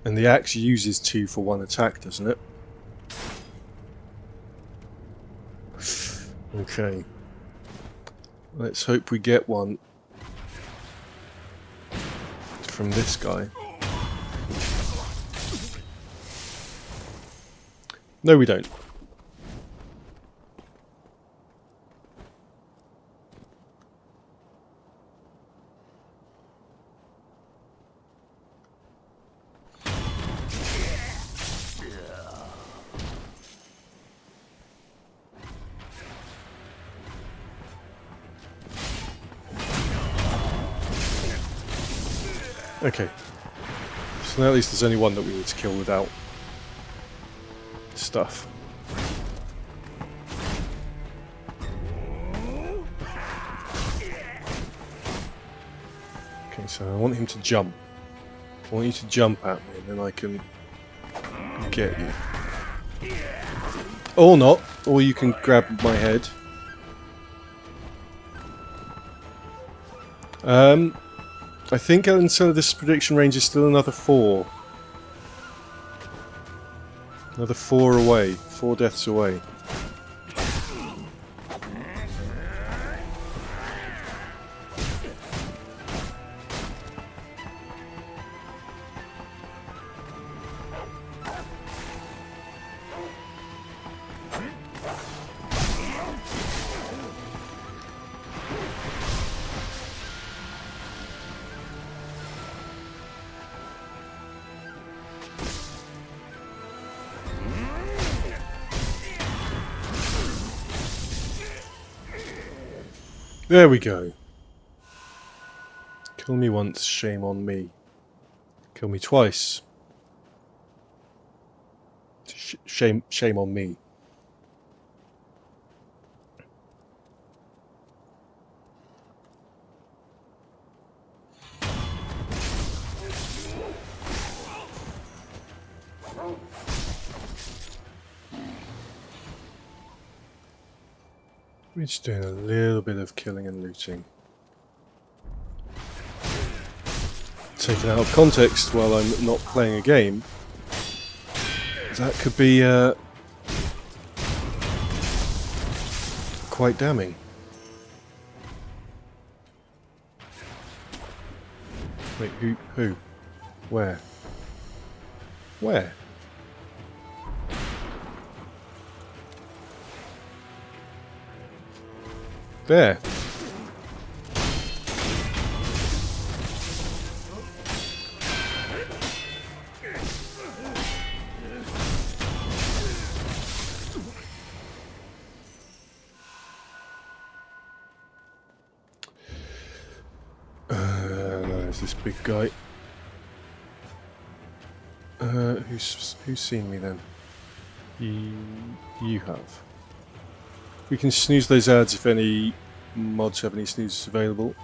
And the axe uses 2 for 1 attack, doesn't it? Okay. Let's hope we get one from this guy. No, we don't. Okay, so now at least there's only one that we need to kill without stuff. Okay, so I want him to jump. I want you to jump at me and then I can get you. Or not, or you can grab my head. I think until this prediction range is still another 4. Another 4 away. 4 deaths away. There we go. Kill me once, shame on me. Kill me twice. Shame on me. We're just doing a little bit of killing and looting. Taken out of context while I'm not playing a game. That could be quite damning. Wait, who? Where? Where? There. There's this big guy. Who's seen me then? You have. We can snooze those ads if any mods have any snoozes available.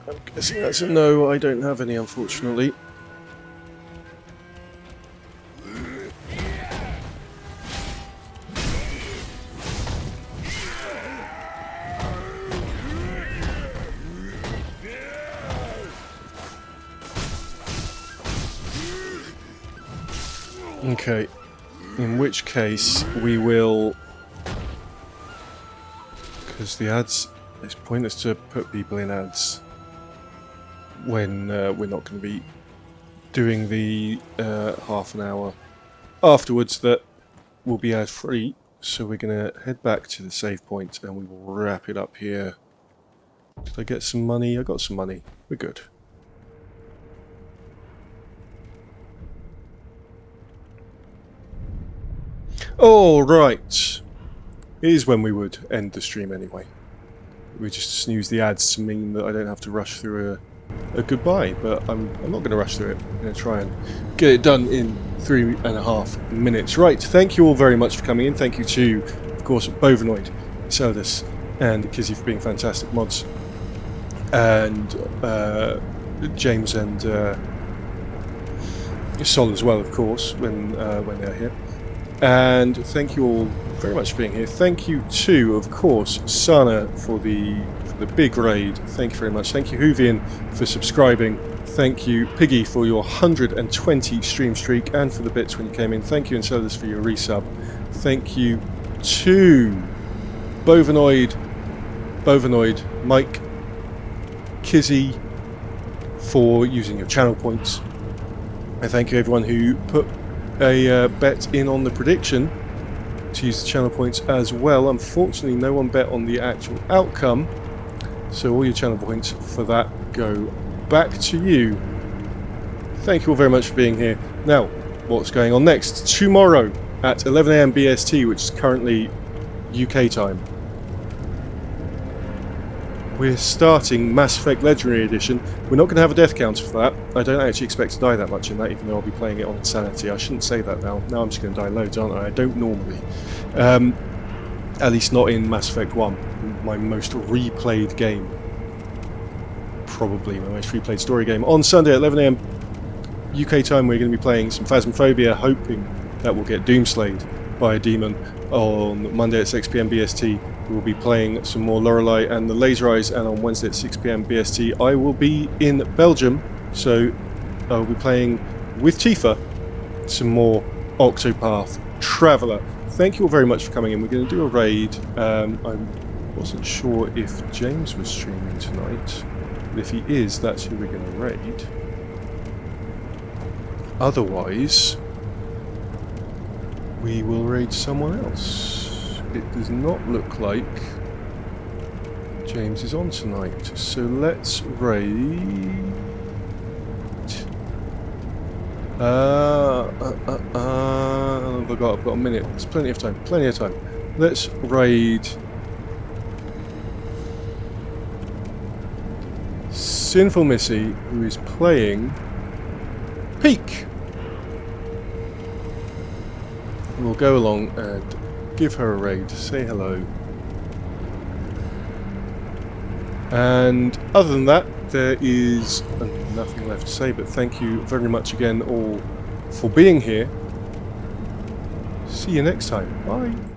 I'm guessing that's a no. I don't have any, unfortunately. Okay, in which case we will, because the ads, it's pointless to put people in ads when we're not going to be doing the half an hour afterwards that will be ad free. So we're going to head back to the save point and we will wrap it up here. Did I get some money? I got some money. We're good. All right. Here's when we would end the stream anyway. We just snooze the ads to mean that I don't have to rush through a goodbye, but I'm not going to rush through it. I'm going to try and get it done in 3.5 minutes. Right, thank you all very much for coming in. Thank you to, of course, Bovanoid, Celadus, and Kizzy for being fantastic mods, and James and Sol as well, of course, when they're here. And thank you all very much for being here. Thank you to, of course, Sana for the big raid. Thank you very much. Thank you, Hoovian, for subscribing. Thank you, Piggy, for your 120 stream streak and for the bits when you came in. Thank you, Enceladus, for your resub. Thank you to Bovanoid, Mike, Kizzy, for using your channel points. And thank you everyone who put a bet in on the prediction to use the channel points as well. Unfortunately, no one bet on the actual outcome, so all your channel points for that go back to you. Thank you all very much for being here. Now, what's going on next? Tomorrow at 11 AM BST, which is currently UK time, we're starting Mass Effect Legendary Edition. We're not going to have a death counter for that. I don't actually expect to die that much in that, even though I'll be playing it on Insanity. I shouldn't say that now. Now I'm just going to die loads, aren't I? I don't normally. At least not in Mass Effect 1, my most replayed game. Probably my most replayed story game. On Sunday at 11 AM UK time, we're going to be playing some Phasmophobia, hoping that we'll get doomslayed by a demon. On Monday at 6 PM BST, we'll be playing some more Lorelei and the Laser Eyes, and on Wednesday at 6 PM BST, I will be in Belgium, so I'll be playing with Tifa some more Octopath Traveler. Thank you all very much for coming in. We're going to do a raid. I wasn't sure if James was streaming tonight, but if he is, that's who we're going to raid. Otherwise, we will raid someone else. It does not look like James is on tonight, so let's raid I've got a minute. There's plenty of time. Plenty of time. Let's raid Sinful Missy, who is playing Peak. We'll go along and give her a raid. Say hello. And other than that, there is nothing left to say, but thank you very much again all for being here. See you next time. Bye.